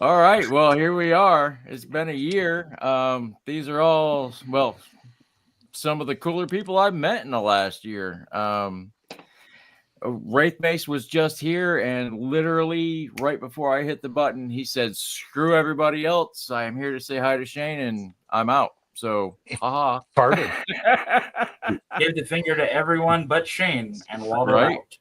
All right. Well, here we are. It's been a year. These are all, well, some of the cooler people I've met in the last year. Wraith Mace was just here, and literally right before I hit the button, he said, "Screw everybody else. I am here to say hi to Shane, and I'm out." So, haha. Farted. Gave the finger to everyone but Shane and waddled Right. out.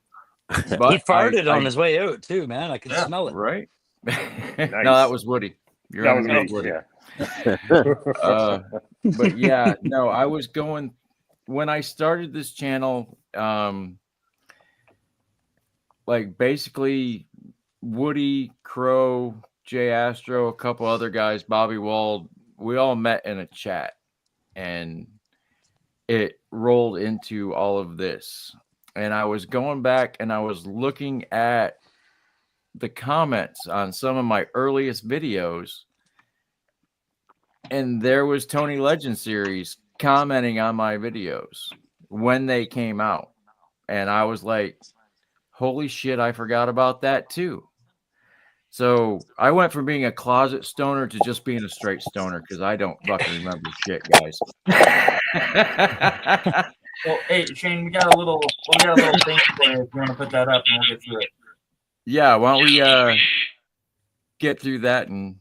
But He farted on his way out too, man. I could smell it. Right. No, Nice. that was Woody. That was me. Woody. Yeah. But yeah, no, I was going when I started this channel. Like basically Woody, Crow, Jay Astro, a couple other guys, Bobby Wald, we all met in a chat, and it rolled into all of this. And I was going back and I was looking at the comments on some of my earliest videos, and there was Tony Legend series commenting on my videos when they came out. And I was like, holy shit, I forgot about that too. So I went from being a closet stoner to just being a straight stoner because I don't fucking remember shit, guys. Well, hey Shane, we got a little thing for you if you want to put that up, and we'll get through it. Yeah, why don't we get through that and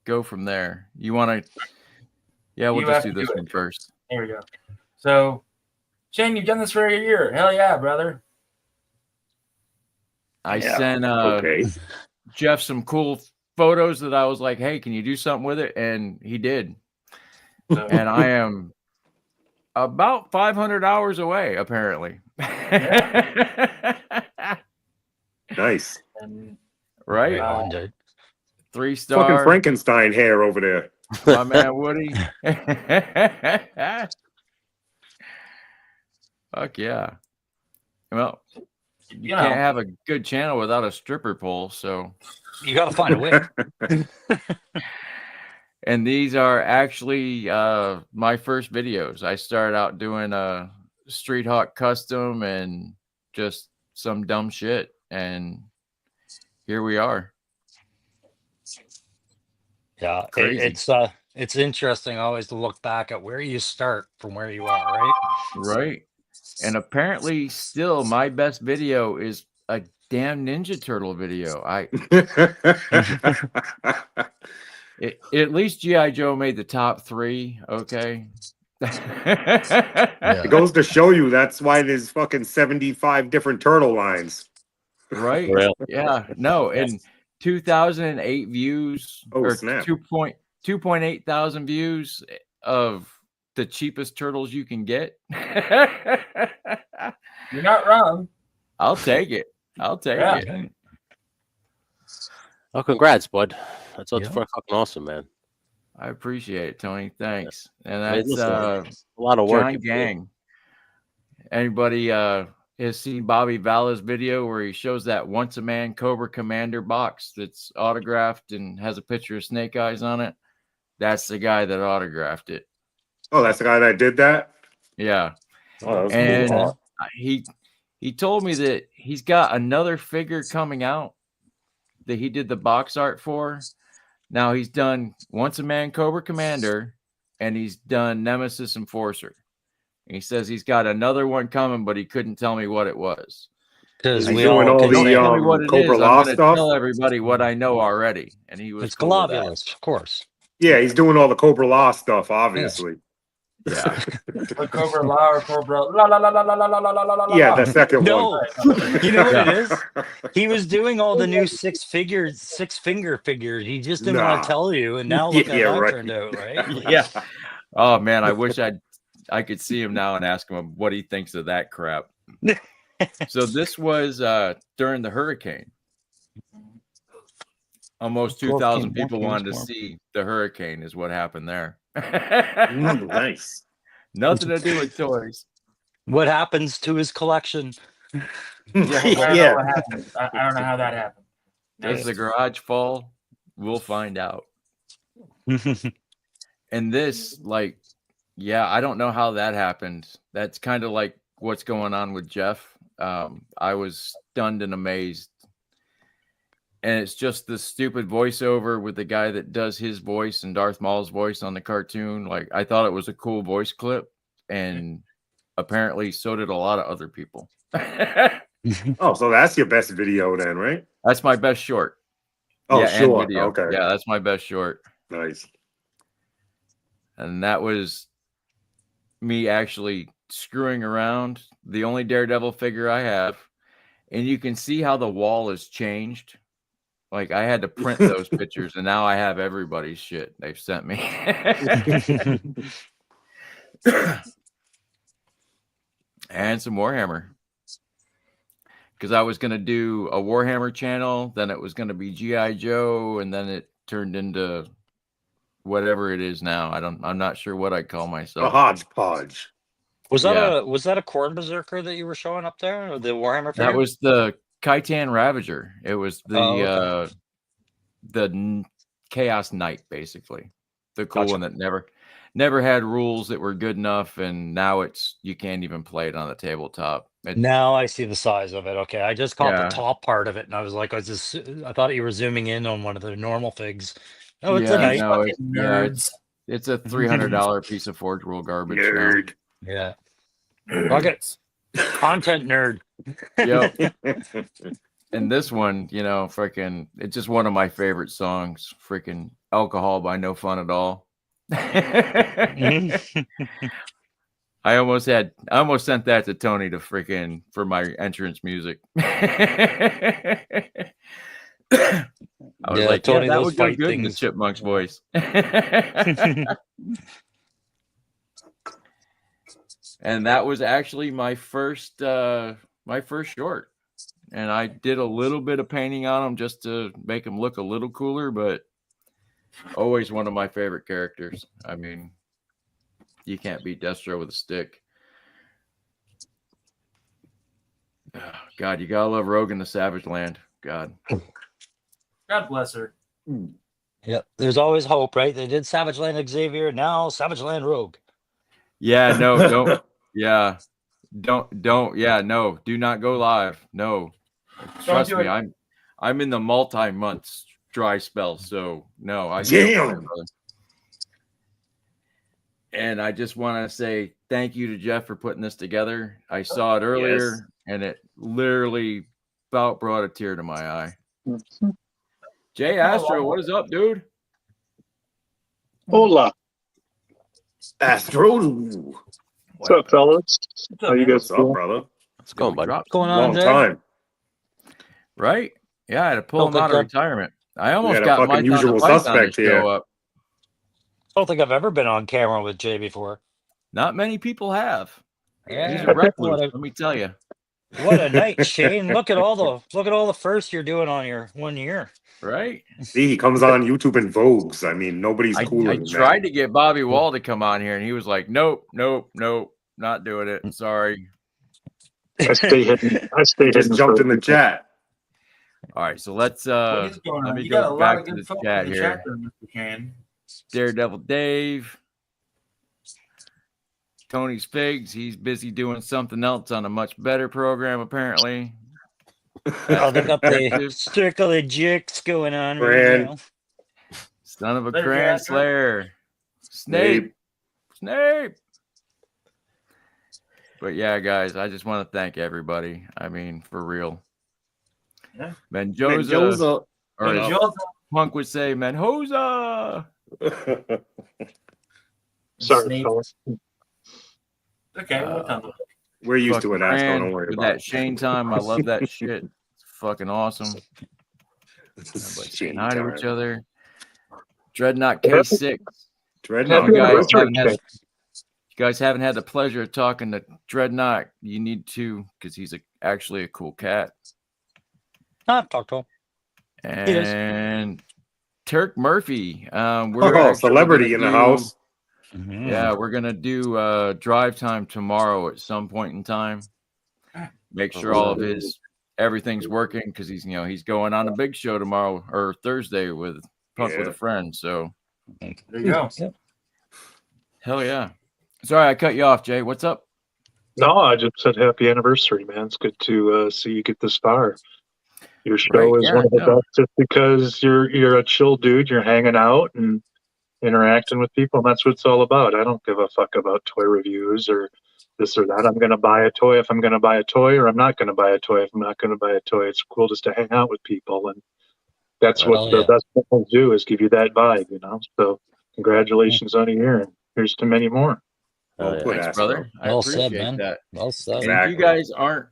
go from there? You want to? Yeah, we'll just do this one first. There we go. So, Shane, you've done this for a year. Hell yeah, brother. I sent Jeff some cool photos that I was like, hey, can you do something with it? And he did. And I am about 500 hours away, apparently. Nice. Right? 3 stars. Fucking Frankenstein hair over there. My man Woody. Fuck yeah. Well, you can't have a good channel without a stripper pole, so you got to find a way. And these are actually my first videos. I started out doing a Street Hawk custom and just some dumb shit, and here we are. Yeah, it's interesting always to look back at where you start from where you are, right? Right. And apparently still my best video is a damn Ninja Turtle video. At least G.I. Joe made the top 3, okay? It goes to show you that's why there's fucking 75 different turtle lines. Right? Yeah. No, and 2008 views or 2.8 thousand views of the cheapest turtles you can get. You're not wrong. I'll take it. it. Oh, congrats, bud. That's fucking awesome, man. I appreciate it, Tony. Thanks. And that's a lot of work. John Gang. Anybody has seen Bobby Vala's video where he shows that Once a Man Cobra Commander box that's autographed and has a picture of Snake Eyes on it? That's the guy that autographed it. Oh, that's the guy that did that? Yeah. Oh, that and cool. he told me that he's got another figure coming out that he did the box art for. Now he's done Once a Man Cobra Commander and he's done Nemesis Enforcer. And he says he's got another one coming, but he couldn't tell me what it was. Because we all tell me what it Cobra is. Law I'm going to stuff. tell everybody what I know already. And he was it's globulous, of course. Yeah, he's doing all the Cobra Law stuff, obviously. Yeah. Cobra Law or Cobra la la la la la la la la la la. Yeah, the second one. You know what it is? He was doing all the new 6-finger figures. He just didn't want to tell you, and now look how that turned out, right? Yeah. Oh man, I wish I could see him now and ask him what he thinks of that crap. So this was during the hurricane. Almost 2,000 people wanted to see the hurricane is what happened there. Nice. Nothing to do with toys. What happens to his collection? I don't know what happened. I don't know how that happened. Does the garage fall? We'll find out. And this, like, yeah, I don't know how that happened. That's kind of like what's going on with Jeff. I was stunned and amazed. and it's just this stupid voiceover with the guy that does his voice and Darth Maul's voice on the cartoon. Like, I thought it was a cool voice clip, and apparently so did a lot of other people. Oh, so that's your best video then, right? That's my best short. Oh, yeah, sure. and video. Okay. Yeah, that's my best short. Nice. And that was me actually screwing around. The only Daredevil figure I have. And you can see how the wall has changed. Like, I had to print those pictures, and now I have everybody's shit they've sent me. And some Warhammer. Because I was going to do a Warhammer channel, then it was going to be G.I. Joe, and then it turned into whatever it is now. I'm not sure what I call myself. A hodgepodge. Was that a Corn Berserker that you were showing up there, or the Warhammer figure? That was the Khitan Ravager. It was the Chaos Knight, basically. The cool one that never had rules that were good enough, and now you can't even play it on the tabletop. Now I see the size of it. Okay, I just caught the top part of it, and I was like, I thought you were zooming in on one of the normal figs. Oh, it's a knight. No, it's a $300 piece of Forge Rule garbage. Nerd. Yeah. Buckets. Content nerd. Yep. And this one, freaking, it's just one of my favorite songs. Freaking Alcohol by No Fun at All. I almost sent that to Tony for my entrance music. I was like, Tony, that would go good in the Chipmunks voice. And that was actually my first short. And I did a little bit of painting on them just to make them look a little cooler, but always one of my favorite characters. I mean, you can't beat Destro with a stick. God, you gotta love Rogue in the Savage Land. God bless her. Yep, there's always hope, right? They did Savage Land Xavier, now Savage Land Rogue. Yeah, no, don't. Yeah, don't. Yeah, no, do not go live. No, trust me, I'm in the multi-months dry spell, so no, I damn. And I just want to say thank you to Jeff for putting this together. I saw it earlier, and it literally about brought a tear to my eye. Jay Astro, what is up, dude? Hola. Astro. What's up, fellas? How you guys doing, brother? What's going, buddy? What's going on, Long time. Right? Yeah, I had to pull him out of retirement. I almost got my fucking usual suspect here. Up. I don't think I've ever been on camera with Jay before. Not many people have. Yeah. He's a recluse, let me tell you. What a night, Shane! Look at all the firsts you're doing on your 1 year. Right? See, he comes on YouTube and vogues. I mean, nobody's cooler than that. I tried to get Bobby Wall to come on here, and he was like, "Nope, not doing it. Sorry." I stay hidden. Just jumped in the chat. All right, so let me go back to the chat here. Daredevil Dave, Tony's Figs. He's busy doing something else on a much better program, apparently. Oh, they got the Strictly Jicks going on right now. Son of a Cran Slayer. Snape. But yeah, guys, I just want to thank everybody. I mean, for real. Yeah. Menjoza. Or Punk would say Menhoza. Sorry, fellas. Okay, we'll come. We're used to it, Astro. Don't worry about that Shane time. I love that shit. It's fucking awesome. Saying hi to each other. Dreadnought K6. Dreadnought. You guys haven't had the pleasure of talking to Dreadnought. You need to, because he's actually a cool cat. I've talked to him. And Turk Murphy. We're celebrity in the house. Yeah, we're gonna do drive time tomorrow at some point in time. Make sure all of everything's working, because he's going on a big show tomorrow or Thursday with Punk with a Friend. So there you go. Hell yeah. Sorry, I cut you off, Jay. What's up? No, I just said happy anniversary, man. It's good to see you get this far. Your show is one of the best just because you're a chill dude. You're hanging out and interacting with people, and that's what it's all about. I don't give a fuck about toy reviews or this or that. I'm going to buy a toy if I'm going to buy a toy, or I'm not going to buy a toy if I'm not going to buy a toy. It's cool just to hang out with people, and that's what the best things do is give you that vibe, you know. So congratulations on a year, and here's to many more. Thanks, brother. I appreciate that. Well said. And if you guys aren't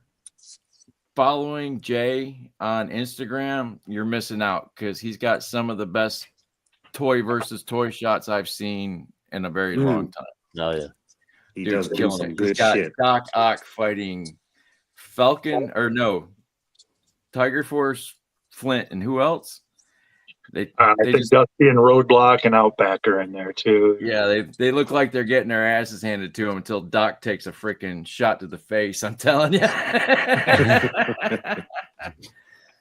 following Jay on Instagram, you're missing out because he's got some of the best toy versus toy shots I've seen in a very long time. Oh yeah, he Dude's does killing some it. good He's got shit. Doc Ock fighting Tiger Force, Flint, and who else? I think Dusty and Roadblock and Outback are in there too. Yeah, they look like they're getting their asses handed to them until Doc takes a freaking shot to the face. I'm telling you.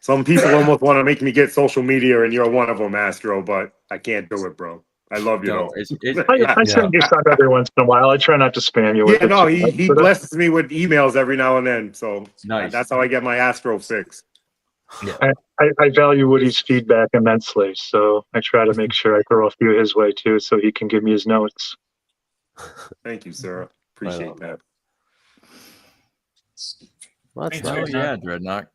Some people almost want to make me get social media, and you're one of them, Astro. But I can't do it, bro. I love you, though. I send you stuff every once in a while. I try not to spam you with it. No, it. he blesses me with emails every now and then. So nice. That's how I get my Astro fix. Yeah. I value Woody's feedback immensely, so I try to make sure I throw a few his way too, so he can give me his notes. Thank you, sir. Appreciate that. Well, that's nice. Yeah, Dreadnought.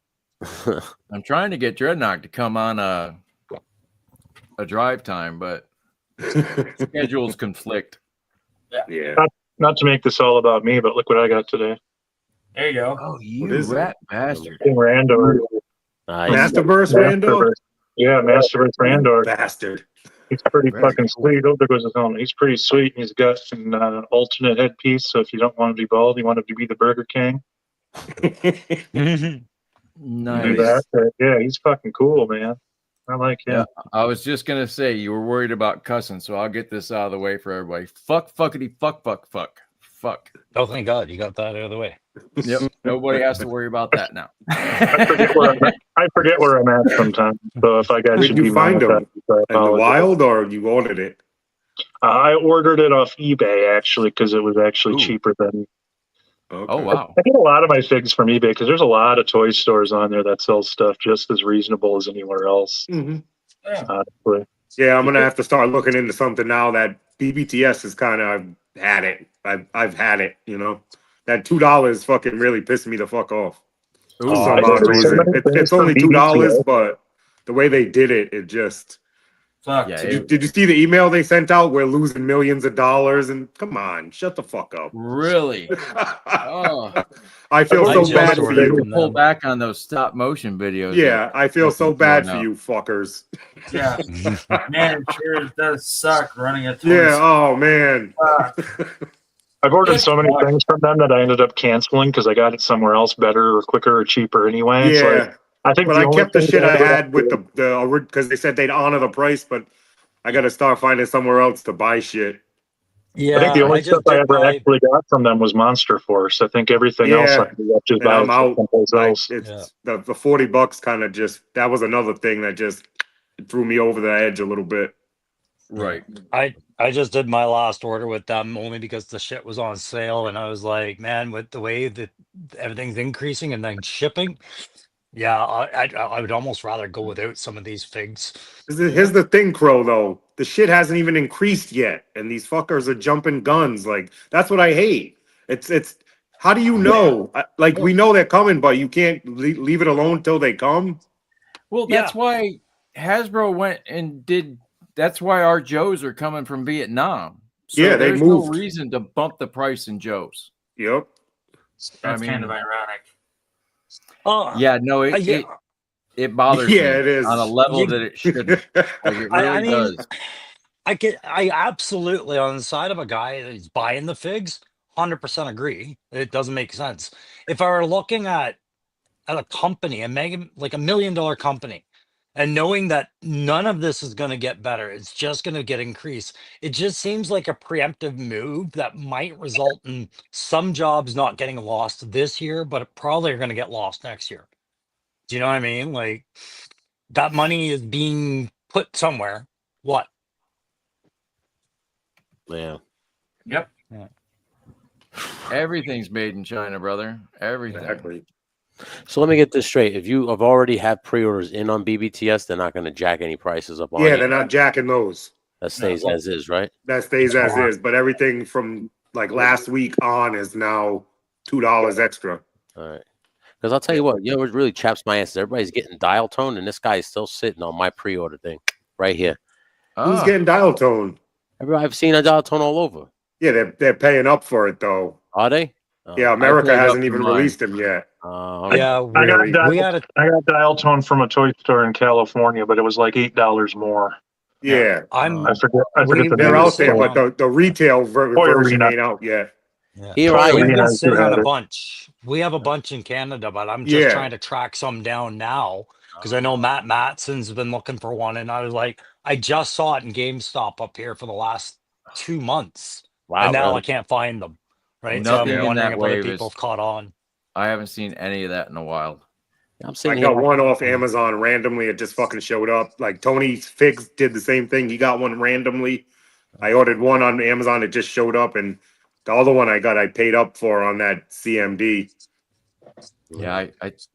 I'm trying to get Dreadnought to come on a drive time, but schedules conflict. Yeah. Not to make this all about me, but look what I got today. There you go. Oh, you rat bastard. Randor. Nice. Masterverse Randor? Yeah, Masterverse Randor. Bastard. He's pretty fucking sweet. Oh, there goes his helmet. He's pretty sweet. He's got an alternate headpiece, so if you don't want to be bald, you want him to be the Burger King. Nice. Yeah, he's fucking cool, man. I like him. Yeah, I was just gonna say you were worried about cussing, so I'll get this out of the way for everybody. Fuck, fuckity, fuck. Oh, thank God you got that out of the way. Yep, nobody has to worry about that now. I forget where I'm at sometimes. So if I got Did you find them in the wild, or you ordered it? I ordered it off eBay actually because it was actually cheaper than. Okay. Oh wow! I get a lot of my figs from eBay because there's a lot of toy stores on there that sell stuff just as reasonable as anywhere else. Mm-hmm. Honestly. Yeah, I'm gonna have to start looking into something now. That BBTS is kind of had it. I've had it. You know, that $2 fucking really pissed me the fuck off. For some odd reason, it's only $2, but the way they did it, it just. Fuck. Yeah, did you see the email they sent out? We're losing millions of dollars, and come on, shut the fuck up. Really? Oh. I feel so bad for you. Pull back on those stop motion videos. Yeah, I feel so bad for you fuckers. Yeah, man, it sure does suck running a toy. Yeah, oh man. I've ordered so many things from them that I ended up canceling because I got it somewhere else better or quicker or cheaper anyway. Yeah. So I think, but I kept the shit I had with the because they said they'd honor the price, but I got to start finding somewhere else to buy shit. Yeah, I think the only stuff I ever actually got from them was Monster Force. I think everything else I just bought someplace else. It's the $40 kind of just that was another thing that just threw me over the edge a little bit. Right. I just did my last order with them only because the shit was on sale, and I was like, man, with the way that everything's increasing and then shipping. Yeah, I would almost rather go without some of these figs. Here's the thing, Crow, though. The shit hasn't even increased yet, and these fuckers are jumping guns. Like, that's what I hate. It's how do you know? Like, we know they're coming, but you can't leave it alone till they come? Well, that's why Hasbro went and did. That's why our Joes are coming from Vietnam. So yeah, they there's moved. No reason to bump the price in Joes. Yep. That's kind of ironic. Yeah, no, it bothers me. It is on a level that it shouldn't. Like it really does. I absolutely on the side of a guy that's buying the figs, 100% agree. It doesn't make sense. If I were looking at a company, like $1 million company, and knowing that none of this is going to get better, it's just going to get increased. It just seems like a preemptive move that might result in some jobs not getting lost this year, but probably are going to get lost next year. Do you know what I mean? Like that money is being put somewhere. What? Yeah. Yep. Yeah. Everything's made in China, brother. Everything. Exactly. So let me get this straight. If you have already had pre-orders in on BBTS, they're not going to jack any prices up on Yeah, you. they're not jacking those. That stays as is, right? That stays as is. But everything from like last week on is now $2 extra. All right. Because I'll tell you what, what really chaps my ass is everybody's getting dial tone, and this guy is still sitting on my pre-order thing right here. Who's getting dial tone? I've seen a dial tone all over. Yeah, they're paying up for it though. Are they? Yeah, America paid up hasn't for even mine. released them yet. Yeah, I got we had a I got dial tone from a toy store in California, but it was like $8 more. Yeah, I forget the they're name of out there, the but the retail version ain't out yet. Here I We've am. been sitting on a bunch. We have a bunch in Canada, but I'm just Yeah. trying to track some down now because I know Matt Matson's been looking for one, and I was like, I just saw it in GameStop up here for the last 2 months, Wow, and now really? I can't find them. Right, so Nothing I'm in wondering that if other wave people is- have caught on. I haven't seen any of that in a while. I'm I sitting got here. one off Amazon randomly. It just fucking showed up. Like Tony Figs did the same thing. He got one randomly. I ordered one on Amazon. It just showed up, and the other one I got, I paid up for on that CMD. Yeah,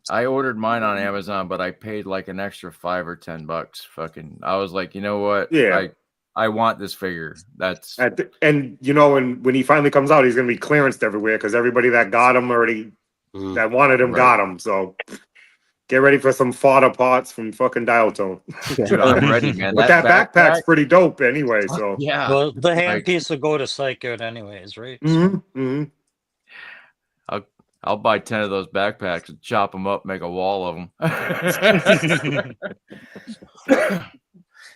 I ordered mine on Amazon, but I paid like an extra $5 or $10. Fucking, I was like, you know what? Yeah. I want this figure. That's And you know, when he finally comes out, he's gonna be clearanced everywhere because everybody that got him already that wanted him got him. So get ready for some fodder parts from fucking Dial Tone. dude, I'm ready, man. But that backpack's pretty dope anyway. So yeah, Well, the like- handpiece will go to Psycho anyways, right? I'll buy 10 of those backpacks and chop them up, make a wall of them.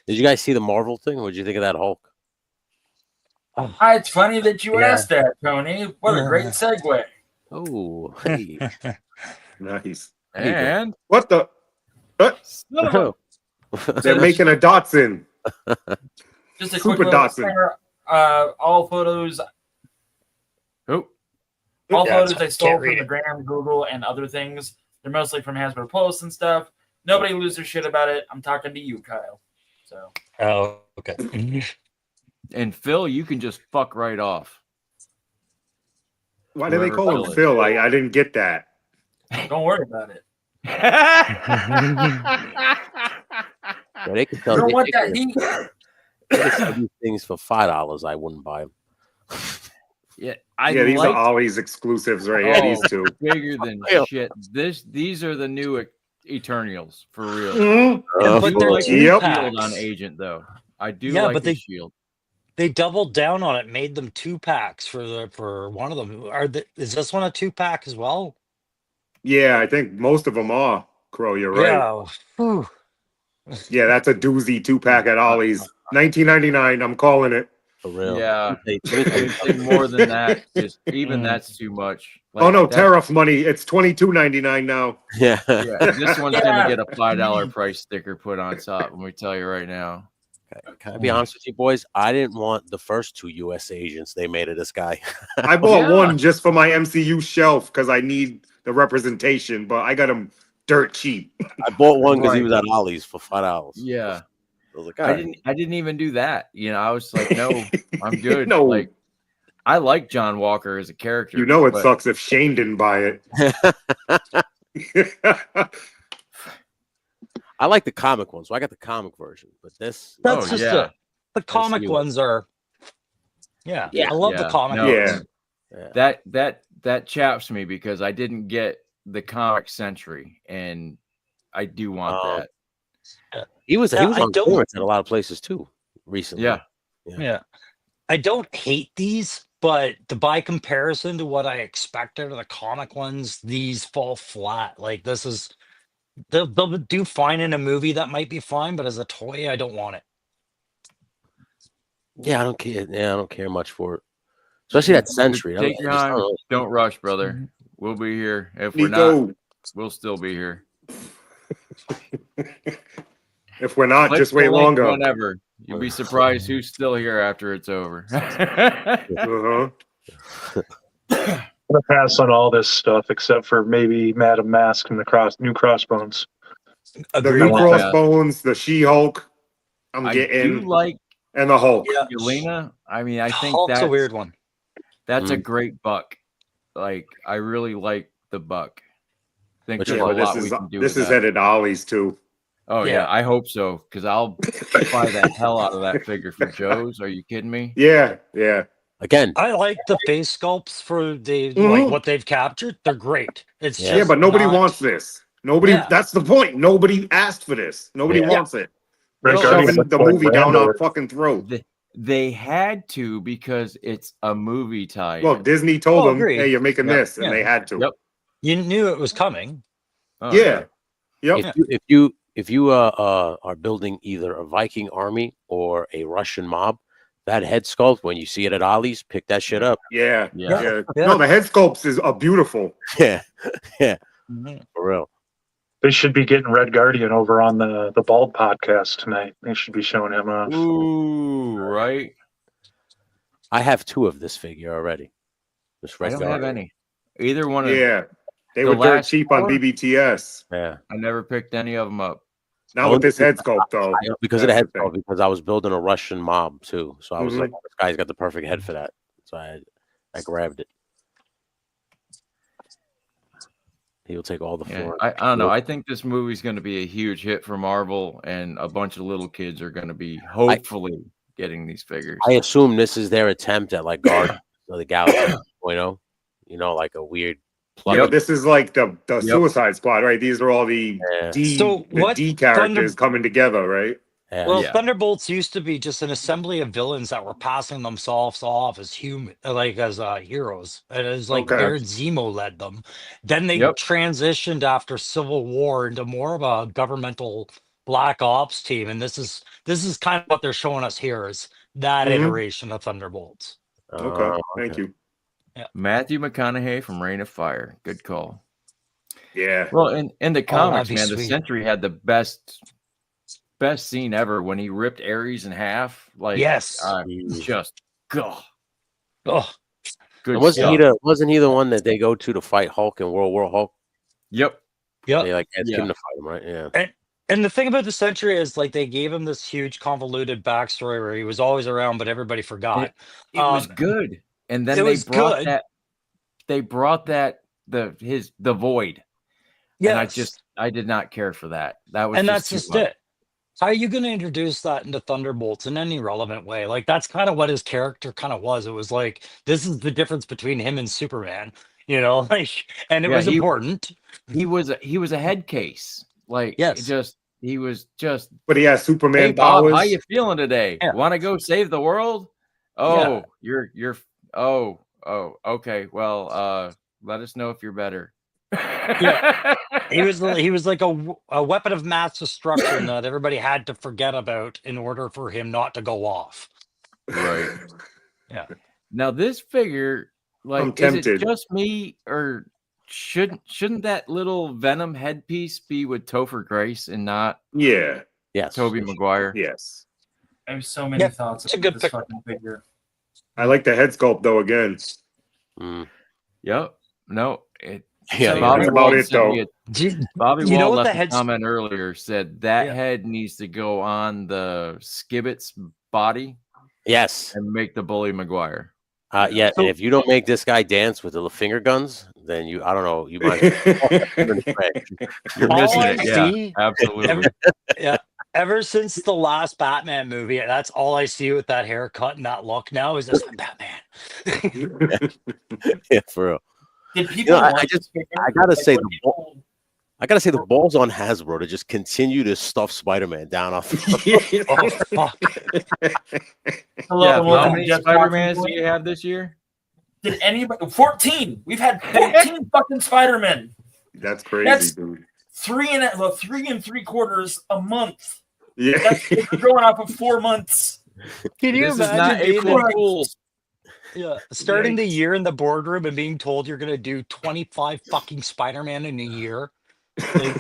Did you guys see the Marvel thing? What did you think of that Hulk? It's funny that you Yeah. asked that, Tony. What a great segue. Oh, hey. Nice. And what the? Son of a- They're making a Dotson. Just a Super quick little Dotson. disclaimer, all photos oh, All Yeah, photos I stole can't from read the it. Gram, Google, and other things. They're mostly from Hasbro posts and stuff. Nobody lose their shit about it. I'm talking to you, Kyle. So Oh, okay. and Phil, you can just fuck right off. Why do they Whoever call him Phil is. Phil? I didn't get that. don't worry about it. Yeah, they could You tell don't they want could- that heat. they could sell these things for $5. I wouldn't buy them. Yeah, These like are always exclusives right here. These two. bigger than Yeah. shit. These are the new Eternals for real. Mhm. But do they're like two the Yep. shield packs. on Agent though. I do Yeah, like but the they- shield. They doubled down on it, made them 2-packs for one of them. Is this one a 2-pack as well? Yeah, I think most of them are. Crow, you're right. Yeah. Whew. Yeah, that's a doozy 2-pack at Ollie's. $19.99. I'm calling it. For real. Yeah. They- Anything more than that, just even that's too much. Oh no, that- tariff money. It's $22.99 now. yeah. Yeah, this one's Yeah. gonna get a $5 price sticker put on top. Let me tell you right now. Can I be honest with you, boys? I didn't want the first 2 U.S. agents they made of this guy. I bought Yeah. one just for my MCU shelf because I need the representation, but I got them dirt cheap. I bought one because he Right. was at Ollie's for $5. Yeah. I was like, I all right. didn't even do that. You know, I was like, no, I'm good. No. Like I like John Walker as a character. You know it but- sucks if Shane didn't buy it. I like the comic one, so I got the comic version. But this, That's Oh, just yeah. it. The comic you. ones are. Yeah, Yeah. I love the Yeah. comic No, Yeah. ones. yeah. That chaps me because I didn't get the comic century, and I do want Oh. that. He was Yeah, on I don't- clearance at a lot of places too recently. Yeah. Yeah. I don't hate these, but by comparison to what I expected of the comic ones, these fall flat. Like this is they'll do fine in a movie that might be fine, but as a toy, I don't want it. Yeah, I don't care. Yeah, I don't care much for it, especially that century. Take your I time. don't know. Don't rush, brother. We'll be here. If we're not, Nico, we'll still be here. if we're not, Click just the wait link longer. Whenever. You'll be surprised who's still here after it's over. Uh-huh. I'm gonna pass on all this stuff except for maybe Madam Mask and the new Crossbones. The Agreed. new Yeah. Crossbones, the She-Hulk, I'm I do getting, like and the Hulk. Yeah. Yelena. I mean, I think Hulk's that's a weird one. That's a great buck. Like, I really like the buck. think Which there's Yeah, a but lot we can do with that. headed to Ollie's too. Oh yeah, Yeah. I hope so because I'll buy the hell out of that figure for Joe's. Are you kidding me? Yeah, yeah. Again, I like the face sculpts for like Mhm. what they've captured. They're great. It's Yeah. Yeah, just but nobody not- wants this. Nobody. Yeah. That's the point. Nobody asked for this. Nobody Yeah. wants it. Red They're Guardian shoving looks the like movie down our Randall. fucking throat. They had to because it's a movie tie. Well, Disney told Oh, them, agreed. "Hey, you're making Yep. this," and Yeah. they had to. Yep. You knew it was coming. Oh, Yeah. Yep. If you are building either a Viking army or a Russian mob, that head sculpt when you see it at Ollie's, pick that shit up. Yeah. Yeah. Yeah. Yeah. No, the head sculpts are beautiful. Yeah, Mhm. for real. They should be getting Red Guardian over on the Bald podcast tonight. They should be showing him off. Ooh, right. I have 2 of this figure already. This I Red don't have Guardian. any. Either one of Yeah. They The were dirt last cheap on four? BBTS. Yeah, I never picked any of them up. Not with this head sculpt though. because of the That's head the thing. sculpt. Because I was building a Russian mob too, so I was Mhm. like, this guy's got the perfect head for that. So I grabbed it. He'll take all the Yeah, floor. I don't know. I think this movie's going to be a huge hit for Marvel, and a bunch of little kids are going to be hopefully getting these figures. I assume this is their attempt at like Guardians of the Galaxy 2.0. You know, like a weird plug. Yeah, this is like the Yep. Suicide Squad, right? These are all the Yeah. So what D characters Thunder- coming together, right? Yeah. Well, Yeah. Thunderbolts used to be just an assembly of villains that were passing themselves off as human, like as heroes. And it was like Okay. Baron Zemo led them. Then they Yep. transitioned after Civil War into more of a governmental black ops team, and this is kind of what they're showing us here is that Mhm. iteration of Thunderbolts. Okay, thank you. Matthew McConaughey from Reign of Fire. Good call. Yeah. Well, in the comics, be man, the sweet. Sentry had the best scene ever when he ripped Ares in half. Like, Yes. just go. Oh, Good And wasn't he stuff. wasn't he the one that they go to fight Hulk in World War Hulk? Yep. yeah. They like asked Yeah. him to fight him, right? Yeah. And the thing about the Sentry is like they gave him this huge convoluted backstory where he was always around, but everybody forgot. It was Um, good. And then it they was brought good. that. They brought that the void. And I did not care for that. That was And just that's too just much. it. How are you going to introduce that into Thunderbolts in any relevant way? Like that's kind of what his character kind of was. It was like this is the difference between him and Superman, you know, like, and it Yeah, was important. He was a head case. Like, Yes. he was just. But he has Superman Hey Bob, powers. how you feeling today? Yeah. Want to go save the world? Oh, you're oh okay. Well, let us know if you're better. Yeah. He was like a weapon of mass destruction that everybody had to forget about in order for him not to go off. Right. Yeah. Now this figure, like, I'm is it tempted. just me, or shouldn't that little Venom headpiece be with Topher Grace and not Yeah. Yes. Toby Maguire? Yes. I have so many Yeah, thoughts it's a about good this pick. fucking figure. I like the head sculpt though. Again. Mm. Yep. No. Yeah. Bobby That's about Wald it, sent me though. Bobby You know Wald what the left a head's- comment earlier, said that Yeah. head needs to go on the Skibbit's body Yes. and make the Bully Maguire. Yeah. So- And if you don't make this guy dance with the finger guns, then I don't know. You might. You're All missing I it. Yeah, see- absolutely. Ever since the last Batman movie, that's all I see with that haircut and that look now is just Batman. Yeah, for real. Did people? I want just- this figure? I gotta say when the people- I gotta say the balls on Hasbro to just continue to stuff Spider-Man down off. Oh fuck! Hello, Yeah, and how welcome many to Just Spider-Mans Talking do you have this year? Did anybody? 14. We've had 14 fucking Spider-Men. That's crazy, That's- dude. 3 and 3/4 a month. Yeah. That's we're going off of 4 months. Can you This is not imagine being April in, Fool's. starting the Yikes. year in the boardroom and being told you're gonna do 25 fucking Spider-Man in a year? Like,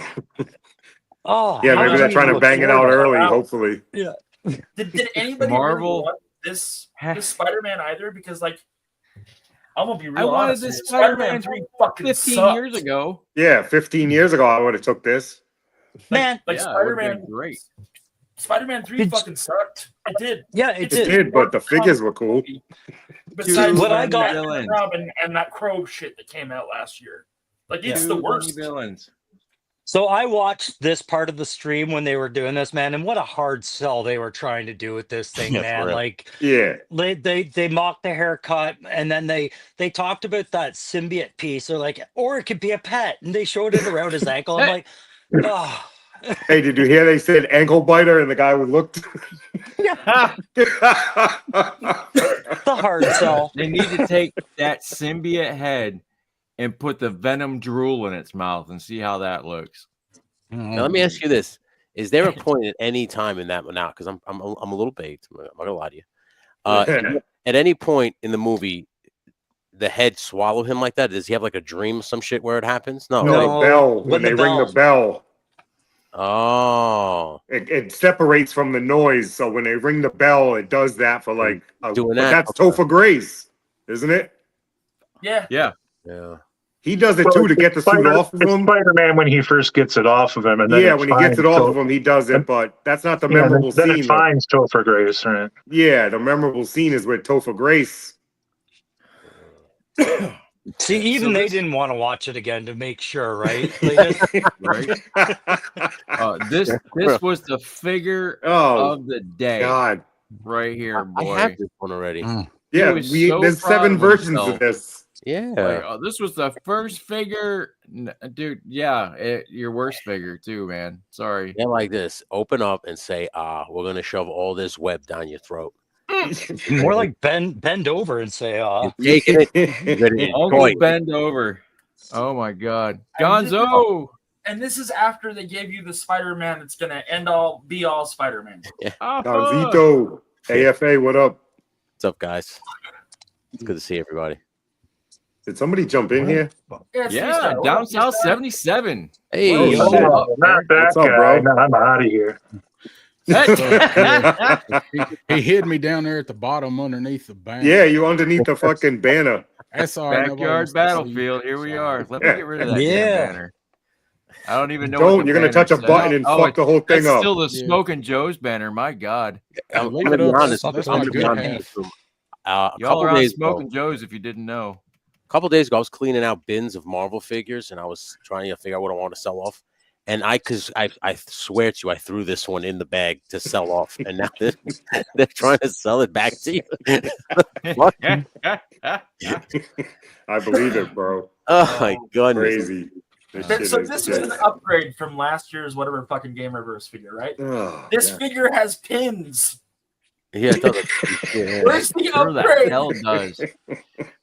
oh, Yeah, how maybe do they're you trying to look bang it out forward to early. Wow. Hopefully. Did anybody Marvel- really want this Spider-Man either? Because like, I'm gonna be real I wanted honest. this here. Spider-Man Spider-Man 3 fucking 15 sucked. years ago. Yeah, 15 years ago, I would have took this. Man, Like Yeah, it would've been Spider-Man, great. Spider-Man 3 Did- fucking sucked. It did. yeah, it It did. did, but the figures were cool. Besides What I that got- Batman and Robin and that Crow shit that came out last year. Like it's Too the many worst. villains. So I watched this part of the stream when they were doing this, man, and what a hard sell they were trying to do with this thing, Yeah, for man. real. Like Yeah. they mocked the haircut, and then they talked about that symbiote piece. They're like, or it could be a pet, and they showed it around his ankle. I'm like, oh. Hey, did you hear they said ankle biter and the guy would look? The hard sell. They need to take that symbiote head and put the venom drool in its mouth and see how that looks. Now, let me ask you this: is there a point at any time in that now? Because I'm a little baked. I'm not gonna lie to you. At any point in the movie, the head swallow him like that? Does he have like a dream, some shit where it happens? No. No, right? the bell. when When the they ring the bell, Oh, it separates from the noise. So when they ring the bell, it does that for like. Doing but that, that's okay. Topher Grace, isn't it? Yeah. Yeah. yeah. He does it too to get the suit off of him. Spider-Man when he first gets it off of him, and then Yeah, it when he gets it finds off of him, he does it. But that's not the Yeah, memorable then scene. it finds Topher Grace, right? Yeah, the memorable scene is with Topher Grace. See, even So they this- didn't want to watch it again to make sure, right? They just, Right. This was the figure Oh of the day God! right here, I boy. have this one already. Yeah, was so there's proud 7 of versions himself. of this. Yeah. Like, this was the first figure, dude. Yeah, your worst figure too, man. Sorry. Yeah, like this. Open up and say, we're gonna shove all this web down your throat. more like bend over and say, You're taking it. You're ready to Uncle enjoy it. bend over. Oh my God, And Gonzo. And this is after they gave you the Spider-Man that's gonna end all be all Spider-Man. Gonzito, AFA, what up? What's up, guys? It's good to see everybody. Did somebody jump in here? Yeah, it's Yeah, freestyle. What down up, south freestyle? 77. Hey, Oh, yo. shit. Not that What's up, guy. bro? No, I'm out of here. He hid me down there at the bottom underneath the bank. Yeah, you underneath the fucking banner. That's all right. Nobody Backyard wants to see you. battlefield. Here we are. Let me get rid of that Yeah. damn banner. I don't even know. Don't. what the You're gonna banner touch a says. button and fuck the whole thing That's up. still the Yeah. Smoking Joe's banner. My God, I'm Leave gonna it be up. honest. That's I'm my gonna be good honest. half. A y'all couple are on days ago, Smoking Joe's if you didn't know. couple days ago, I was cleaning out bins of Marvel figures, and I was trying to figure out what I want to sell off. And I swear to you, I threw this one in the bag to sell off, and now they're trying to sell it back to you. What? I believe it, bro. Oh my goodness! Crazy. This But- shit So is this is just- an upgrade from last year's whatever fucking Game Reverse figure, right? Oh, This yeah. figure has pins. Yeah, it does. Yeah. Where's the Sure the upgrade? hell does.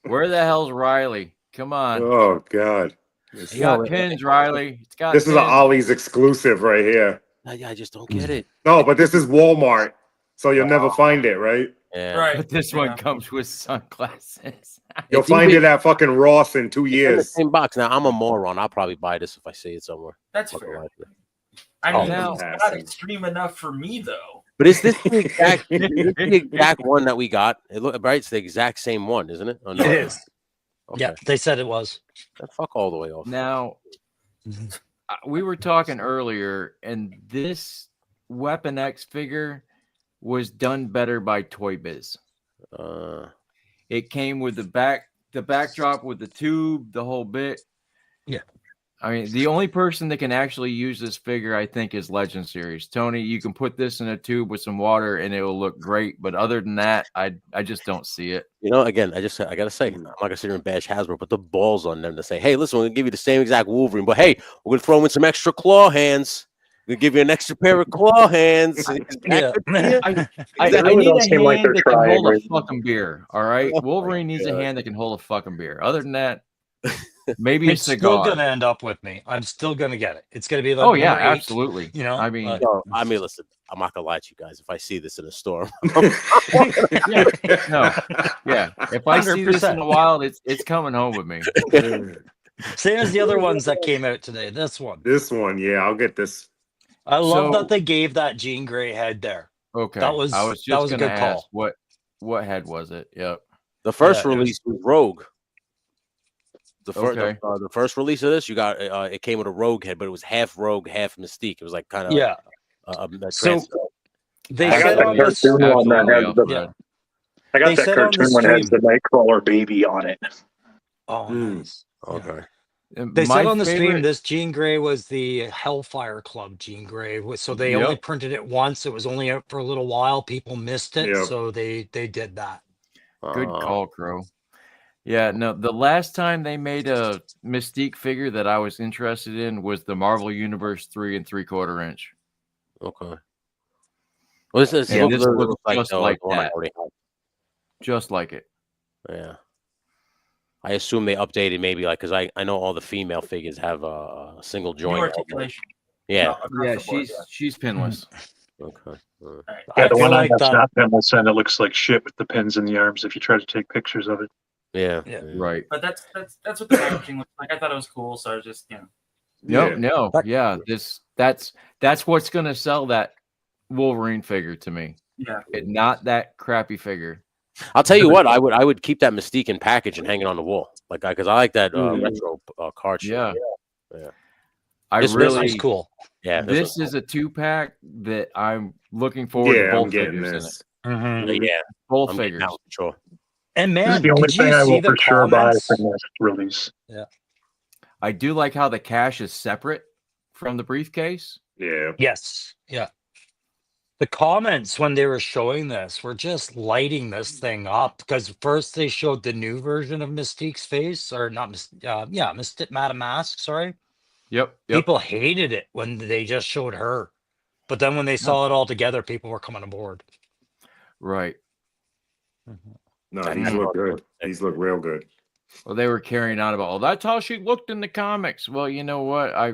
Where the hell's Riley? Come on. Oh God. It's got pins, Riley. It's got This is an pins. Ollie's exclusive right here. I just don't get it. No, but this is Walmart, so you'll never find it, right? Yeah. Right. But this one Yeah. comes with sunglasses. You'll It's find even- it at fucking Ross in 2 It's in the years. same box. Now I'm a moron. I'll probably buy this if I see it somewhere. That's Not gonna fair. lie to you. I Oh, mean, now- it's not extreme enough for me though. But is this the exact, is this the exact one that we got? It look right. It's the exact same one, isn't it? Oh, no. It is. Okay. Yeah, they said it was. Then fuck all the way off. Now, we were talking earlier, and this Weapon X figure was done better by Toy Biz. It came with the backdrop with the tube, the whole bit. Yeah. I mean, the only person that can actually use this figure, I think, is Legend Series. Tony, you can put this in a tube with some water and it will look great. But other than that, I just don't see it. You know, again, I gotta say, I'm not gonna sit here and bash Hasbro, but the balls on them to say, hey, listen, we're gonna give you the same exact Wolverine, but hey, we're gonna throw in some extra claw hands. We're gonna give you an extra pair of claw hands. Yeah. I really need don't a seem like hand they're that can trying, hold a really. fucking beer. All right, Oh my Wolverine needs a God. hand that can hold a fucking beer. Other than that, maybe a It's still cigar. gonna end up with me. I'm still gonna get it. It's gonna be like Oh yeah, number 8, absolutely. you know, I mean, No, I mean, listen, I'm not gonna lie to you guys. If I see this in a store, yeah, no, yeah. If I see this in 100%. the wild, it's coming home with me. Same as the other ones that came out today. This one. This one, yeah, I'll get this. I love So- that they gave that Jean Grey head there. Okay, That was- I was that just was a gonna good call. ask what head was it? Yep. the first Yeah, it was- release was Rogue. The first, Okay. the first release of this, you got it came with a Rogue head, but it was half Rogue, half Mystique. It was like kind of Yeah. So they I got said that on this. cartoon one that Absolutely, has the. Yeah. I got They that said on the cartoon one that has stream- the Nightcrawler baby on it. Oh, nice. okay. They said My on the stream favorite- this Jean Grey was the Hellfire Club Jean Grey. So they only Yep. printed it once. It was only out for a little while. People missed it, Yep. so they did that. Good call, Crow. Yeah, no, the last time they made a Mystique figure that I was interested in was the Marvel Universe 3 3/4 inch. Okay. Well, this And this looks looks like just the like one I that. already had. Just like it. Yeah. I assume they updated maybe like because I know all the female figures have a single New joint. articulation. Yeah. across Yeah, the board, she's pinless. Okay. Yeah, I the feel one I like have that. not pinless and it looks like shit with the pins in the arms if you try to take pictures of it. Yeah. Yeah. Right. But that's what the packaging looks like. I thought it was cool, so I was just No. Yeah, that's what's gonna sell that Wolverine figure to me. Yeah. Not that crappy figure. I'll tell you what, I would keep that Mystique in package and hang it on the wall, like because I like that retro card shape. Yeah. This is cool. Yeah, this is a 2-pack that I'm looking forward to I'm both getting figures this. Mhm. Yeah, both I'm getting figures. that for sure. And This is man, the only did you thing I see will the for sure buy comments? from this release. Yeah. I do like how the cash is separate from the briefcase. Yeah. Yes. Yeah. The comments when they were showing this were just lighting this thing up because first they showed the new version of Mystique's face, or not, Mystique Madame Mask. Sorry, Yep. people hated it when they just showed her, but then when they saw it all together, people were coming aboard. Right. No, these look good. These look real good. Well, they were carrying on about, that's how she looked in the comics. Well, you know what? Why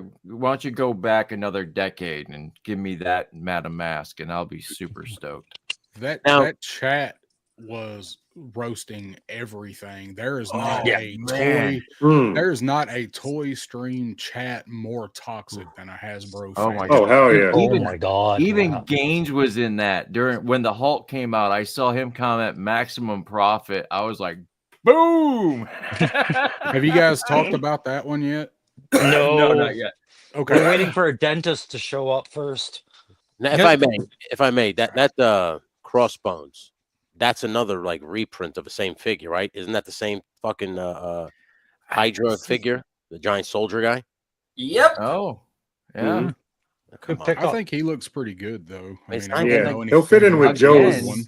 don't you go back another decade and give me that Madame Mask, and I'll be super stoked. That chat was roasting everything. There is not a toy. There is not a toy stream chat more toxic than a Hasbro. Oh my fan. god! Oh hell yeah! Oh my god! Even Gaines was in that during when the Hulk came out. I saw him comment maximum profit. I was like, boom! Have you guys talked about that one yet? No, not yet. Okay, we're waiting for a dentist to show up first. Now, if I may, that Crossbones, that's another like reprint of the same figure, right? Isn't that the same fucking Hydra figure, the giant soldier guy? Yep. Oh, yeah. Come on. I think he looks pretty good though. I mean, I don't know he'll fit in with Joe's Again,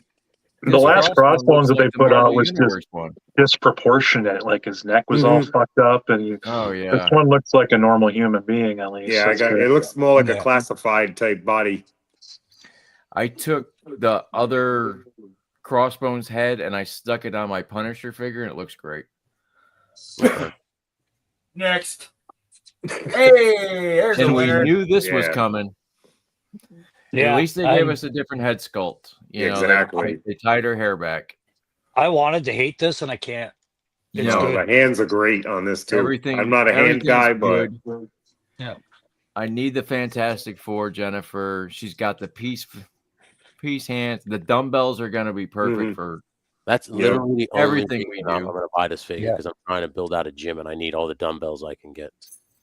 The last Crossbones that they like the put out Marvel was Universe just one. disproportionate. Like his neck was all fucked up, and Oh yeah. this one looks like a normal human being at least. Yeah, it looks more like a classified type body. I took the other Crossbones head and I stuck it on my Punisher figure, and it looks great. Next. Hey, there's a And we winner. knew this was coming. Yeah, At least they gave us a different head sculpt. You know, Exactly. they tied her hair back. I wanted to hate this and I can't. It's No, good. the hands are great on this too. I'm not a hand everything's guy, but good. Yeah. I need the Fantastic Four, Jennifer. She's got the piece hands. The dumbbells are gonna be perfect for That's literally the only everything reason we I'm do. gonna buy this figure because I'm trying to build out a gym and I need all the dumbbells I can get.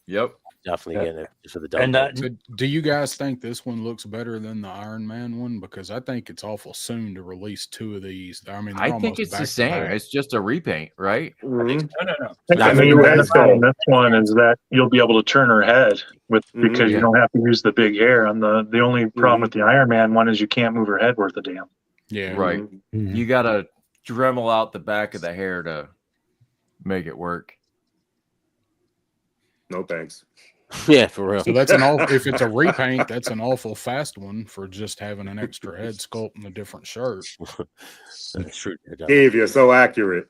Yep. Definitely getting it just for the dumbbells. So do you guys think this one looks better than the Iron Man one? Because I think it's awful soon to release two of these. I mean, I think it's the same. It's just a repaint, right? No. I think the new benefit on this one is that you'll be able to turn her head because you don't have to use the big hair. And the only problem with the Iron Man one is you can't move her head worth a damn. Yeah. Right. You gotta Dremel out the back of the hair to make it work. No thanks. Yeah, for real. So that's if it's a repaint, that's an awful fast one for just having an extra head sculpt and a different shirt. That's true. Dave, you're so accurate.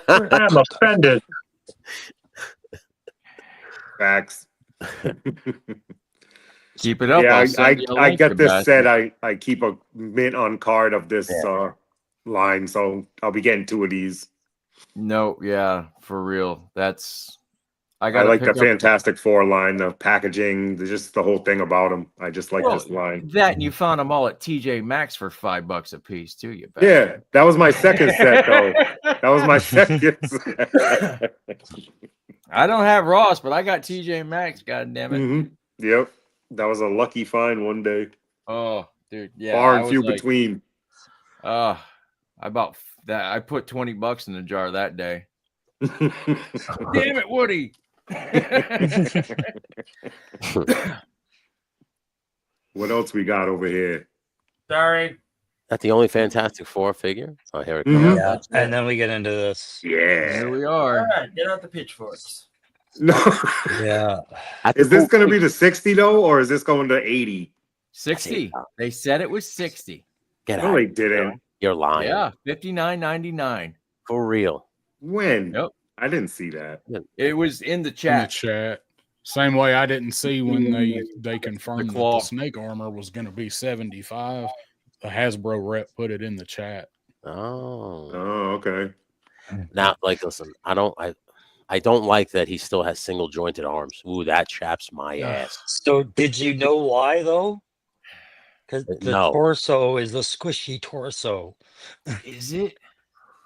I'm offended. Facts. Keep it up. Yeah, I'll send you a I link, get this Sebastian. set. I keep a mint on card of this line, so I'll be getting two of these. No, yeah, for real. I like the Fantastic Four line, the packaging, just the whole thing about them. I just like this line. That and you found them all at TJ Maxx for $5 a piece too. You bet. Yeah, that was my second set though. That was my second set. I don't have Ross, but I got TJ Maxx. God damn it. Yep, that was a lucky find one day. Oh, dude, yeah. Far and few between. I bought that. I put $20 in the jar that day. Damn it, Woody. What else we got over here? Sorry. That the only Fantastic Four figure? Oh, here it Mhm. comes. Yeah, That's and it. then we get into this. Here Yeah. we All are. right, get out the pitchforks. No. Yeah. Is this going to be the 60 though, or is this going to 80? 60. They said it was 60. Get No, out. they didn't. You're lying. Yeah, $59.99. For real. When? Yep. I didn't see that. It was in the In the chat. chat. Same way I didn't see when they confirmed that claw. the snake armor was going to be 75. The Hasbro rep put it in the chat. Oh. Oh, okay. Now, like, listen, I don't like that he still has single jointed arms. Ooh, that chaps my ass. So did you know why though? Because the No. torso is the squishy torso. Is it?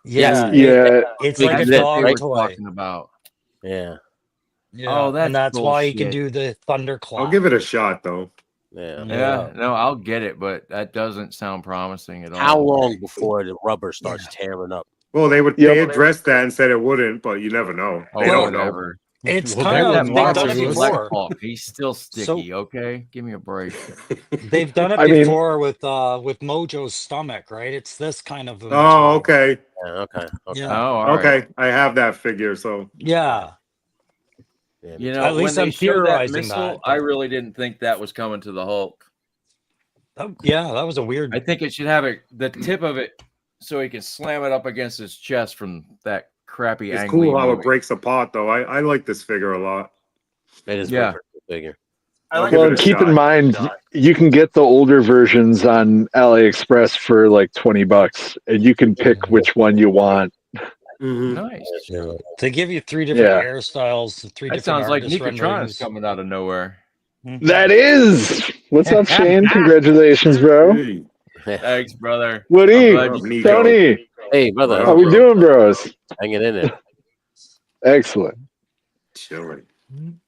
Yeah, Yeah. it's Big like a zip, dog right? toy. Talking about. Yeah. Yeah, Oh, and that's why he can bullshit. do the thunderclap. I'll give it a shot though. Yeah. Yeah, no, I'll get it, but that doesn't sound promising at all. How long before the rubber starts tearing up? Well, they Yep. addressed that and said it wouldn't, but you never know. Oh, They don't know. whatever. It's Well, kind they of wouldn't they've lie done to it us. before. He's still sticky, okay? Give me a break. They've done it I mean- before with Mojo's stomach, right? It's this kind of. Oh, material. okay. Yeah, okay. Yeah. Oh, all right. Okay. I have that figure, so Yeah. Yeah, You At know, when least they I'm showed that theorizing missile, that, I but- really didn't think that was coming to the Hulk. Yeah, that was a weird. I think it should have the tip of it so he can slam it up against his chest from that crappy it's angle. cool how it breaks apart though. I like this figure a lot. it is Yeah. very figure. I like Give Well, it a keep in shot. mind, you can get the older versions on AliExpress for like $20, and you can pick which one you want. Mhm. Nice. Yeah. They give you 3 different Yeah. hairstyles, 3 That different sounds like artist Nikatron renderings. is coming out of nowhere. That is. What's up, Shane? Congratulations, bro. Hey, Thanks, brother. Woody, I'm glad What up, you- Nico? Tony, Hey, brother. how we bro. doing, bros? Hanging in there. Excellent. Chilling.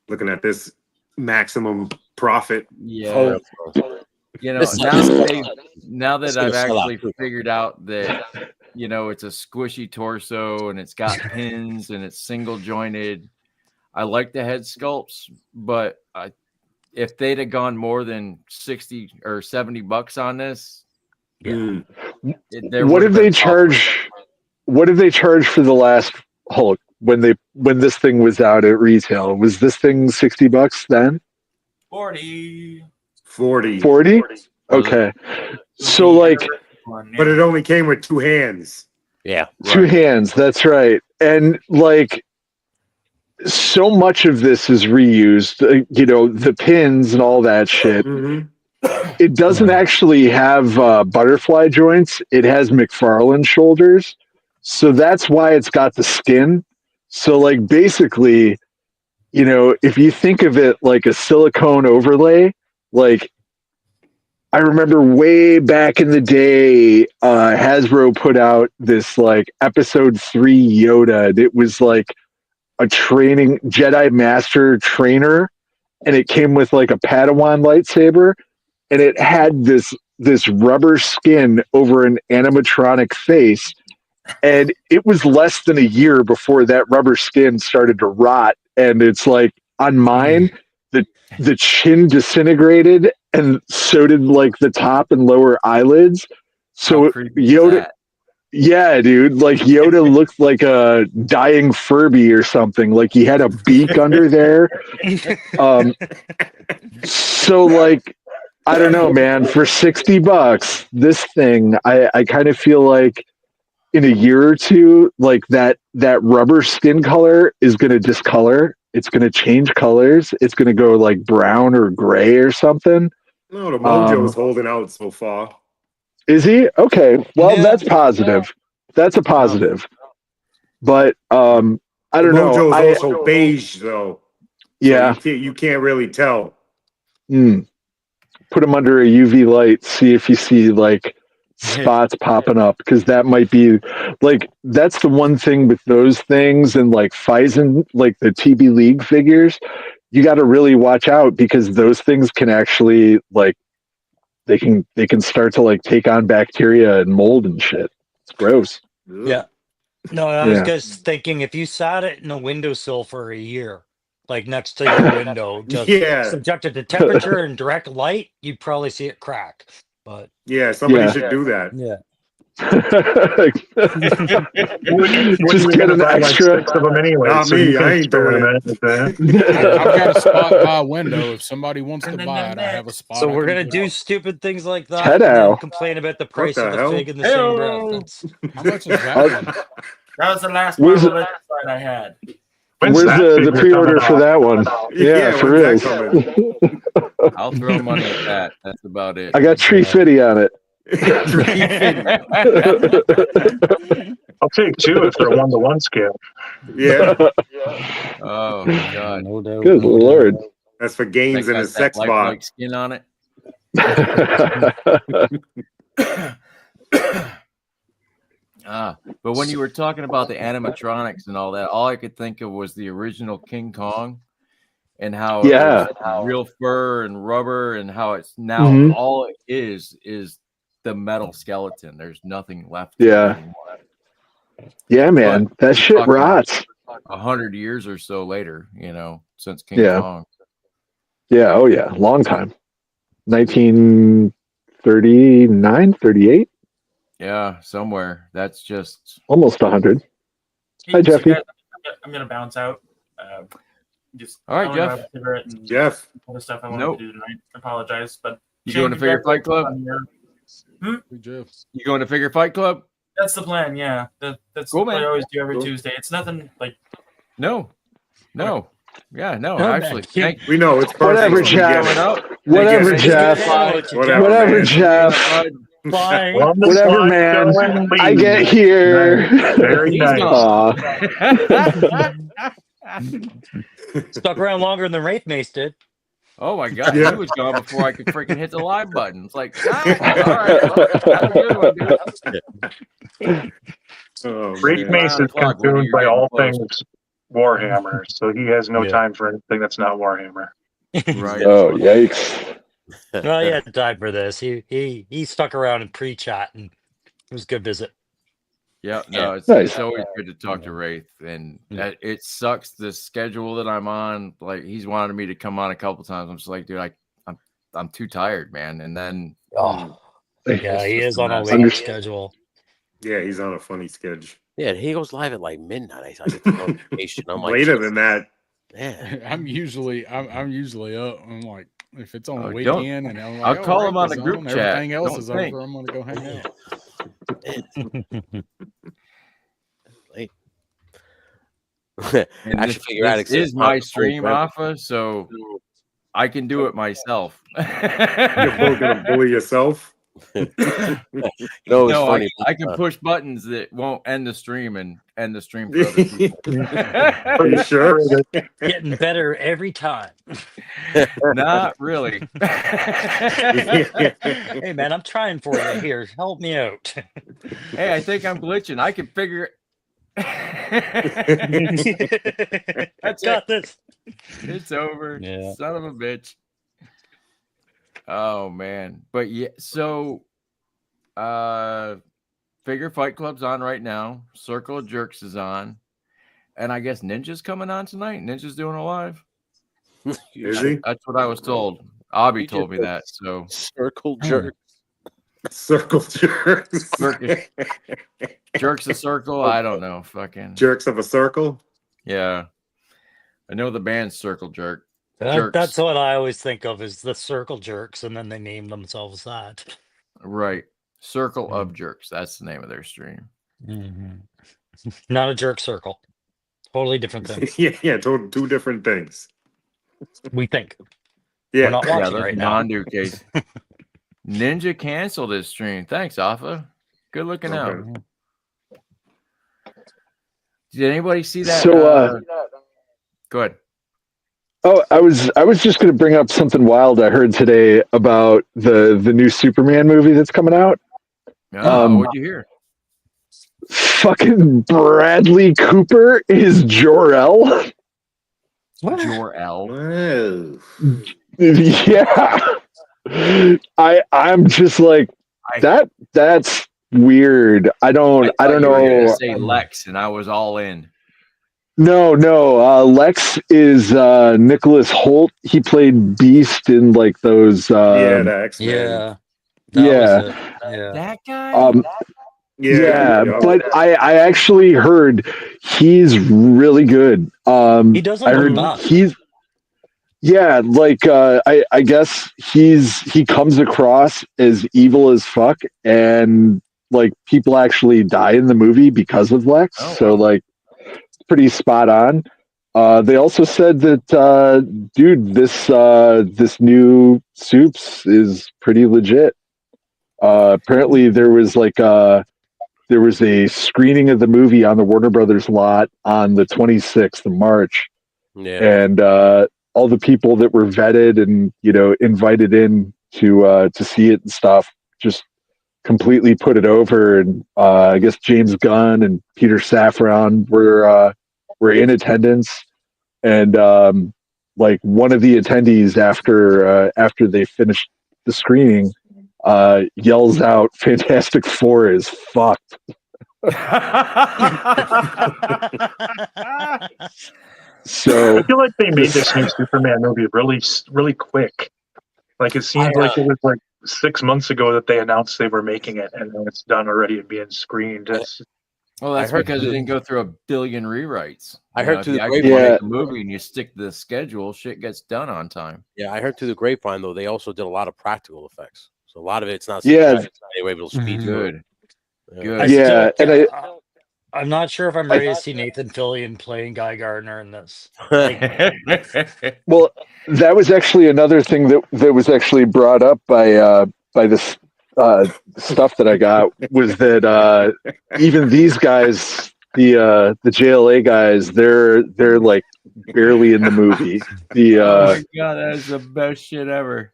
Looking at this maximum profit. Yeah. You know, This- now that this I've gonna sell out actually quick. figured out that, you know, it's a squishy torso and it's got pins and it's single jointed. I like the head sculpts, but if they'd have gone more than 60 or $70 on this, Mm. What did they charge? What did they charge for the last Hulk when this thing was out at retail? Was this thing $60 then? 40. 40. 40? Okay. So like But it only came with 2 hands. Yeah. two hands, that's right. And like so much of this is reused, you know, the pins and all that shit. Mhm. It doesn't actually have butterfly joints. It has McFarlane shoulders. So that's why it's got the skin. So like basically, you know, if you think of it like a silicone overlay, like I remember way back in the day, Hasbro put out this like episode 3 Yoda. It was like a training Jedi Master trainer, and it came with like a Padawan lightsaber, and it had this rubber skin over an animatronic face, and it was less than a year before that rubber skin started to rot, and it's like on mine the chin disintegrated, and so did like the top and lower eyelids. So How creepy is Yoda, that? yeah, dude, like Yoda looked like a dying Furby or something. Like he had a beak under there. So like, I don't know, man. For $60, this thing, I kind of feel like in a year or two, like that rubber skin color is going to discolor. It's going to change colors. It's going to go like brown or gray or something. No, the Mojo's holding out so far. Is he? Okay. Well, Yeah. that's positive. That's a positive. But I don't know. Mojo's also beige though. Yeah. So you can't really tell. Put them under a UV light. See if you see like spots popping up, because that might be like that's the one thing with those things and like Phison, like the TB League figures. You got to really watch out, because those things can actually like they can start to like take on bacteria and mold and shit. It's gross. Yeah. No, I was just thinking if you sat it in a windowsill for a year, like next to your window, just subjected to temperature and direct light, you'd probably see it crack. But somebody should do that. Yeah. Just get an extra. Like 6 of them anyway. Not so me. I ain't doing it. I've got a spot by a window. If somebody wants to buy it, I have a spot. So we're gonna do stupid things like that, and then complain about the price of the fig in the same breath. How much is that? That was the last slide I had. Where's the pre-order for that one? Yeah, for real. I'll throw money at that. That's about it. I got Tree Fitty on it. I'll take 2 if they're 1-to-1 scale. Yeah. Oh God. No doubt. Good Lord. That's for games in a sex bar. Lifelike skin on it. But when you were talking about the animatronics and all that, all I could think of was the original King Kong and how it was real fur and rubber, and how it's now all it is the metal skeleton. There's nothing left. Yeah, man, that shit rots. 100 years or so later, since King Kong. Yeah, oh yeah, long time. 1939, 38. Yeah, somewhere. That's just almost 100. Hi, Jeffy. I'm gonna bounce out. Just all right, Jeff. Jeff. All the stuff I wanted to do tonight. I apologize, but you going to Figure Fight Club? Jeff. You going to Figure Fight Club? That's the plan. Yeah, that's cool, what man. I always do every Tuesday. It's nothing like. No. Yeah, no. Actually, we know it's whatever, Jeff. Whatever, Jeff. Whatever, Jeff. Bye. Whatever, man. I get here. Very nice. Stuck around longer than Wraith Mace did. Oh my God, he was gone before I could freaking hit the live button. It's like, all right, have a good one, dude. Wraith Mace is consumed by all things Warhammer, so he has no time for anything that's not Warhammer. Right. Oh, yikes. Well, he had time for this. He stuck around and pre-chat, and it was a good visit. Yeah, no, it's always good to talk to Wraith, and it sucks the schedule that I'm on. Like, he's wanted me to come on a couple times. I'm just like, dude, I'm too tired, man. And then he is on a late schedule. Yeah, he's on a funny schedule. Yeah, he goes live at like midnight. I get the notification. I'm like, later than that. Yeah, I'm usually up. I'm like, if it's on the weekend, and I'm like, I'll call him on the group chat. Everything else is over. I'm gonna go hang out. And I should figure out this is my stream, Alpha, so I can do it myself. You're both gonna bully yourself. Funny. I can push buttons that won't end the stream and end the stream for other people. Are you sure? Getting better every time. Not really. Hey man, I'm trying for you here. Help me out. Hey, I think I'm glitching. I can figure it. That's got this. It's over. Yeah. Son of a bitch. Oh man. But yeah, so Figure Fight Club's on right now. Circle of Jerks is on. And I guess Ninja's coming on tonight. Ninja's doing a live. Is he? That's what I was told. Abby told me that. So Circle Jerks. Circle Jerks. Jerks a circle. I don't know. Fucking Jerks of a circle. Yeah. I know the band's Circle Jerk. That's what I always think of is the Circle Jerks, and then they name themselves that. Right. Circle of Jerks. That's the name of their stream. Mm-hmm. Not a jerk circle. Totally different thing. Yeah, two different things. We think. Yeah. We're not watching right now. Non-do case. Ninja canceled his stream. Thanks, Alpha. Good looking out. Did anybody see that? So, go ahead. Oh, I was just going to bring up something wild I heard today about the new Superman movie that's coming out. What'd you hear? Fucking Bradley Cooper is Jor-El. Jor-El. Yeah. I'm just like that's weird. I don't You were know. gonna say Lex, and I was all in. No. Lex is Nicholas Holt. He played Beast in like those. Yeah, the X-Men. Yeah. That was it. Yeah. That guy. Yeah, yeah. but I actually heard he's really good. He doesn't I look heard bad. he's like I guess he comes across as evil as fuck, and like people actually die in the movie because of Lex. Oh, So wow. like pretty spot on. They also said that dude, this new Soups is pretty legit. Apparently there was a screening of the movie on the Warner Brothers lot on the 26th of March. Yeah. And all the people that were vetted and invited in to see it and stuff just completely put it over. And I guess James Gunn and Peter Safran were in attendance. And like one of the attendees after they finished the screening yells out, "Fantastic Four is fucked." So I feel like they made this new Superman movie really quick. Like it seems like it was like 6 months ago that they announced they were making it, and then it's done already and being screened. Well, that's because it didn't go through a billion rewrites. I heard if through you the actually grapevine. make a movie and you stick to the schedule, shit gets done on time. Yeah, I heard through the grapevine though they also did a lot of practical effects. So a lot of it's not. Yeah. They were able to speed through it. Good. Good. I'm not sure if I'm ready to see Nathan Fillion playing Guy Gardner in this. Like, well, that was actually another thing that was actually brought up by this stuff that I got was that even these guys, the JLA guys, they're like barely in the movie. Oh my god, that is the best shit ever.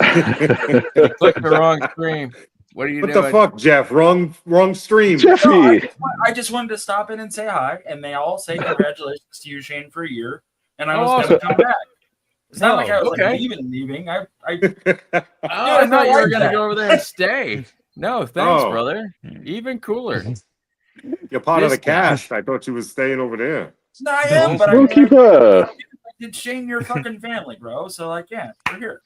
You clicked the wrong stream. What are you doing? What the fuck, Jeff? Wrong stream. Jeffy. No, I just wanted to stop in and say hi, and they all say congratulations to you, Shane, for a year. And I was going to come back. It's not like I was like leaving. I thought you were going to go over there and stay. No, thanks, brother. Even cooler. You're part of the cast. I thought you was staying over there. No, I am, but I did Shane your fucking family, bro. So like, yeah, we're here.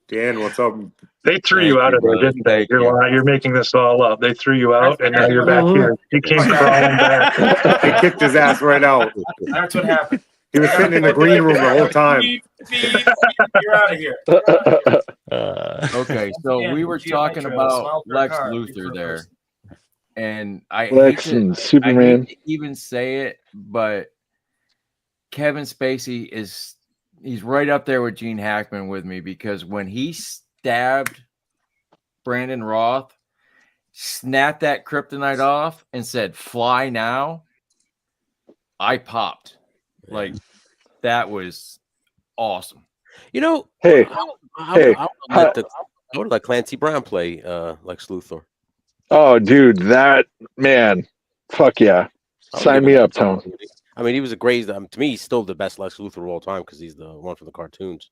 Dan, what's up? They threw you out of there, didn't they? You're making this all up. They threw you out, and now you're back here. You came crawling back. They kicked his ass right out. That's what happened. He was sitting in the green room the whole time. You're out of here. Okay, so we were talking about Lex Luthor there, and I Lex and Superman. I hate to even say it, but Kevin Spacey he's right up there with Gene Hackman with me, because when he stabbed Brandon Roth, snapped that kryptonite off, and said, "Fly now," I popped. Like, that was awesome. Hey, I would let Clancy Brown play Lex Luthor. Oh, dude, that man, fuck yeah! Sign me up, Tone. I mean, he was a great. To me, he's still the best Lex Luthor of all time because he's the one from the cartoons.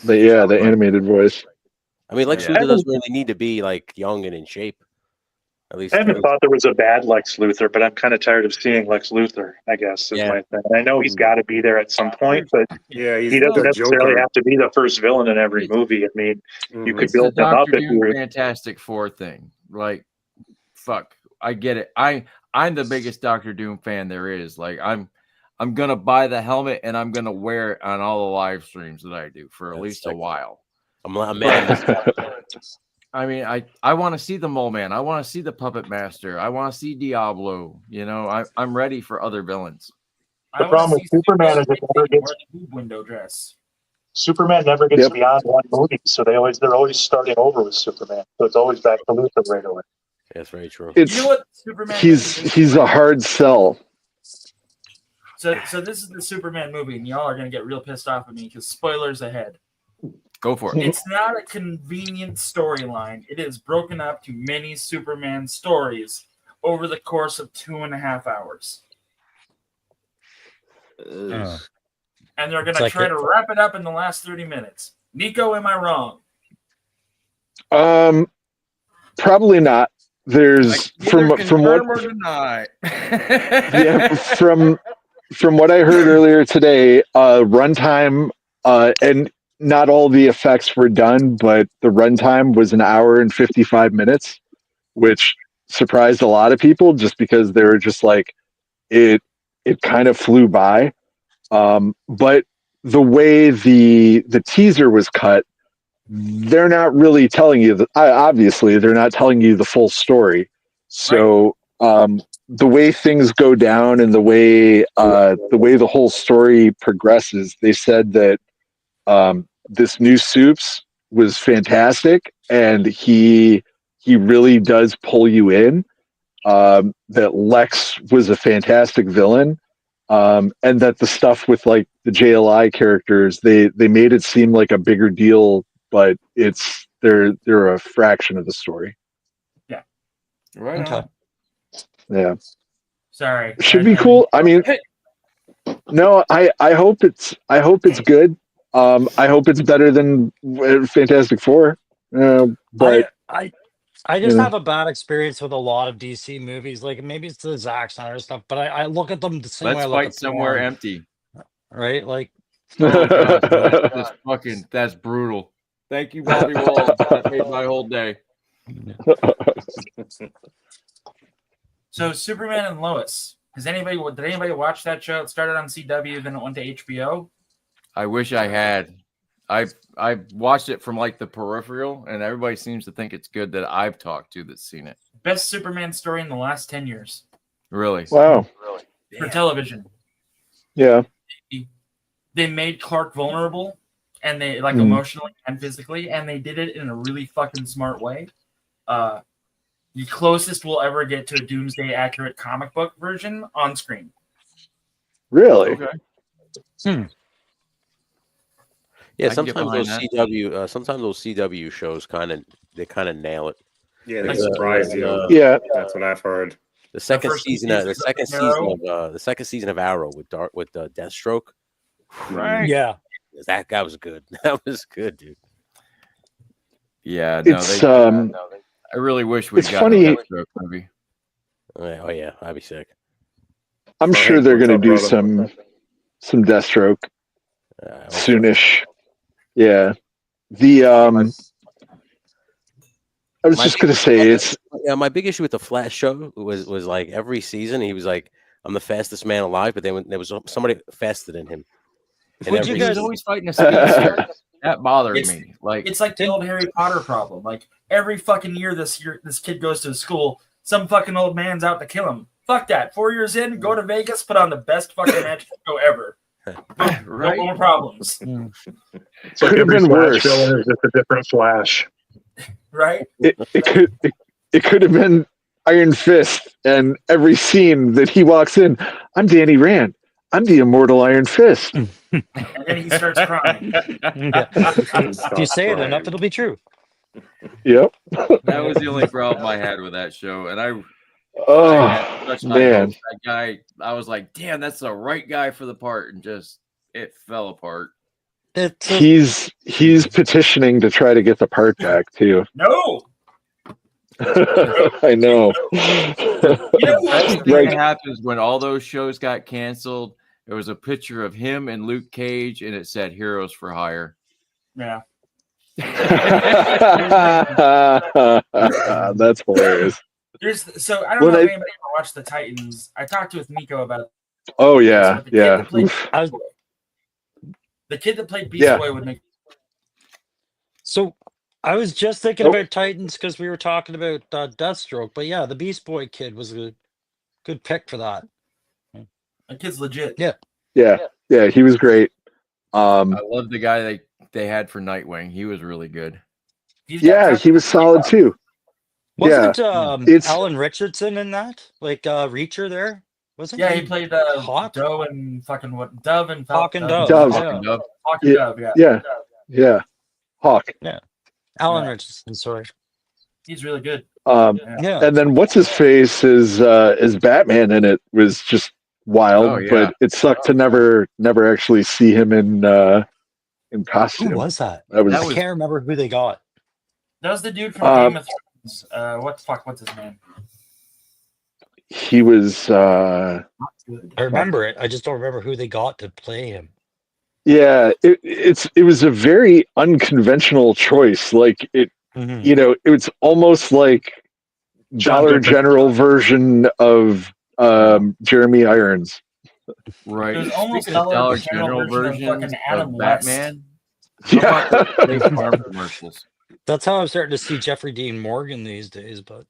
The animated voice. I mean, Lex Luthor doesn't really need to be like young and in shape. At least I haven't thought there was a bad Lex Luthor, but I'm kind of tired of seeing Lex Luthor, I guess, is my thing. I know he's got to be there at some point, but he doesn't necessarily have to be the first villain in every movie. I mean, you could build him up if you were... Fantastic Four thing. Like, fuck, I get it. I'm the biggest Doctor Doom fan there is. Like, I'm gonna buy the helmet and I'm gonna wear it on all the live streams that I do for at least a while. I'm mad. I mean, I want to see the Mole Man. I want to see the Puppet Master. I want to see Diablo. I'm ready for other villains. The problem with Superman is it never gets window dress. Superman never gets beyond one movie, so they're always starting over with Superman. So it's always back to Luthor right away. That's very true. You know what Superman he's a hard sell. So this is the Superman movie, and y'all are gonna get real pissed off at me because spoilers ahead. Go for it. It's not a convenient storyline. It is broken up to many Superman stories over the course of 2.5 hours. And they're going to try to wrap it up in the last 30 minutes. Nico, am I wrong? Probably not. there's from what yeah from what I heard earlier today, runtime and not all the effects were done, but the runtime was an hour and 55 minutes, which surprised a lot of people just because they were just like it kind of flew by. But the way the teaser was cut, they're not really telling you that. Obviously, they're not telling you the full story. So the way things go down and the way the whole story progresses, they said that this new Soups was fantastic, and he really does pull you in. That Lex was a fantastic villain. And that the stuff with like the JLI characters, they made it seem like a bigger deal, but they're a fraction of the story. Yeah. Right. Okay. On. Yeah. Sorry. Should be cool. I mean, no, I hope it's good. I hope it's better than Fantastic Four. But I just have a bad experience with a lot of DC movies. Like maybe it's the Zack Snyder stuff, but I look at them the same way I Let's look fight at somewhere porn, empty. right? Like, oh gosh, that's brutal. Thank you, Bobby Wall. That made my whole day. So Superman and Lois. Did anybody watch that show? It started on CW, then it went to HBO. I wish I had. I watched it from like the peripheral, and everybody seems to think it's good that I've talked to that's seen it. Best Superman story in the last 10 years. Really? Wow. For television. Yeah. They made Clark vulnerable, and they like emotionally and physically, and they did it in a really fucking smart way. The closest we'll ever get to a Doomsday accurate comic book version on screen. Really? Okay. Yeah, sometimes those CW shows kind of nail it. Yeah, they surprise you. Yeah, that's what I've heard. The second season of Arrow with Deathstroke. Right. Yeah. That guy was good. That was good, dude. Yeah, no, it's I really wish we got funny. a Deathstroke movie. Oh yeah, I'd be sick. I'm sure they're going to do some Deathstroke soonish. Yeah. I was just going to say my big issue with the Flash show was like every season he was like, I'm the fastest man alive, but then there was somebody faster than him. And you guys always fighting a speedster? That bothered me. Like it's like the old Harry Potter problem. Like every fucking year this kid goes to school, some fucking old man's out to kill him. Fuck that. 4 years in, go to Vegas, put on the best fucking magic show ever. Right? No more problems. It's like every Flash villain is just a different Flash. Right? It could have been Iron Fist, and every scene that he walks in, I'm Danny Rand. I'm the immortal Iron Fist. And then he starts crying. If you say it enough, it'll be true. Yep. That was the only problem I had with that show, and I had such man, that guy. I was like, damn, that's the right guy for the part, and just it fell apart. He's petitioning to try to get the part back too. No. I know. That's the thing that happens when all those shows got canceled. There was a picture of him and Luke Cage, and it said "Heroes for Hire." Yeah. That's hilarious. So I don't know if anybody ever watched the Titans. I talked with Miko about it. Oh yeah, yeah. The kid that played Beast Boy would make. So I was just thinking about Titans because we were talking about Deathstroke, but yeah, the Beast Boy kid was a good pick for that. That kid's legit. Yeah. He was great. I love the guy they had for Nightwing. He was really good. He was solid too. Wasn't Alan Richardson in that? Like Reacher there? Wasn't he played Hawk? Doe and fucking what? Dove and Hawk and Dove. Hawk and Dove, yeah. Hawk. Yeah. Alan Richardson, sorry. He's really good. And then what's his face is Batman in it was just wild, but it sucked to never actually see him in costume. Who was that? I can't remember who they got. That was the dude from Game of Thrones. What the fuck? What's his name? He was. I remember it. I just don't remember who they got to play him. Yeah, it was a very unconventional choice. Like it, it's almost like Dollar General version of Jeremy Irons. Right. It was almost Speaking of Dollar General version of fucking Adam of Batman. Yeah. How about the State Farm commercials? That's how I'm starting to see Jeffrey Dean Morgan these days. But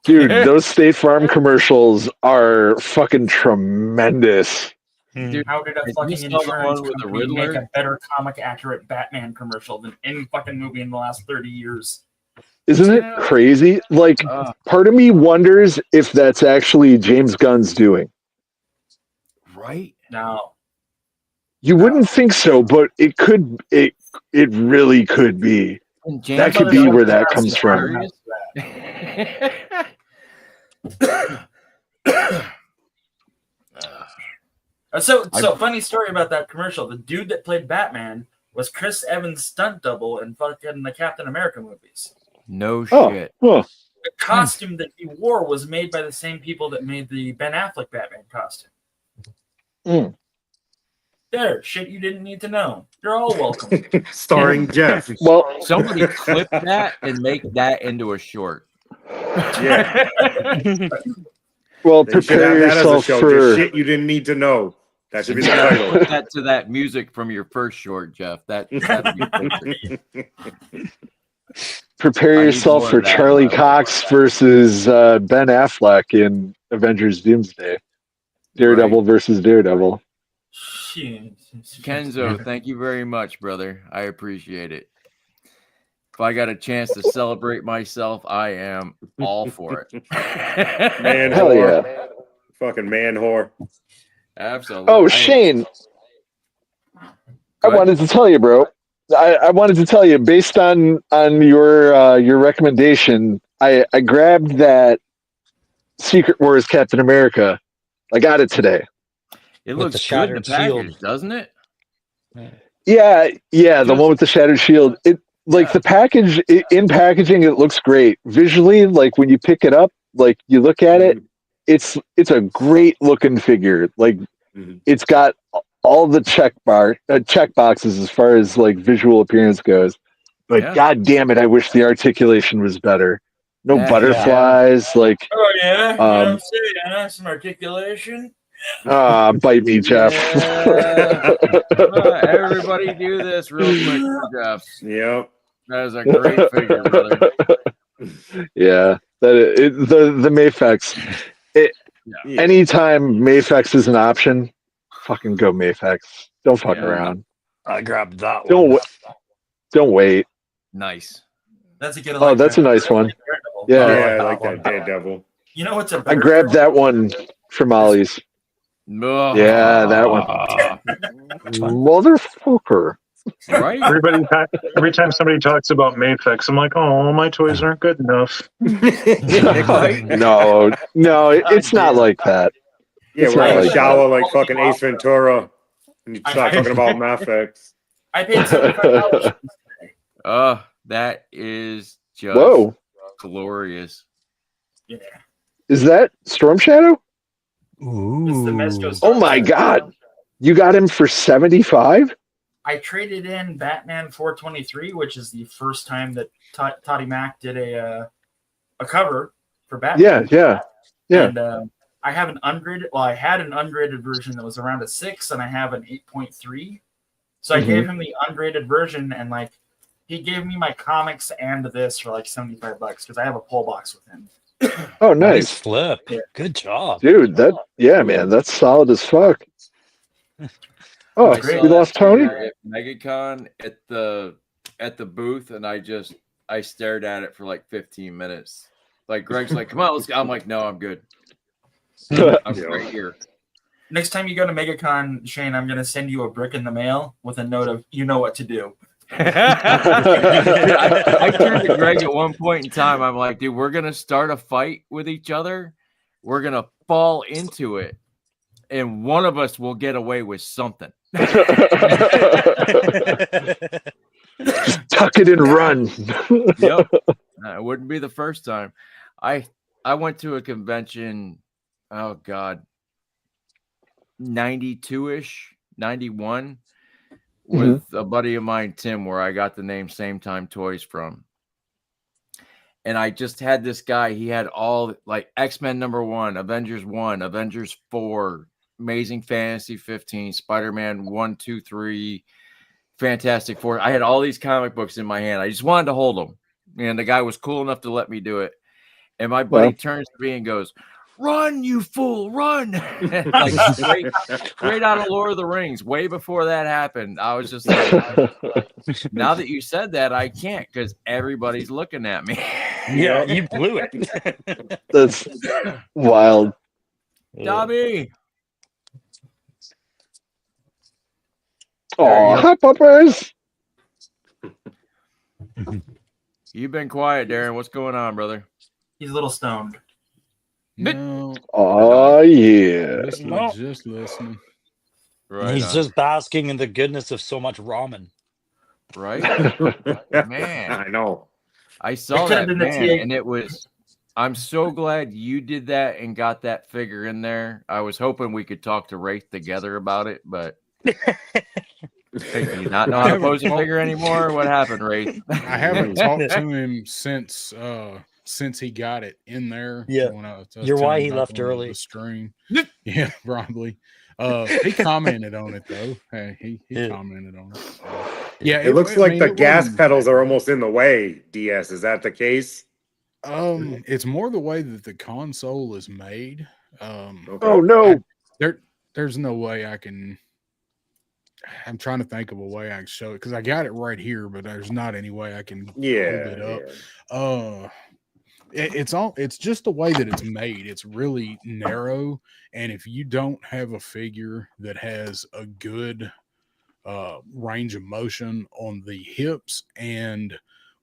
dude, those State Farm commercials are fucking tremendous. Dude, how did a you fucking saw the insurance one with the company make Riddler? a better comic accurate Batman commercial than any fucking movie in the last 30 years? Isn't it crazy? Like, part of me wonders if that's actually James Gunn's doing. Right? No. You wouldn't think so, but it could. It really could be. That could be where that comes from. So funny story about that commercial. The dude that played Batman was Chris Evans' stunt double in fucking the Captain America movies. No shit. Well, the costume that he wore was made by the same people that made the Ben Affleck Batman costume. There, shit you didn't need to know. You're all welcome. Starring Jeff. Well, somebody clip that and make that into a short. Yeah. Well, They should prepare have that as a yourself show. for Just shit you didn't need to know. That should be the title. Put that to that music from your first short, Jeff. That'd be perfect. Prepare yourself for Charlie Cox versus Ben Affleck in Avengers Doomsday. Daredevil versus Daredevil. Kenzo, thank you very much, brother. I appreciate it. If I got a chance to celebrate myself, I am all for it. Man Hell whore. yeah. Fucking man whore. Absolutely. Oh, Shane. I wanted to tell you, bro. I wanted to tell you, based on your recommendation, I grabbed that Secret Wars Captain America. I got it today. It looks good in the package, doesn't it? Yeah, the one with the shattered shield. It the package in packaging, it looks great. Visually, like when you pick it up, like you look at it, it's a great looking figure. Like it's got all the check boxes as far as like visual appearance goes. But god damn it, I wish the articulation was better. No butterflies, like oh yeah, you know what I'm saying? Some articulation. Bite me, Jeff. Everybody do this real quick for Jeff. Yep. That is a great figure, brother. Yeah. The Mafex. Anytime Mafex is an option, fucking go Mafex. Don't fuck around. I grabbed that one. Don't wait. Nice. That's a good. Oh, that's a nice one. Yeah, I like that Daredevil. You know what's a I grabbed that one from Ollie's. Yeah, that one. Motherfucker. Right? Every time somebody talks about Mafex, I'm like, oh, my toys aren't good enough. No, it's not like that. Yeah, It's we're not in the like shower like fucking Ace Ventura. And you start talking about Mafex. I paid $75. That is just glorious. Yeah. Is that Storm Shadow? Ooh. Oh my god. You got him for 75? I traded in Batman 423, which is the first time that Toddy Mac did a cover for Batman. Yeah. And I have an ungraded. Well, I had an ungraded version that was around a 6, and I have an 8.3. So I gave him the ungraded version, and like he gave me my comics and this for like $75 because I have a pull box with him. Oh, nice flip. Yeah. Good job, dude. Man, that's solid as fuck. Oh, we lost Tony at MegaCon at the booth, and I stared at it for like 15 minutes. Like Greg's like, "Come on, let's go." I'm like, "No, I'm good. I'm right here." Next time you go to MegaCon, Shane, I'm gonna send you a brick in the mail with a note of "You know what to do." I turned to Greg at one point in time. I'm like, dude, we're gonna start a fight with each other. We're gonna fall into it, and one of us will get away with something. Just tuck it and run. Yep. It wouldn't be the first time. I went to a convention. Oh God, 92-ish, 91, with a buddy of mine, Tim, where I got the name SameTime Toys from. And I just had this guy. He had all like X-Men #1, Avengers 1, Avengers 4, Amazing Fantasy 15, Spider-Man 1, 2, 3, Fantastic Four. I had all these comic books in my hand. I just wanted to hold them. And the guy was cool enough to let me do it. And my buddy turns to me and goes, "Run, you fool, run!" Like straight out of Lord of the Rings. Way before that happened, I was just like, now that you said that, I can't because everybody's looking at me. Yeah, you blew it. That's wild. Dobby. Oh, hi, puppers. You've been quiet, Darren. What's going on, brother? He's a little stoned. No, Oh, yeah. just listening. Right. He's just basking in the goodness of so much ramen. Right? Man. I know. I saw that, man, and it was... I'm so glad you did that and got that figure in there. I was hoping we could talk to Wraith together about it, but... Hey, do you not know how to pose a figure anymore? What happened, Wraith? I haven't talked to him since he got it in there. Yeah, you're why he left early. The stream. Yeah, probably. He commented on it though. Hey, he commented on it. Yeah, it looks like the gas pedals are almost in the way. DS, is that the case? It's more the way that the console is made. Okay. Oh no, there's no way I can. I'm trying to think of a way I can show it because I got it right here, but there's not any way I can hold it up. It's just the way that it's made. It's really narrow, and if you don't have a figure that has a good range of motion on the hips and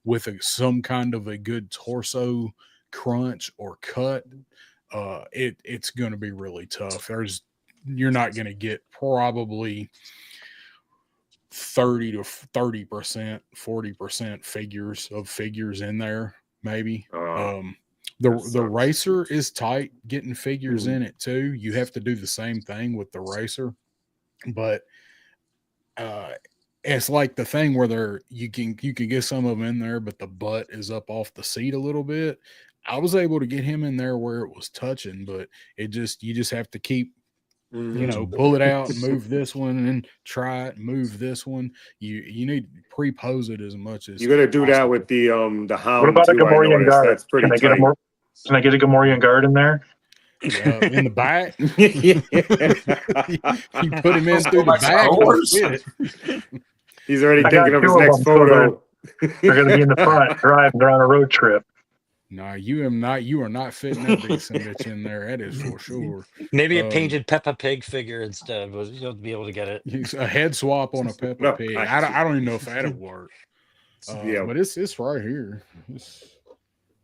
with some kind of a good torso crunch or cut, it's going to be really tough. You're not going to get probably 30 to 30%, 40% figures in there, maybe. The racer is tight getting figures in it too. You have to do the same thing with the racer, but it's like the thing where you can get some of them in there, but the butt is up off the seat a little bit. I was able to get him in there where it was touching, but you just have to keep, pull it out and move this one and then try it, move this one. You need to pre-pose it as much as you got to do that with the Hound. What about a Gamorrean guard? That's pretty tight. Can I get a Gamorrean guard in there? In the back. You put him in through the back. He's already thinking of his next photo. They're going to be in the front driving. They're on a road trip. No, you are not fitting that decent bitch in there. That is for sure. Maybe a painted Peppa Pig figure instead. You'll be able to get it. A head swap on a Peppa Pig. I don't even know if that'd work. But it's right here.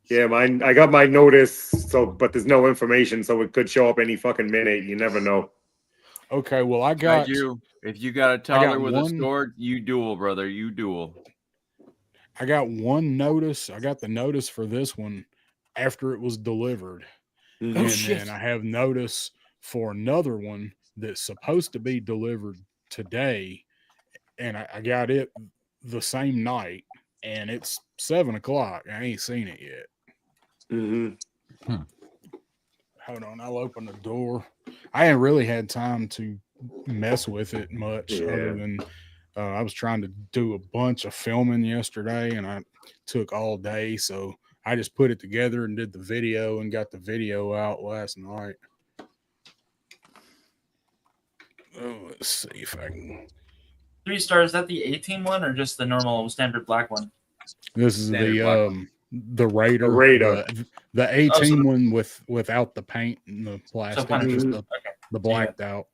Yeah, I got my notice. But there's no information, so it could show up any fucking minute. You never know. Okay, well I got you. If you got a toddler with a sword, you duel, brother. You duel. I got one notice. I got the notice for this one after it was delivered. And then I have notice for another one that's supposed to be delivered today. And I got it the same night. And it's 7:00. I ain't seen it yet. Hold on. I'll open the door. I ain't really had time to mess with it much other than I was trying to do a bunch of filming yesterday and I took all day. So I just put it together and did the video and got the video out last night. Oh, let's see if I can. 3 stars. Is that the 18 one or just the normal standard black one? This is the Raider. The 18 one without the paint and the plastic, just the blacked out.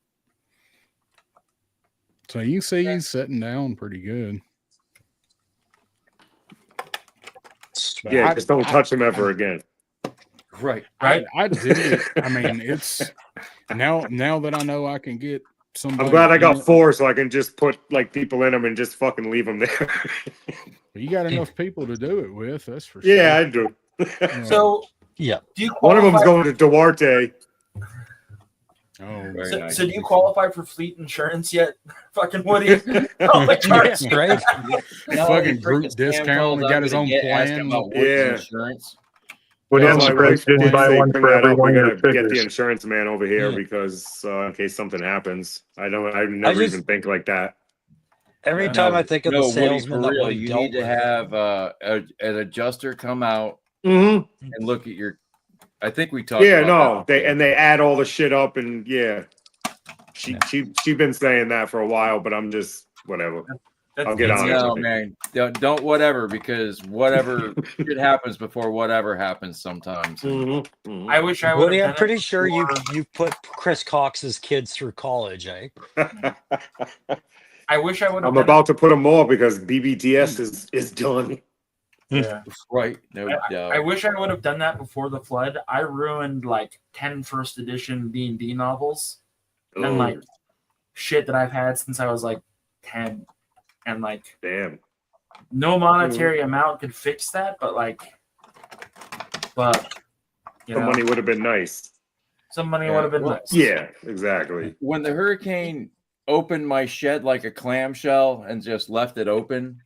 So you see he's sitting down pretty good. But just don't touch him ever again. Right. I did. I mean, it's now that I know I can get somebody. I'm glad I got 4 so I can just put like people in them and just fucking leave them there. Well, you got enough people to do it with. That's for sure. Yeah, I do. So yeah, do you One of them's qualify- going to Duarte. Oh, Very So, nice. so do you qualify for fleet insurance yet? Fucking Woody. All the cars. yeah, right. Fucking group discount. He got his own Ask plan. him about Woody's Yeah. insurance. Would Yeah, I'm my surprised wife you didn't did buy say, one bring for that every up. one We of your gotta get the figures. insurance man over here Yeah. because in case something happens, I never just- even think like that. Every No, time I think of the Woody, salesman for that real, Woody you dealt need to with, have an adjuster come out Mm-hmm. and look at your. I think we talked. Yeah, about no, that. they add all the shit up and yeah, she been saying that for a while, but I'm just whatever. I'll get on it. No, man, don't whatever because whatever shit happens before whatever happens sometimes. Mm-hmm. I wish I would. Woody, I'm pretty sure you put Chris Cox's kids through college, eh? I wish I would. I'm about to put them more because BBTS is done. Yeah, right. No doubt. I wish I would have done that before the flood. I ruined like 10 first edition D&D novels and like shit that I've had since I was like 10, and like damn, no monetary amount could fix that, but the money would have been nice. Some money would have been nice. Yeah, exactly. When the hurricane opened my shed like a clamshell and just left it open,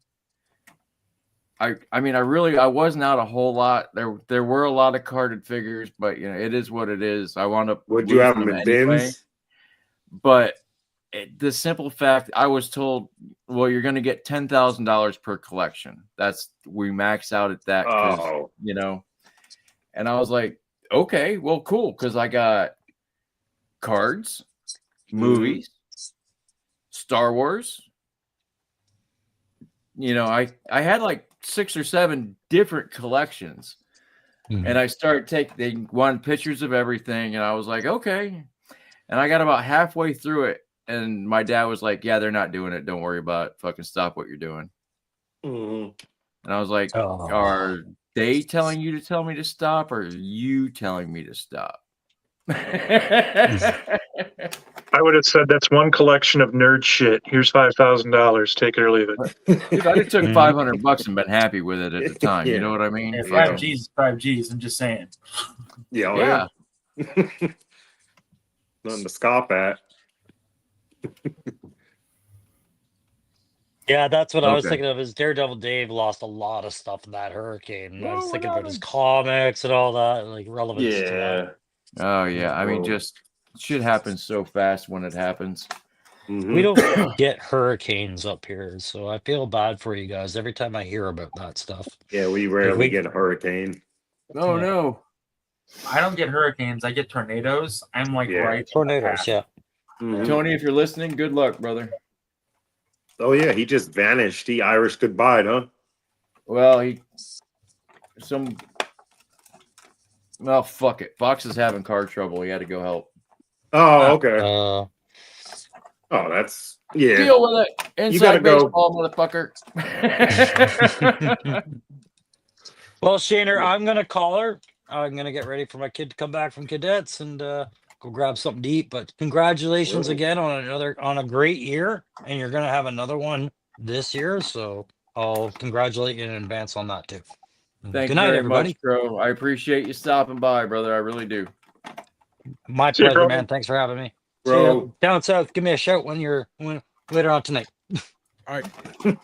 I mean, I wasn't out a whole lot. There were a lot of carded figures, but you know, it is what it is. I wound up. Would you have them in anyway. bins? But the simple fact, I was told, well, you're going to get $10,000 per collection. We max out at that. You know, and I was like, okay, well, cool, because I got cards, movies, Star Wars. You know, I had like 6 or 7 different collections, and I started they wanted pictures of everything, and I was like, okay, and I got about halfway through it, and my dad was like, yeah, they're not doing it. Don't worry about it. Fucking stop what you're doing. And I was like, are they telling you to tell me to stop, or are you telling me to stop? I would have said that's one collection of nerd shit. Here's $5,000. Take it or leave it. Dude, I'd have took $500 and been happy with it at the time. You know what I mean? Yeah, 5G's, 5G's. I'm just saying. Yeah. Nothing to scoff at. Yeah, that's what I was thinking of. Is Daredevil Dave lost a lot of stuff in that hurricane. I was thinking about his comics and all that, like relevance to that. Oh yeah. I mean, just shit happens so fast when it happens. We don't get hurricanes up here, so I feel bad for you guys every time I hear about that stuff. Yeah, we rarely get a hurricane. Oh no. I don't get hurricanes. I get tornadoes. I'm like right. Tornadoes, yeah. Tony, if you're listening, good luck, brother. Oh yeah, he just vanished. He Irish goodbye, huh? Well, well, fuck it. Fox is having car trouble. He had to go help. Oh, okay. That's Deal with it. Inside baseball, motherfucker. Well, Shaner, I'm gonna call her. I'm gonna get ready for my kid to come back from cadets and go grab something to eat. But congratulations again on a great year, and you're gonna have another one this year. So I'll congratulate you in advance on that too. Thank Good night, you very everybody. much, bro. I appreciate you stopping by, brother. I really do. My pleasure, man. Thanks for having me. Bro. See you down south. Give me a shout when later on tonight. All right. All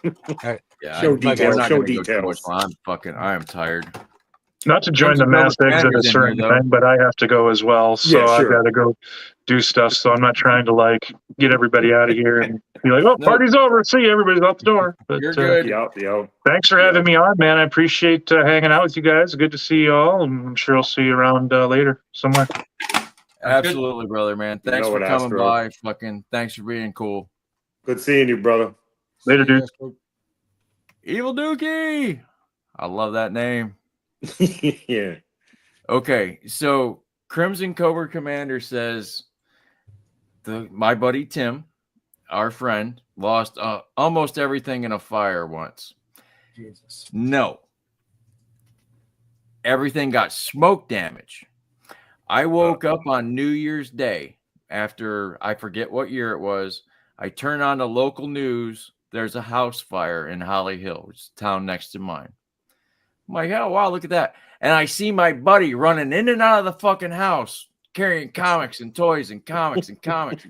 right. Yeah, Show details. I am tired. Not to join the mass exit a certain time, but I have to go as well. So I've got to go do stuff. So I'm not trying to get everybody out of here and be like, oh, party's over. See you. Everybody's out the door. But, you're good. Thanks for having me on, man. I appreciate hanging out with you guys. Good to see you all. And I'm sure I'll see you around later somewhere. Absolutely, brother, man. Thanks for coming by. Thanks for being cool. Good seeing you, brother. Later, dude. Evil Dookie. I love that name. Yeah. Okay, so Crimson Cobra Commander says my buddy Tim, our friend, lost almost everything in a fire once. Jesus. No. Everything got smoke damage. I woke up on New Year's Day after I forget what year it was. I turned on the local news there's a house fire in Holly Hill, which is a town next to mine. I'm like, oh, wow, look at that. And I see my buddy running in and out of the fucking house, carrying comics and toys and comics and comics.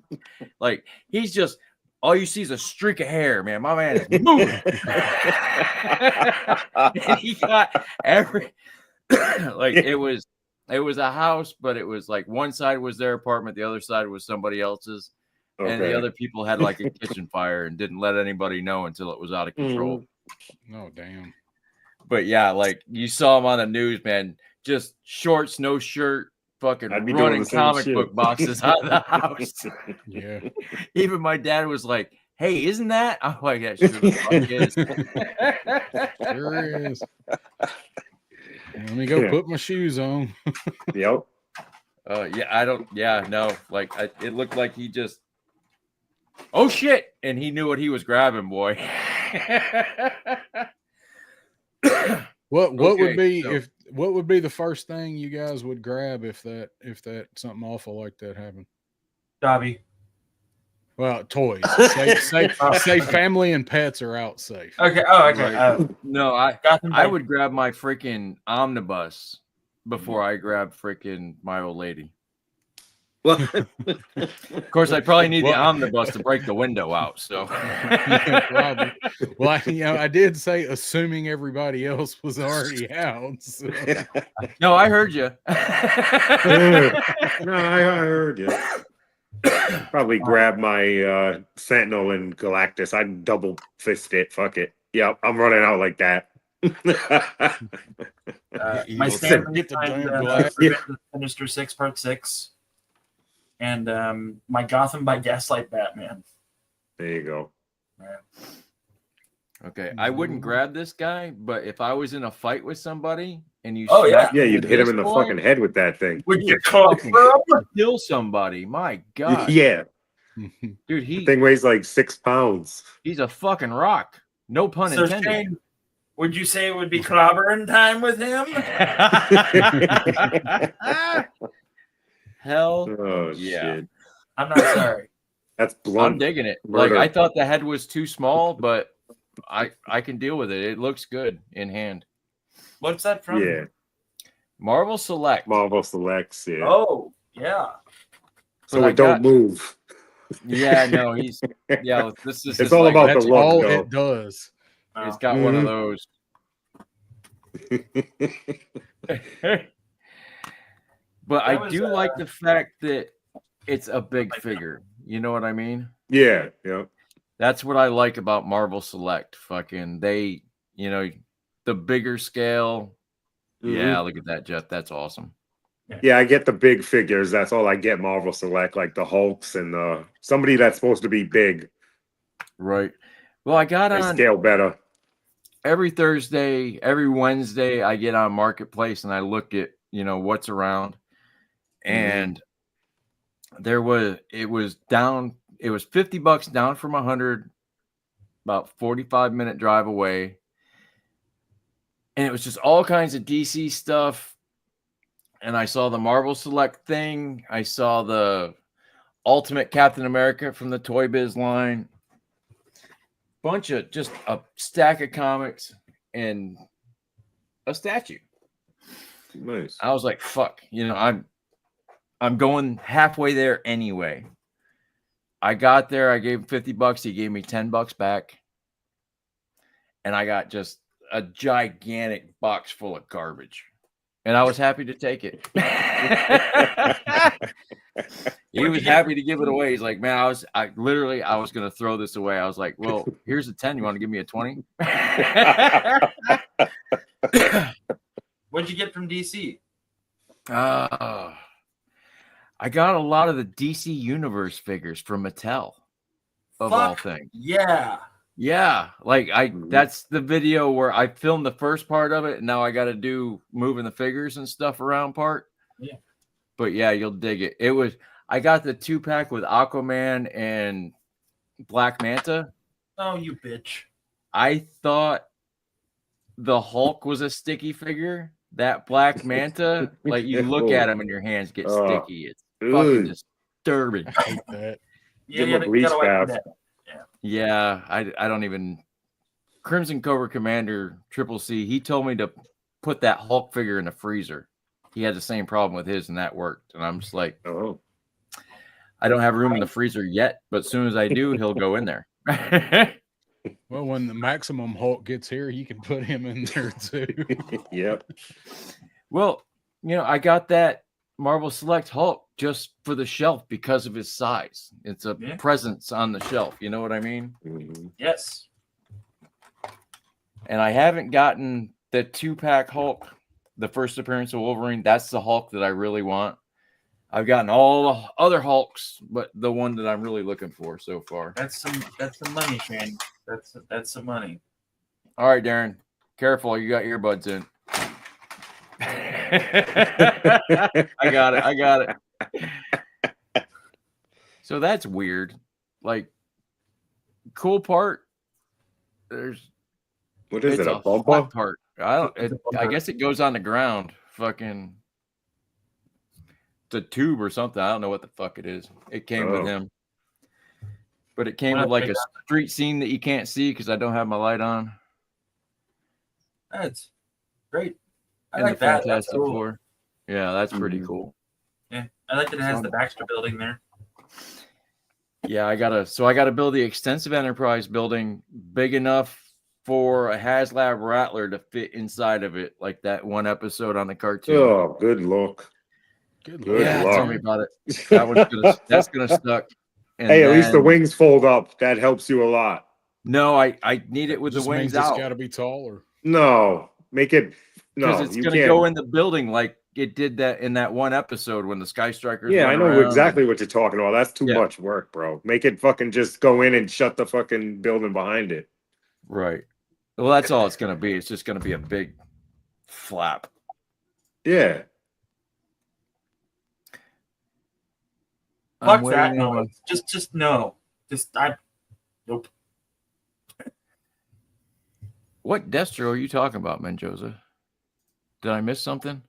Like, he's just, all you see is a streak of hair, man. My man is moving. And he got every, like, it was a house, but it was like one side was their apartment, the other side was somebody else's. Okay. And the other people had like a kitchen fire and didn't let anybody know until it was out of control. Oh, damn. But yeah, like you saw him on the news, man. Just shorts, no shirt, fucking running comic book boxes out of the house. Yeah. Even my dad was like, hey, isn't that? I'm like, that sure the fuck is. Sure is. Let me go put my shoes on. Yep. No. Like, it looked like he just, oh shit. And he knew what he was grabbing, boy. What would be what would be the first thing you guys would grab if that something awful like that happened? Dobby. Well, toys. Say family and pets are out safe. Okay. Oh, okay. Right. No, I would grab my freaking omnibus before I grab freaking my old lady. Well, of course, I probably need the omnibus to break the window out. So, yeah, probably. Well, I did say assuming everybody else was already out. So. No, I heard you. No, I heard you. Probably grab my Sentinel and Galactus. I'd double fist it. Fuck it. Yep, I'm running out like that. My standard Sinister 6 Part 6. And my Gotham by Gaslight Batman. There you go. Okay, I wouldn't grab this guy, but if I was in a fight with somebody and you, you'd hit him in the fucking head with that thing. Would you kill somebody? My God, yeah, dude, the thing weighs like 6 pounds. He's a fucking rock. No pun intended. Shane, would you say it would be clobbering time with him? Hell, shit. I'm not sorry. That's blunt. I'm digging it. Murder. Like, I thought the head was too small, but I can deal with it. It looks good in hand. What's that from? Yeah, Marvel Select. Marvel Selects. Yeah. Oh, yeah. So it don't move. Yeah, no, he's This is. It's all about the look. All though. it does. It's got one of those. But I do like the fact that it's a big figure. You know what I mean? Yeah. That's what I like about Marvel Select. Fucking they, the bigger scale. Mm-hmm. Yeah, look at that, Jeff. That's awesome. Yeah, I get the big figures. That's all I get. Marvel Select, like the Hulks and somebody that's supposed to be big. Right. Well, I got on scale better. Every Thursday, every Wednesday, I get on Marketplace and I look at what's around. And it was down. It was $50 down from 100, about 45-minute drive away. And it was just all kinds of DC stuff. And I saw the Marvel Select thing. I saw the Ultimate Captain America from the Toy Biz line. Bunch of just a stack of comics and a statue. Nice. I was like, fuck, I'm going halfway there anyway. I got there. I gave him $50. He gave me $10 back. And I got just a gigantic box full of garbage. And I was happy to take it. He was happy to give it away. He's like, man, I was going to throw this away. I was like, well, here's a 10. You want to give me a 20? What'd you get from DC? I got a lot of the DC Universe figures from Mattel, all things. Yeah. Yeah. Like that's the video where I filmed the first part of it, and now I got to do moving the figures and stuff around part. Yeah. But yeah, you'll dig it. I got the 2-pack with Aquaman and Black Manta. Oh, you bitch. I thought the Hulk was a sticky figure. That Black Manta, like you look at him and your hands get sticky. It's fucking disturbing. I hate that. Yeah, you gotta like that. Yeah, I don't even. Crimson Cobra Commander Triple C. He told me to put that Hulk figure in the freezer. He had the same problem with his, and that worked. And I'm just like, oh, I don't have room in the freezer yet, but as soon as I do, he'll go in there. Well, when the Maximum Hulk gets here, you can put him in there too. Yep. Well, I got that Marvel Select Hulk just for the shelf because of his size. It's a presence on the shelf. You know what I mean? Mm-hmm. Yes. And I haven't gotten the 2-pack Hulk, the first appearance of Wolverine. That's the Hulk that I really want. I've gotten all the other Hulks, but the one that I'm really looking for so far. That's some money, Shane. That's some money. All right, Darren. Careful, you got earbuds in. I got it. So that's weird. Like, cool part. What is it? A flat bumper? part. I guess it goes on the ground. Fucking. It's a tube or something. I don't know what the fuck it is. It came with him. But it came with like a street scene that you can't see because I don't have my light on. That's great. I And like the that. Fantastic That's cool. Four. Yeah, that's pretty cool. Yeah, I like that it has the Baxter building there. Yeah, I gotta build the extensive enterprise building big enough for a HasLab Rattler to fit inside of it, like that one episode on the cartoon. Oh, good look. Good Yeah, luck. tell me about it. That's gonna stuck. And hey, at least the wings fold up. That helps you a lot. No, I need it with the Just wings means it's out. got to be taller. No, make it. No, Because it's gonna go in the building like it did that in that one episode when the Sky Strikers. Yeah, I went know around exactly what you're talking about. That's too much work, bro. Make it fucking just go in and shut the fucking building behind it. Right. Well, that's all it's gonna be. It's just gonna be a big flap. Yeah. Fuck that noise. Just no. Nope. What Destro are you talking about, Menjoza? Did I miss something?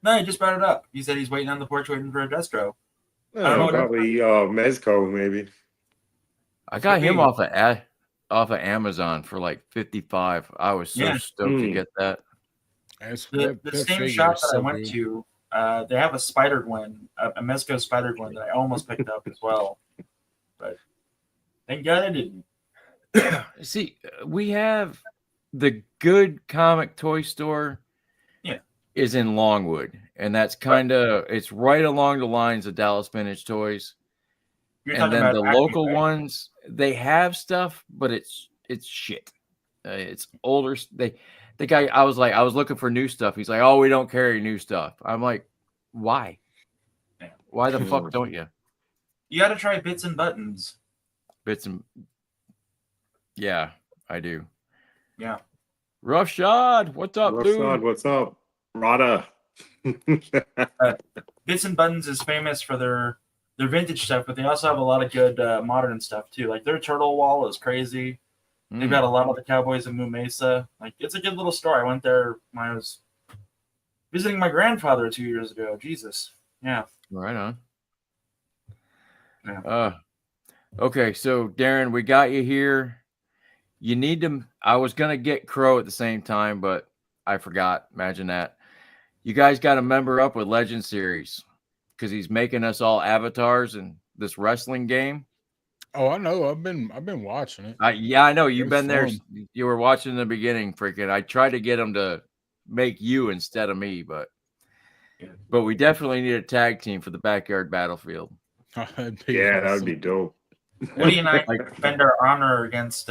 No, he just brought it up. He said he's waiting on the porch waiting for a Destro. I don't know. Probably Mezco, maybe. I got him off of Amazon for like $55. I was so stoked to get that. The same shop that I went to, they have a Spider Gwen, a Mezco Spider Gwen that I almost picked up as well. But thank God I didn't. See, we have the good comic toy store is in Longwood, and that's it's right along the lines of Dallas Vintage Toys. And then the local ones, they have stuff, but it's shit. It's older. The guy, I was looking for new stuff. He's like, oh, we don't carry new stuff. I'm like, why? Why the fuck don't you? You got to try Bits and Buttons. Yeah, I do. Yeah. Rough Shot, what's up, dude? Shot, what's up? Rada. Bits and Buttons is famous for their vintage stuff, but they also have a lot of good modern stuff too. Like their turtle wall is crazy. They've got a lot of the Cowboys in Moo Mesa. Like it's a good little store. I went there when I was visiting my grandfather 2 years ago. Jesus. Yeah. Right on. Yeah. Okay, so Darren, we got you here. You need to. I was gonna get Crow at the same time, but I forgot. Imagine that. You guys got to member up with Legend Series because he's making us all avatars in this wrestling game. Oh, I know. I've been watching it. Yeah, I know. You've been there. Fun. You were watching in the beginning. Freaking! I tried to get him to make you instead of me, but we definitely need a tag team for the backyard battlefield. That would be dope. Woody and I defend our honor against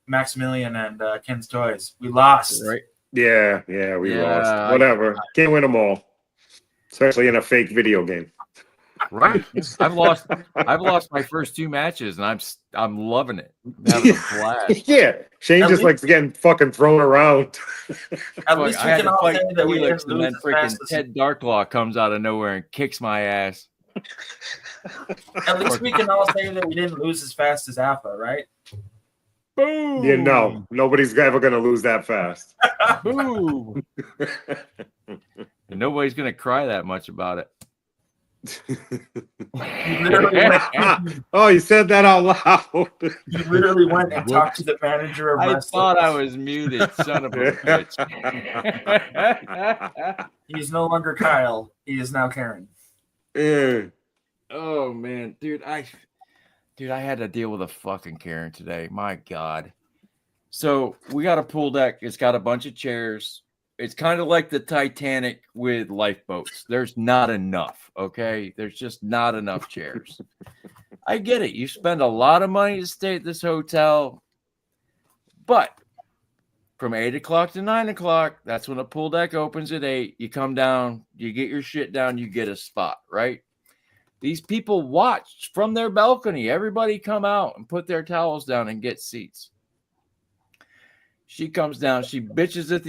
Maximilian and Ken's Toys. We lost. Right. Yeah, we lost. Whatever. Can't win them all. Especially in a fake video game. Right. I've lost my first 2 matches and I'm loving it. I'm having a blast. Yeah. Shane just likes getting fucking thrown around. At least we can all say that we didn't and lose then as freaking fast as Ted Darklaw comes out of nowhere and kicks my ass. At least we can all say that we didn't lose as fast as Alpha, right? Boom. Yeah, no. Nobody's ever gonna lose that fast. Boom. And nobody's gonna cry that much about it. He literally went, oh, you said that out loud. he literally went and talked to the manager of I wrestling. thought I was muted, son of a bitch. He's no longer Kyle. He is now Karen. Yeah. Oh man, dude, I had to deal with a fucking Karen today. My God. So we got a pool deck. It's got a bunch of chairs. It's kind of like the Titanic with lifeboats. There's not enough. Okay, there's just not enough chairs. I get it. You spend a lot of money to stay at this hotel, but from 8 o'clock to 9 o'clock, that's when the pool deck opens at 8. You come down, you get your shit down, you get a spot, right? These people watch from their balcony. Everybody come out and put their towels down and get seats. She comes down. She bitches at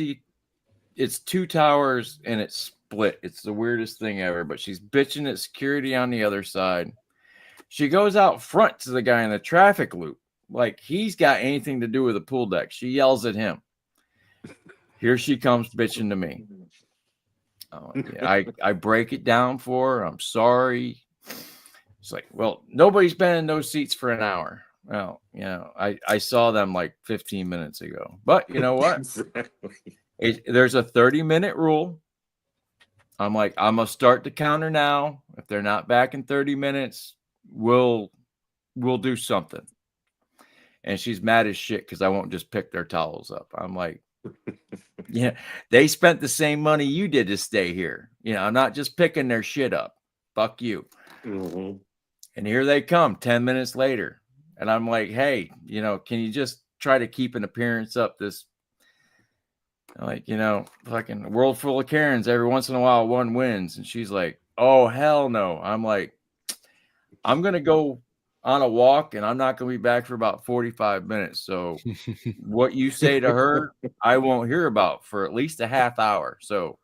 it's 2 towers and it's split. It's the weirdest thing ever, but she's bitching at security on the other side. She goes out front to the guy in the traffic loop. Like he's got anything to do with the pool deck. She yells at him. Here she comes bitching to me. Oh, yeah, I break it down for her. I'm sorry. It's like, well, nobody's been in those seats for an hour. Well, you know, I saw them like 15 minutes ago. But you know what? There's a 30-minute rule. I'm like, I'm going to start the counter now. If they're not back in 30 minutes, we'll do something. And she's mad as shit because I won't just pick their towels up. I'm like, yeah, they spent the same money you did to stay here. You know, I'm not just picking their shit up. Fuck you. Mm-hmm. And here they come 10 minutes later. And I'm like, hey, you know, can you just try to keep an appearance up this, like, you know, fucking world full of Karens. Every once in a while, one wins. And she's like, oh, hell no. I'm like, I'm going to go on a walk and I'm not going to be back for about 45 minutes. So what you say to her, I won't hear about for at least a half hour. So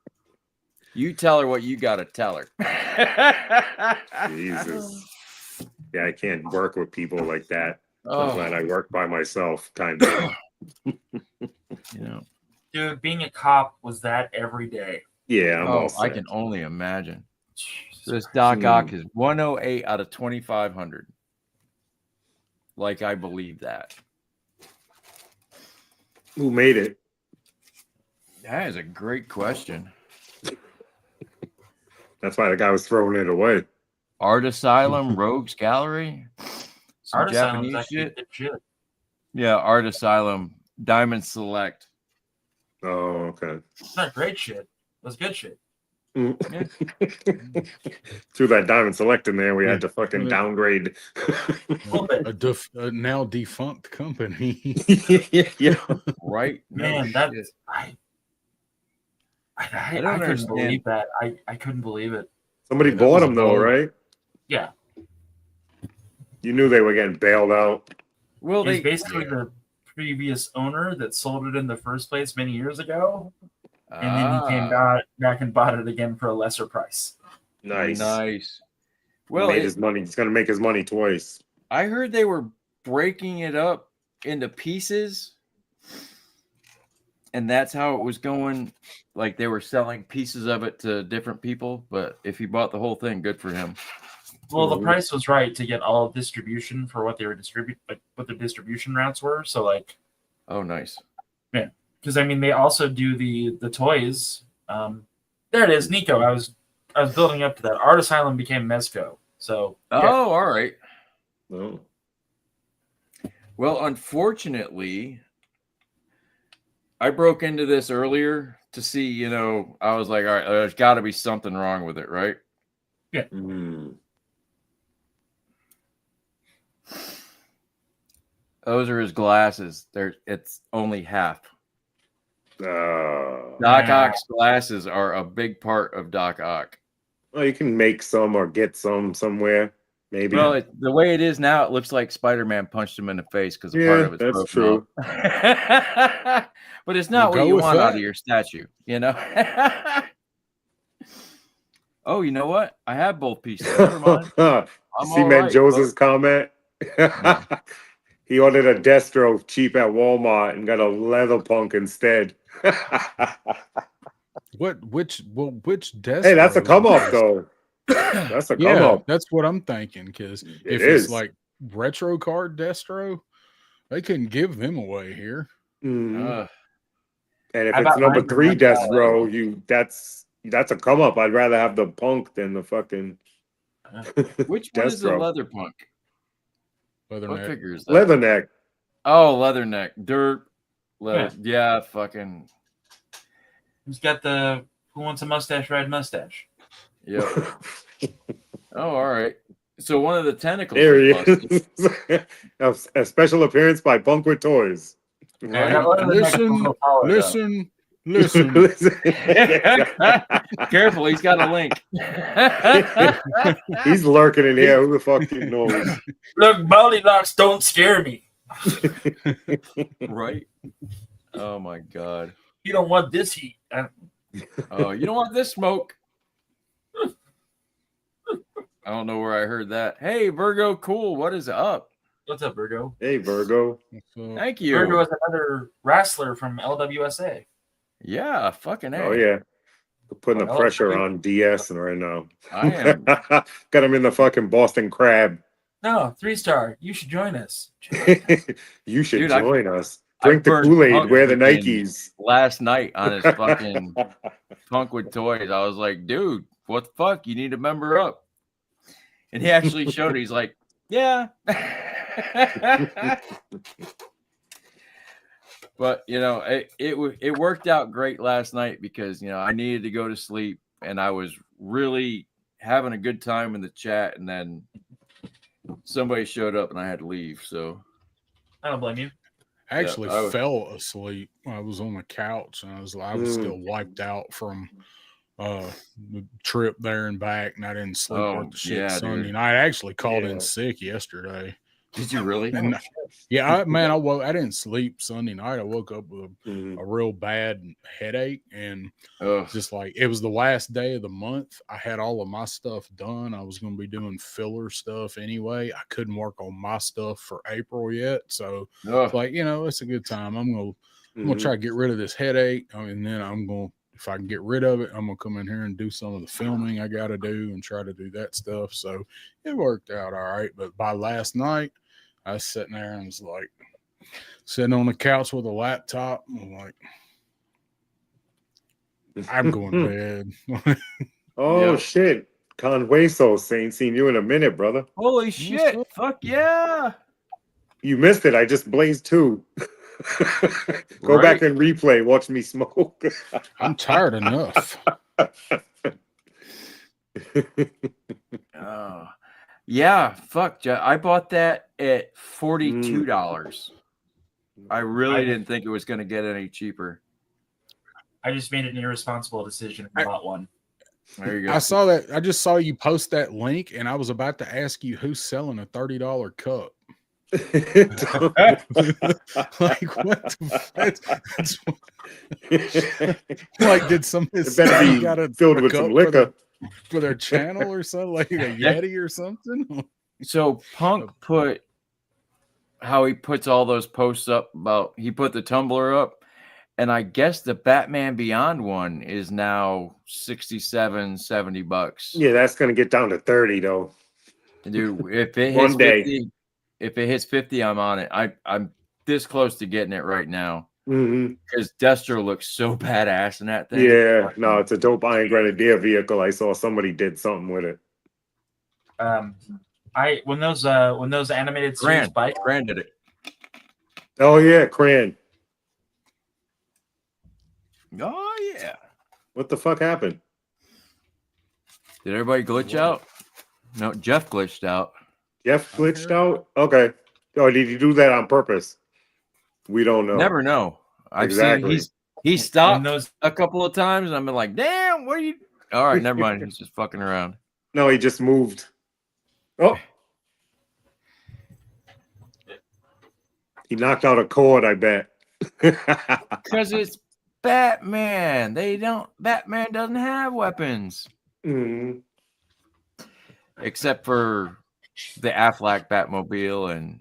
you tell her what you got to tell her. Jesus. Yeah, I can't work with people like that. Oh. I'm glad I work by myself, kind of. You know. Dude, being a cop was that every day. Yeah, I can only imagine. This Doc Ock is 108 out of 2,500. Like, I believe that. Who made it? That is a great question. That's why the guy was throwing it away. Art Asylum, Rogues Gallery, some Art Japanese Asylum's shit. Yeah, Art Asylum, Diamond Select. Oh, okay. It's not great shit. That's good shit. Yeah. Threw that Diamond Select in there. We had to fucking downgrade. a now defunct company. Yeah. Right? Man, no that's I don't couldn't understand. believe that. I couldn't believe it. Somebody bought them though, right? Yeah. You knew they were getting bailed out. Well, He's basically the previous owner that sold it in the first place many years ago. And then he came back and bought it again for a lesser price. Nice. Well, he made his money. He's going to make his money twice. I heard they were breaking it up into pieces. And that's how it was going. Like they were selling pieces of it to different people. But if he bought the whole thing, good for him. Well, the price was right to get all distribution for what they were what the distribution routes were. So like, oh, nice. Yeah, because I mean, they also do the toys. There it is, Nico. I was building up to that. Art Asylum became Mezco. So all right. Oh. Well, unfortunately, I broke into this earlier to see. You know, I was like, all right, there's got to be something wrong with it, right? Yeah. Those are his glasses. It's only half. Doc Ock's glasses are a big part of Doc Ock. Well, you can make some or get some somewhere, maybe. Well, the way it is now, it looks like Spider-Man punched him in the face because part of it's that's true. But it's not what you want out of your statue, you know. Oh, you know what? I have both pieces. Never mind. See Menjoza's comment? He ordered a Destro cheap at Walmart and got a leather punk instead. Which Destro? Hey, that's a come up though. That's a come up. That's what I'm thinking. Because if it's like retro card Destro, they couldn't give them away here. And if it's number 3 Destro, that's a come up. I'd rather have the Punk than the fucking. Which one is the leather Punk? Leatherneck. What figure is that? Leatherneck. Oh, Leatherneck. Dirt. Leather. Yeah, fucking. Who's got the Who Wants a Mustache Ride mustache? Yep. Oh, all right. So one of the tentacles. There he is. A special appearance by Punk with Toys. Right. Listen. Careful, he's got a link. He's lurking in here. Who the fuck knows? Look, Goldilocks don't scare me. Right. Oh my god. You don't want this heat. Oh, you don't want this smoke. I don't know where I heard that. Hey, Virgo, cool. What is up? What's up, Virgo? Hey, Virgo. Thank you. Virgo is another wrestler from LWSA. Yeah, fucking A. Oh, yeah. Putting the pressure on DS right now. I am. Got him in the fucking Boston Crab. No, 3-star. You should join us. You should join us. Drink the Kool-Aid, wear the Nikes. Last night on his fucking Punk with Toys, I was like, dude, what the fuck? You need to member up. And he actually showed it. He's like, yeah. But, you know, it worked out great last night because, you know, I needed to go to sleep and I was really having a good time in the chat. And then somebody showed up and I had to leave. So I don't blame you. I actually fell asleep. I was on the couch and I was still wiped out from the trip there and back, and I didn't sleep worth the shit Sunday night. I actually called in sick yesterday. Did you really? And, I didn't sleep Sunday night. I woke up with a real bad headache, and just like it was the last day of the month. I had all of my stuff done. I was going to be doing filler stuff anyway. I couldn't work on my stuff for April yet, so like, you know, it's a good time. I'm gonna try to get rid of this headache, and then I'm gonna. If I can get rid of it, I'm going to come in here and do some of the filming I got to do and try to do that stuff. So it worked out all right. But by last night, I was sitting there and was like sitting on the couch with a laptop. I'm like, I'm going to bed. Oh, shit. Conhueso, ain't seen you in a minute, brother. Holy shit. Fuck yeah. You missed it. I just blazed 2. Go back and replay. Watch me smoke. I'm tired enough. Yeah, fuck. I bought that at $42. I really didn't think it was going to get any cheaper. I just made an irresponsible decision and bought one. There you go. I saw that. I just saw you post that link, and I was about to ask you who's selling a $30 cup. Like what like did somebody got a filled with some liquor for their channel or something, like a Yeti or something? So Punk put how he puts all those posts up about he put the Tumblr up, and I guess the Batman Beyond one is now $67-$70. Yeah, that's gonna get down to 30 though. Dude, if it hits 50, if it hits 50, I'm on it. I'm this close to getting it right now. Because Destro looks so badass in that thing. Yeah, no, it's a dope Iron Grenadier vehicle. I saw somebody did something with it. When those animated series Cran did it. Oh yeah, Cran. Oh yeah. What the fuck happened? Did everybody glitch out? No, Jeff glitched out. Jeff glitched out? Okay. Oh, did he do that on purpose? We don't know. Never know. I've seen he stopped a couple of times, and I've been like, damn, what are you? All right, never mind. He's just fucking around. No, he just moved. Oh. He knocked out a cord, I bet. Because it's Batman. Batman doesn't have weapons. Except for the Affleck Batmobile and,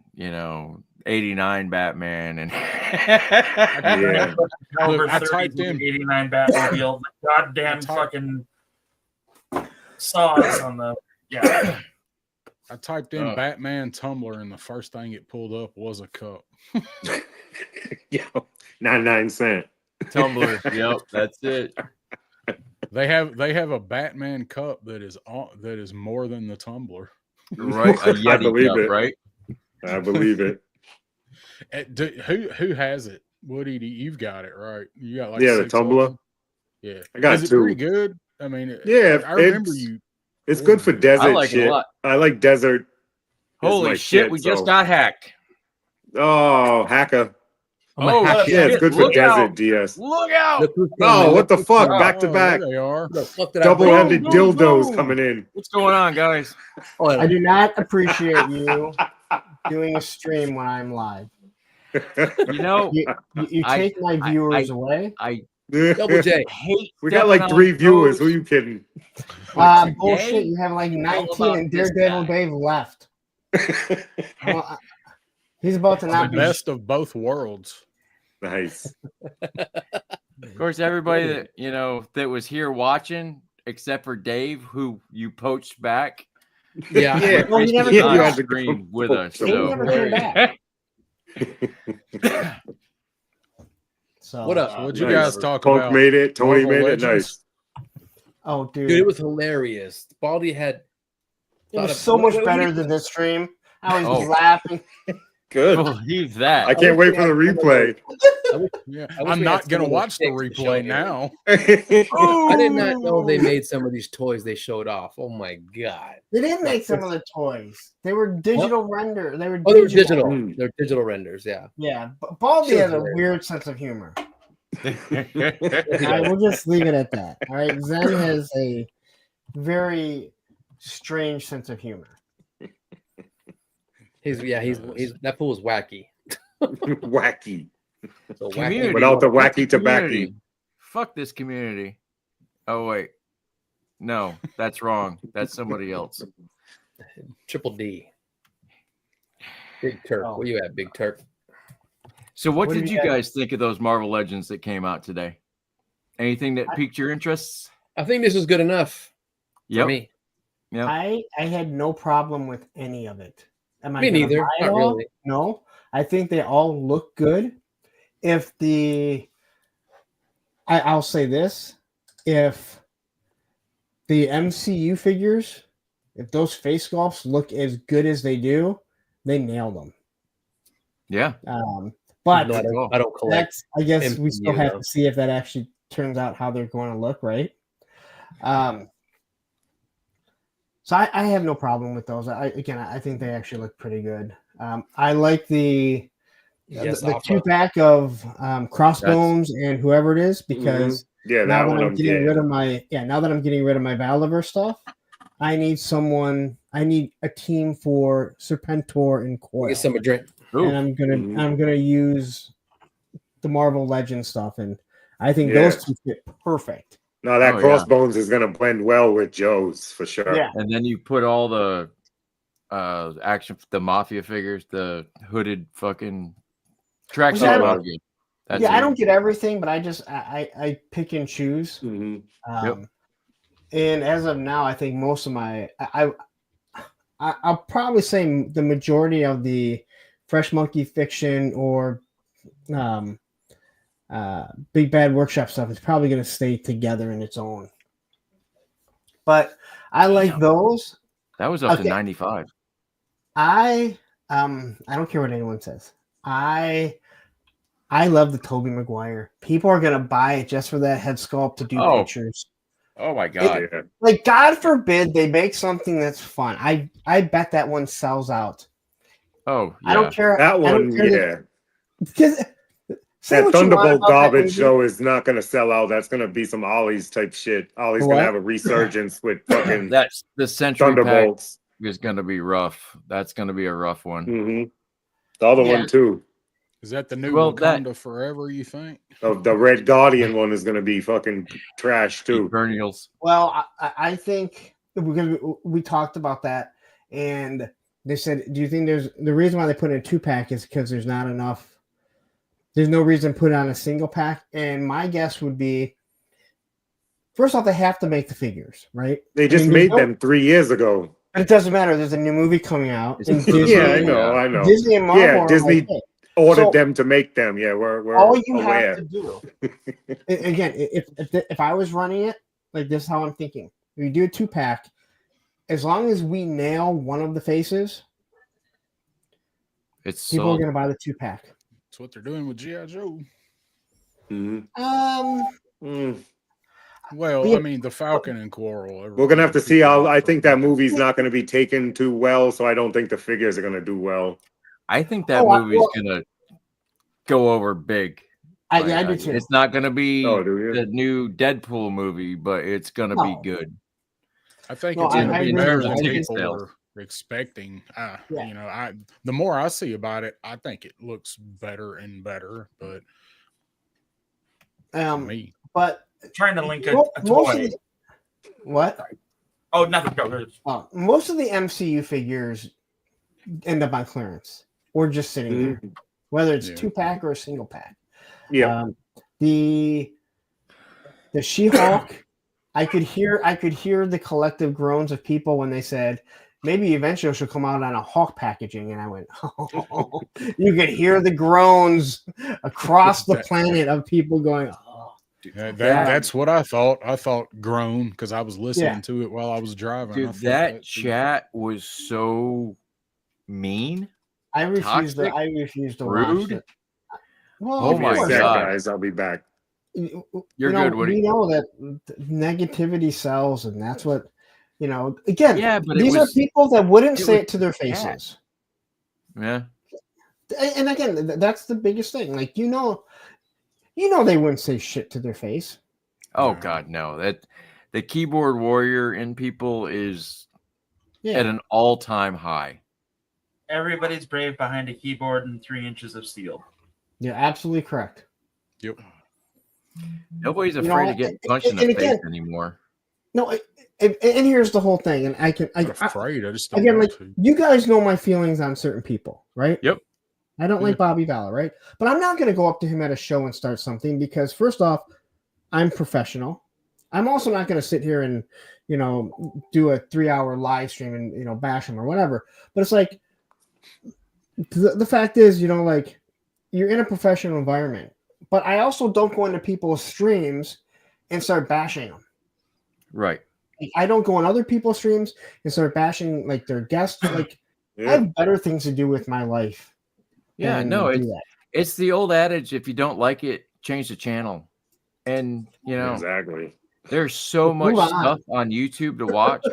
89 Batman and yeah. I typed in 89 Batmobile. Goddamn fucking saw us on the I typed in Batman tumbler, and the first thing it pulled up was a cup. Yo, 99 cent tumbler. Yep, that's it. They have a Batman cup that is more than the tumbler. Right, a Yeti I believe cup, it. right? I believe it. Who has it? Woody, you've got it, right? You got like the 6 tumbler. of them? Yeah, I got is it 2. pretty good? I mean, Yeah, I remember you. It's good for desert I like shit. it a lot. I like desert. Holy shit, we just got hacked. Oh, hacker. Oh, yeah, shit. it's good for Look desert out. DS. Look out. Oh, what the fuck? Back to back. There they are. Double-headed Boom, boom, dildos boom. coming in. What's going on, guys? I do not appreciate you doing a stream when I'm live. You know, you take my viewers away. Double J. We got like 3 viewers. Who are you kidding? Bullshit. You have like 19 and Daredevil Dave left. Well, he's about to not the be best of both worlds. Nice. Of course, everybody that that was here watching, except for Dave, who you poached back. Yeah. Well, he never you came had back. to screen with us. He So. never came back. So What up? What'd you guys talk about? Punk made it. Tony Marvel made it. Legends? Nice. Oh, dude, Dude, it was hilarious. Baldy had. it was so much better than this stream. I was Oh. laughing. Good. Believe that. I can't wait for the replay. Yeah, I wish I'm we not had gonna some of the watch the sticks to show replay me. now. I did not know they made some of these toys they showed off. Oh my god. They didn't make some of the toys. They were digital render. They were Oh, they were digital. Mm. They're digital renders, yeah. Yeah, but Baldy Shit was has a hilarious. weird sense of humor. All right, we'll just leave it at that. All right, Zen has a very strange sense of humor. He's that fool was wacky. Wacky. So Community. wacky. Without the Fuck wacky tobacco. community. Fuck this community. Oh wait, no, that's wrong. That's somebody else. Triple D. Big Turk. Oh. Where you at, Big Turk? So, what What do did you you got? guys think of those Marvel Legends that came out today? Anything that piqued your interests? I think this is good enough for Yep. me. Yep. I had no problem with any of it. Am I Me gonna neither. buy it Not all? really. No, I think they all look good. If I'll say this, if the MCU figures, if those face sculpts look as good as they do, they nailed them. Yeah. But No, I don't collect. that's, I guess we still MCU, have though. to see if that actually turns out how they're going to look, right? So I have no problem with those. I think they actually look pretty good. I like the Yes, 2-pack of Crossbones and whoever it is, because Yeah, that now that one. I'm getting rid of my Valiver stuff, I need a team for Serpentor and Coil. Get some a drink. And I'm gonna use the Marvel Legends stuff, and I think those two fit perfect. No, that Crossbones is gonna blend well with Joe's for sure. Yeah. And then you put all the the Mafia figures, the hooded fucking track Which I suit don't- again. That's yeah, I it. don't get everything, but I pick and choose. Mm-hmm. And as of now, I think most of my I'll probably say the majority of the Fresh Monkey Fiction or Big Bad Workshop stuff is probably going to stay together in its own. But I like those. That was up to 95. I don't care what anyone says. I love the Tobey Maguire. People are gonna buy it just for that head sculpt to do pictures. Oh my god! Like, God forbid they make something that's fun. I bet that one sells out. Oh, yeah. I don't care. That I don't one, care yeah. Because That Thunderbolt garbage show is not going to sell out. That's going to be some Ollie's type shit. Ollie's going to have a resurgence with fucking that's the Century Thunderbolts. Pack is going to be rough. That's going to be a rough one. Mm-hmm. The other one too. Is that the new Wakanda Forever? You think? The Red Guardian one is going to be fucking trash too. Perennials. Well, I think we talked about that, and they said, "Do you think there's the reason why they put in a 2-pack is because there's not enough." There's no reason to put it on a single pack. And my guess would be first off, they have to make the figures, right? They just made them 3 years ago. But it doesn't matter. There's a new movie coming out. And Disney, Yeah, I know. Disney and Marvel are Disney like, hey. ordered them to make them. Yeah, we're all you aware. have to do. Again, if I was running it, like this is how I'm thinking. If you do a 2-pack, as long as we nail one of the faces, people are going to buy the 2-pack. That's what they're doing with G.I. Joe. Well, yeah. I mean, the Falcon and Coral. We're gonna have to see how. I think that movie's not going to be taken too well, so I don't think the figures are going to do well. I think that movie's gonna go over big. I do too. It's not gonna be the new Deadpool movie, but it's gonna be good. I think it's gonna be better than people were expecting. You know, the more I see about it, I think it looks better and better. But but trying to link a toy. What? Oh, nothing. Go. Most of the MCU figures end up on clearance or just sitting there, whether it's 2-pack or a single pack. Yeah. The She-Hulk, I could hear the collective groans of people when they said maybe eventually she'll come out on a Hulk packaging, and I went, oh. You could hear the groans across the planet of people going, oh. That's what I thought. I thought groan because I was listening to it while I was driving. Dude, that chat was so mean. I refused to watch it. Well, oh my god, guys! I'll be back. You're good, Woody. We know that negativity sells, and that's what Again, but these are people that wouldn't say it to their faces. Yeah. And again, that's the biggest thing. Like they wouldn't say shit to their face. Oh god, no. That the keyboard warrior in people is at an all-time high. Everybody's brave behind a keyboard and 3 inches of steel. You're absolutely correct. Yep. Nobody's afraid to get punched in the face anymore. No, and here's the whole thing. And I'm afraid. I just don't again, like you guys know my feelings on certain people, right? Yep. I don't like Bobby Valor, right? But I'm not going to go up to him at a show and start something because, first off, I'm professional. I'm also not going to sit here and, do a 3-hour live stream and, bash him or whatever. But it's like, the fact is, like, you're in a professional environment. But I also don't go into people's streams and start bashing them. Right. I don't go on other people's streams and start bashing, like, their guests. Like, I have better things to do with my life. Yeah, no, it's the old adage, if you don't like it, change the channel. And, exactly. There's so much stuff on YouTube to watch.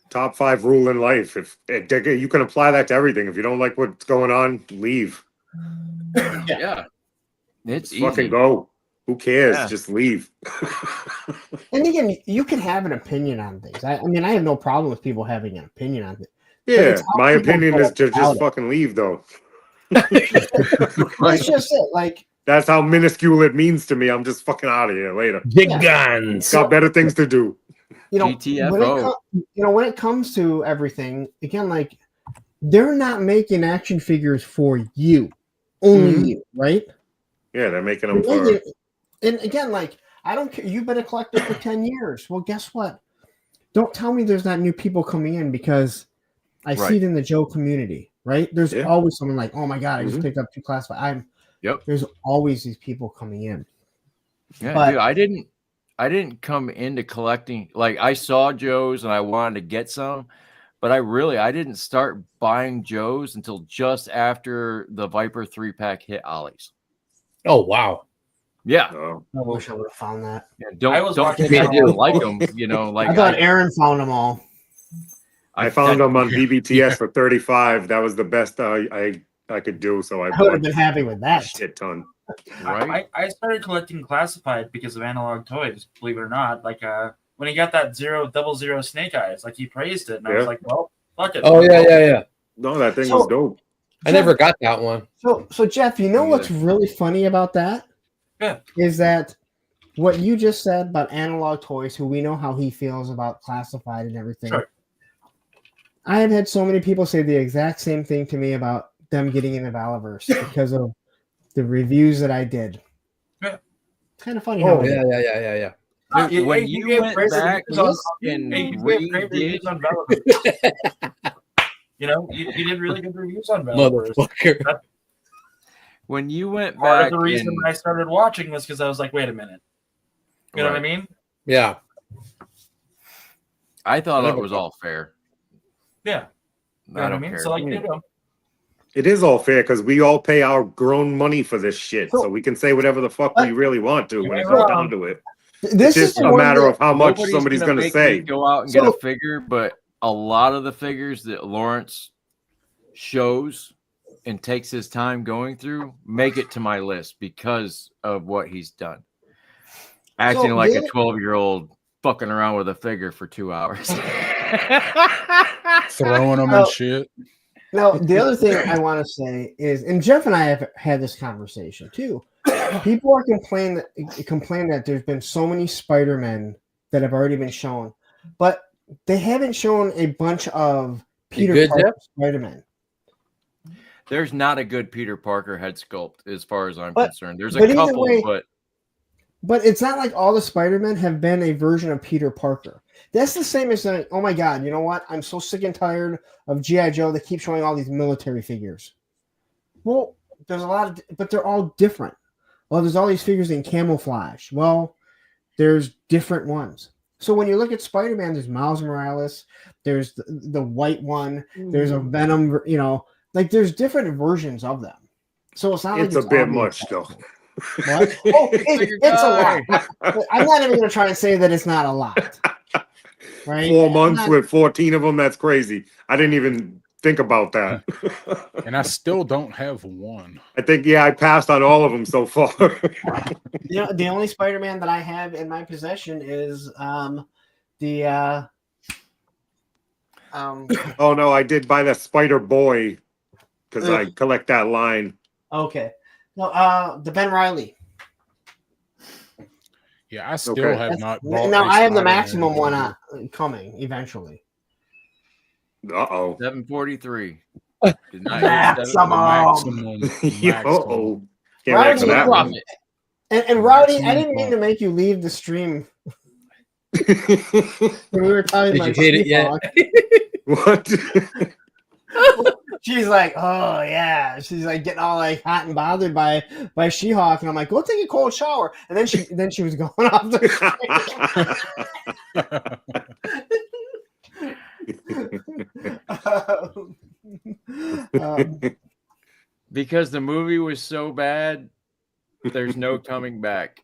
Top 5 rule in life. If you can apply that to everything. If you don't like what's going on, leave. Yeah. It's easy. Fucking go. Who cares? Yeah. Just leave. And again, you can have an opinion on things. I mean, I have no problem with people having an opinion on it. Yeah, my opinion is to just fucking leave, though. That's just it. Like, that's how minuscule it means to me. I'm just fucking out of here later. Big guns. Got better things to do. GTFO. When it comes to everything, again, like, they're not making action figures for you, only you, right? Yeah, they're making them for. And again, like, I don't care. You've been a collector for 10 years. Well, guess what? Don't tell me there's not new people coming in because I see it in the Joe community, right? There's always someone like, oh my God, I just picked up 2 classified. There's always these people coming in. Yeah, dude, I didn't come into collecting. Like, I saw Joe's and I wanted to get some, but I didn't start buying Joe's until just after the Viper 3-pack hit Ollie's. Oh, wow. Yeah. I wish I would have found that. Yeah, don't think I didn't like them, like I thought Aaron found them all. I found them on BBTS for 35. That was the best I could do. So I would have been happy with that. Shit ton. Right. I started collecting classified because of Analog Toys, believe it or not. Like when he got that 000 Snake Eyes, like he praised it, and I was like, well, fuck it. Oh yeah. No, that thing was dope. I never got that one. So Jeff, what's really funny about that? Yeah. Is that what you just said about Analog Toys, who we know how he feels about classified and everything. Sure. I have had so many people say the exact same thing to me about them getting into Valaverse because of the reviews that I did. Yeah. Kind of funny how. Oh yeah. Dude, when you went back and reviews on Valorant. You know, you did really good reviews on Valorant. Motherfucker. When you went Part back, of the reason I started watching was because I was like, wait a minute. You know what I mean? Yeah. I thought that was all fair. Yeah. You know what I mean? care. So like, you know. It is all fair because we all pay our grown money for this shit, so we can say whatever the fuck we really want to when it comes down to it. This it's just a matter of how much somebody's going to say. Go out and get a figure, but a lot of the figures that Lawrence shows and takes his time going through make it to my list because of what he's done. Acting like a 12-year-old fucking around with a figure for 2 hours. Throwing them and shit. Now, the other thing I want to say is, and Jeff and I have had this conversation too. People are complaining that there's been so many Spider-Men that have already been shown, but they haven't shown a bunch of Peter Parker Spider-Man. There's not a good Peter Parker head sculpt as far as I'm concerned. There's a couple, but it's not like all the Spider-Men have been a version of Peter Parker. That's the same as saying, oh my God, you know what? I'm so sick and tired of G.I. Joe that keep showing all these military figures. Well, there's a lot of, but they're all different. Well, there's all these figures in camouflage. Well, there's different ones. So when you look at Spider-Man, there's Miles Morales, there's the white one, there's a Venom, you know, like there's different versions of them. So it's not it's like a bit much though. What? Oh, it's a lot. I'm not even going to try and say that it's not a lot. Right? 4 months with 14 of them. That's crazy. I didn't even think about that. And I still don't have one. I think, I passed on all of them so far. You know, the only Spider-Man that I have in my possession is oh no, I did buy the Spider Boy because I collect that line. Okay. No, the Ben Reilly. Yeah, I still have not bought. Now I have the maximum one coming eventually. 743. Maximum. Rowdy, and Rowdy, I didn't mean to make you leave the stream. We were talking about What? She's like, oh yeah. She's like getting all like hot and bothered by She-Hulk, and I'm like, go take a cold shower. And then she was going off the because the movie was so bad, there's no coming back.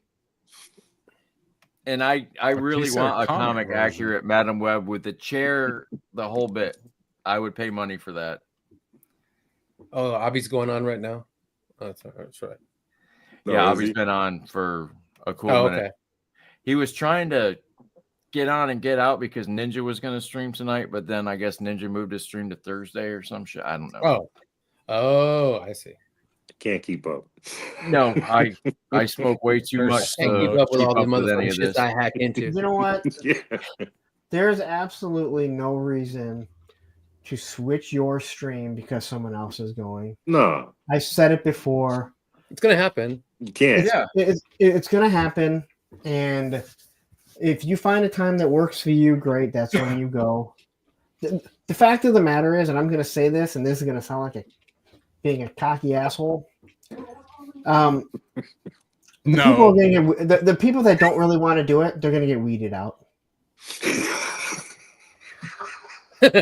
And I really want a comic accurate Madam Web with the chair, the whole bit. I would pay money for that. Oh, Abby's going on right now. Oh, that's right. Yeah, Abby's been on for a cool minute. Okay. He was trying to get on and get out because Ninja was going to stream tonight, but then I guess Ninja moved his stream to Thursday or some shit. I don't know. Oh, I see. Can't keep up. No, I smoke way too much. Can't keep up with all the motherfucking shit I hack into. You know what? There's absolutely no reason to switch your stream because someone else is going. No. I said it before. It's going to happen. You can't. It's going to happen. And if you find a time that works for you, great. That's when you go. The fact of the matter is, and I'm going to say this, and this is going to sound like being a cocky asshole. No. The people that don't really want to do it, they're going to get weeded out. Dude,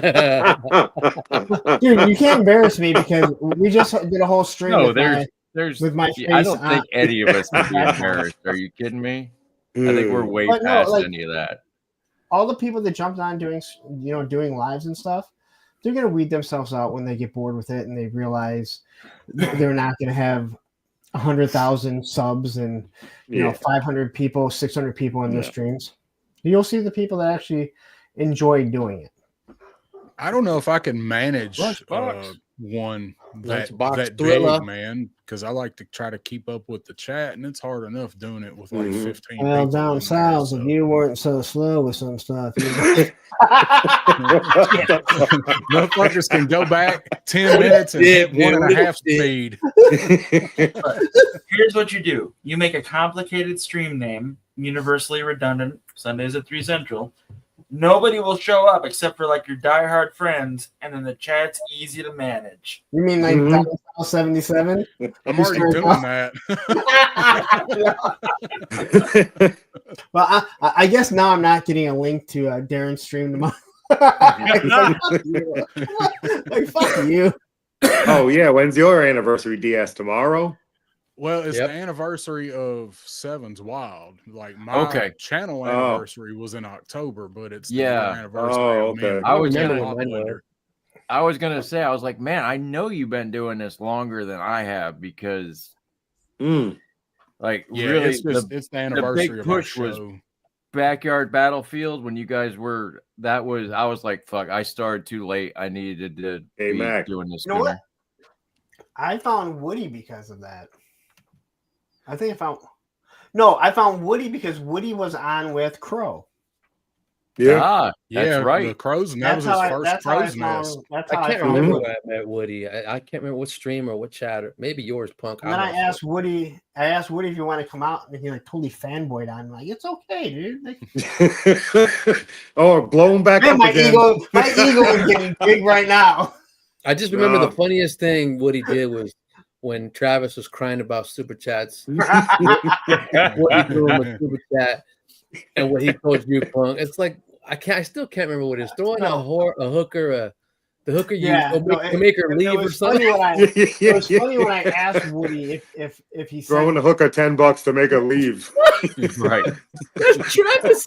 you can't embarrass me because we just did a whole stream with my face. I don't think any of us would be embarrassed. Are you kidding me? I think we're way past any of that. All the people that jumped on doing lives and stuff, they're gonna weed themselves out when they get bored with it and they realize they're not gonna have 100,000 subs and 500 people, 600 people in their streams. You'll see the people that actually enjoy doing it. I don't know if I can manage Lunchbox. one that Lunchbox big, Thriller. man, because I like to try to keep up with the chat, and it's hard enough doing it with like 15 Well, people. down in there, south, so. if you weren't so slow with some stuff, Motherfuckers can go back 10 minutes and hit 1.5 speed. But here's what you do: you make a complicated stream name, universally redundant. Sundays at 3 Central. Nobody will show up except for like your diehard friends, and then the chat's easy to manage. You mean like Down South 77? I'm already doing that. Well, I guess now I'm not getting a link to Darren's stream tomorrow. Like, fuck you. Oh yeah, when's your anniversary, DS? Tomorrow? Well, it's the anniversary of Seven's Wild. Like my channel anniversary was in October, but it's the anniversary. Of me. I was gonna say, I was like, man, I know you've been doing this longer than I have because, really, it's the anniversary big of our push show. was Backyard Battlefield when you guys were. I was like, fuck, I started too late. I needed to be doing this. You know what? I found Woody because of that. I found Woody because Woody was on with Crow. Yeah, that's right. The Crow's that was his first Crow's Nest. I can't remember when I met Woody. I can't remember what stream or what chat, or maybe yours, Punk. And then I asked Woody if you want to come out, and he like totally fanboyed on me. Like, it's okay, dude. Like, blow him back up again. My ego is getting big right now. I just remember the funniest thing Woody did was when Travis was crying about super chats. Woody threw him a super chat, and what he told you, Punk. It's like I still can't remember what it is. Throwing a hooker, the hooker to make her leave or something. It was funny when I asked Woody if he said, throwing the hooker $10 to make her leave. Right. Travis.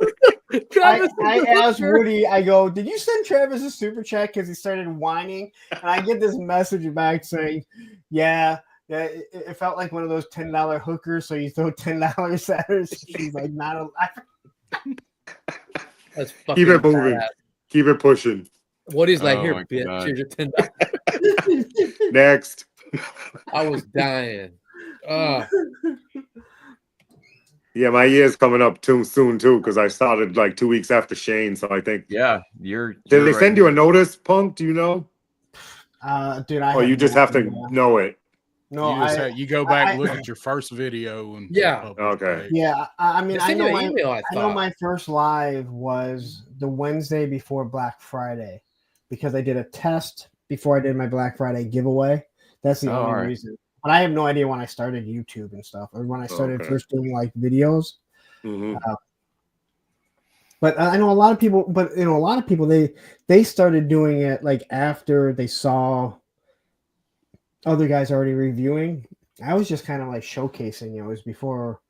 I asked Woody, I go, did you send Travis a super chat because he started whining? And I get this message back saying, yeah, it felt like one of those $10 hookers, so you throw $10 at her. She's like, not alive. That's keep it moving. Bad. Keep it pushing. Woody's like, here, bitch, here's your $10. Next. I was dying. Yeah, my year's coming up soon too, because I started like 2 weeks after Shane. So I think did they send you a notice, Punk? Do you know? Dude, you just have to know it. No, you go back, look at your first video, and okay. Yeah, I mean, I know my my first live was the Wednesday before Black Friday, because I did a test before I did my Black Friday giveaway. That's the only reason. But I have no idea when I started YouTube and stuff, or when I started first doing like videos. But I know a lot of people. But a lot of people they started doing it like after they saw other guys already reviewing. I was just kind of like showcasing. It was before,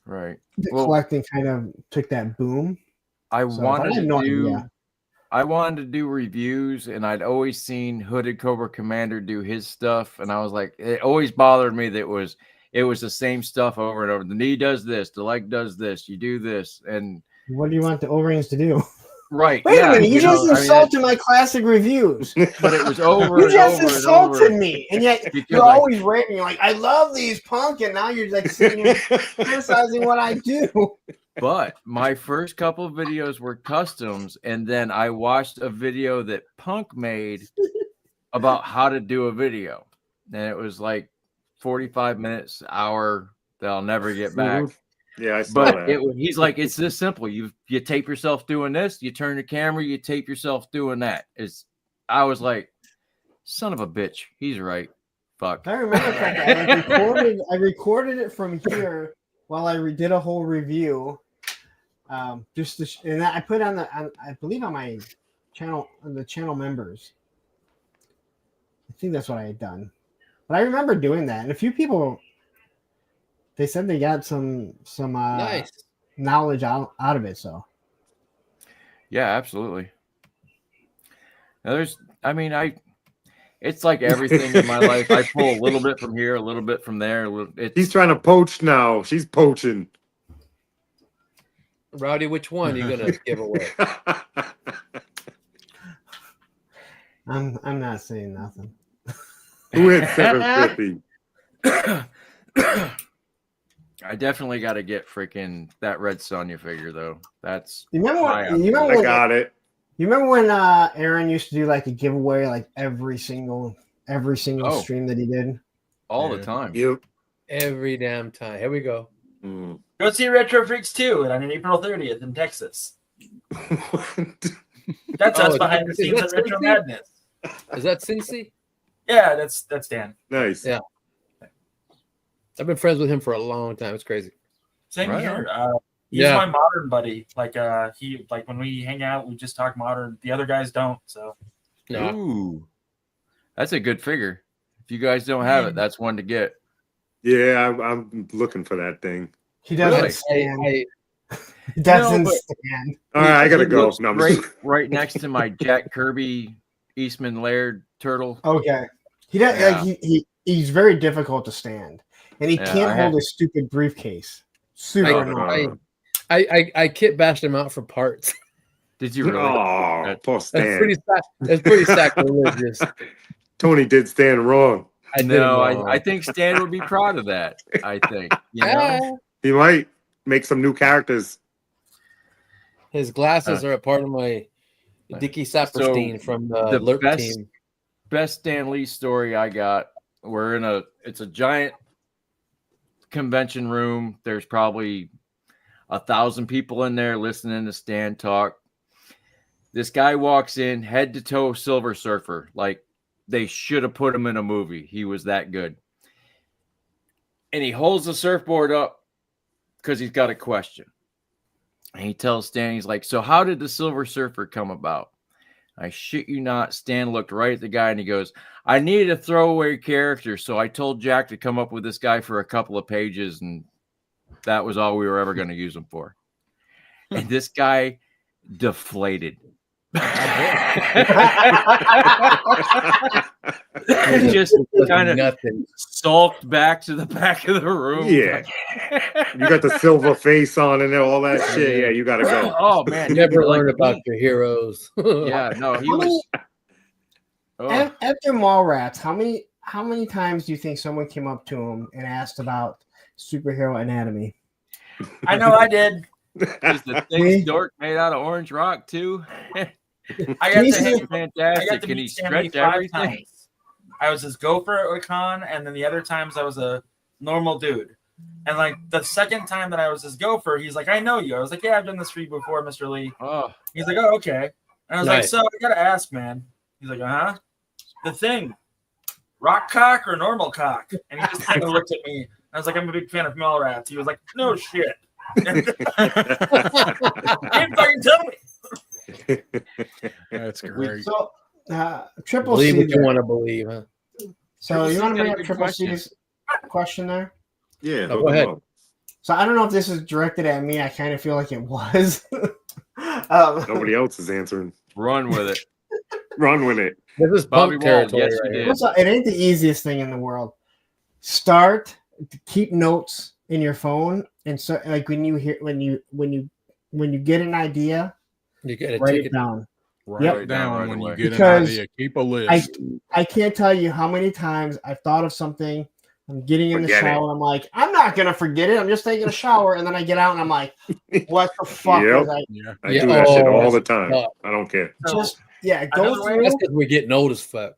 right. The collecting kind of took that boom. I wanted to do reviews, and I'd always seen Hooded Cobra Commander do his stuff, and I was like, it always bothered me that it was the same stuff over and over. The knee does this, the leg does this, you do this, and what do you want the O-rings to do? Right. Wait a minute, you just insulted my classic reviews. But it was over. You just insulted me, and yet you're always raving. You're like, I love these, Punk, and now you're like sitting here criticizing what I do. But my first couple of videos were customs, and then I watched a video that Punk made about how to do a video, and it was like 45 minutes, hour that I'll never get back. Yeah, I saw that. He's like, it's this simple. You tape yourself doing this, you turn the camera, you tape yourself doing that. I was like, son of a bitch. He's right. Fuck. I remember that. I recorded it from here while I did a whole review. And I put on I believe on my channel, on the channel members. I think that's what I had done. But I remember doing that, and a few people, they said they got some nice knowledge out of it. So, yeah, absolutely. Now it's like everything in my life. I pull a little bit from here, a little bit from there. He's trying to poach now. She's poaching. Rowdy, which one are you gonna give away? I'm not saying nothing. Who hit 750? I definitely got to get freaking that Red Sonja figure though. That's You remember high when? up You there. remember I got it. You remember when Aaron used to do like a giveaway like every single Oh. stream that he did? all the Yeah. time. Yep. Every damn time. Here we go. Mm. Go see Retro Freaks 2 on April 30th in Texas. That's Oh, us behind the is scenes that at Retro Cincy? Madness. Is that Cincy? Yeah, that's Dan. Nice. Yeah. I've been friends with him for a long time. It's crazy. Same Right here. He's Yeah. my modern buddy. Like he like when we hang out, we just talk modern. The other guys don't. So No. Ooh, that's a good figure. If you guys don't have it, that's one to get. Yeah, I'm looking for that thing. He doesn't Really? stand. I He doesn't No, but- stand. All right, I gotta He go. looks No, I'm right, just- right next to my Jack Kirby Eastman Laird turtle. Okay. He does. Yeah. Like, he's very difficult to stand, and he Yeah, can't I hold had- his stupid briefcase. Super I- annoying. I kit bashed him out for parts. Did you really? Oh, poor Stan. That's pretty sacrilegious. Tony did Stan wrong. I did No, him wrong. I think Stan would be proud of that. I think. You know? He might make some new characters. His glasses are a part of my Dickie Saperstein from the Lurk team. Best Stan Lee story I got. It's a giant convention room. There's probably 1,000 people in there listening to Stan talk. This guy walks in, head to toe Silver Surfer. Like they should have put him in a movie. He was that good. And he holds the surfboard up because he's got a question. And he tells Stan, he's like, so how did the Silver Surfer come about? I shit you not, Stan looked right at the guy and he goes, I needed a throwaway character, so I told Jack to come up with this guy for a couple of pages, and that was all we were ever going to use him for. And this guy deflated. Just kind of nothing. sulked back to the back of the room. Yeah. You got the silver face on and all that shit. Yeah, you gotta go. Oh man, You never like learn about me. your heroes. Yeah, no, he was. Oh. After Mallrats, how many times do you think someone came up to him and asked about superhero anatomy? I know I did. Is the thing dork made out of orange rock too? I got to Jesus. hang, Fantastic. I got to Can he meet Stanley stretch 5 everything? times. I was his gopher at Wicon, and then the other times I was a normal dude. And like the second time that I was his gopher, he's like, I know you. I was like, yeah, I've done this for you before, Mr. Lee. Oh, He's like, oh, okay. And I was like, Nice. so I gotta ask, man. He's like, uh-huh. The thing, rock cock or normal cock? And he just kind of looked at me. I was like, I'm a big fan of Mallrats. He was like, no shit. He didn't fucking tell me. That's great. So, Triple Believe C. what you want to believe, huh? So you want to Triple C's got bring a up good Triple question. C's question there? Yeah, Oh, go ahead. So I don't know if this is directed at me. I kind of feel like it was. Nobody else is answering. run with it. Run with it. This is Bobby punk Wall, territory yes, right you here. did. First of all, it ain't the easiest thing in the world. Keep notes in your phone, and so like when you get an idea, You gotta write take it down. Write Yep. it down Right when away. you get Because an idea. Keep a list. I can't tell you how many times I've thought of something. I'm getting in the Forget it. shower. I'm like, I'm not gonna forget it. I'm just taking a shower, and then I get out and I'm like, what the fuck Yep. was I? Yeah. I Yeah, do that shit oh, all the that's time. tough. I don't care. So Just go Another way- through. That's because we get noticed, fuck.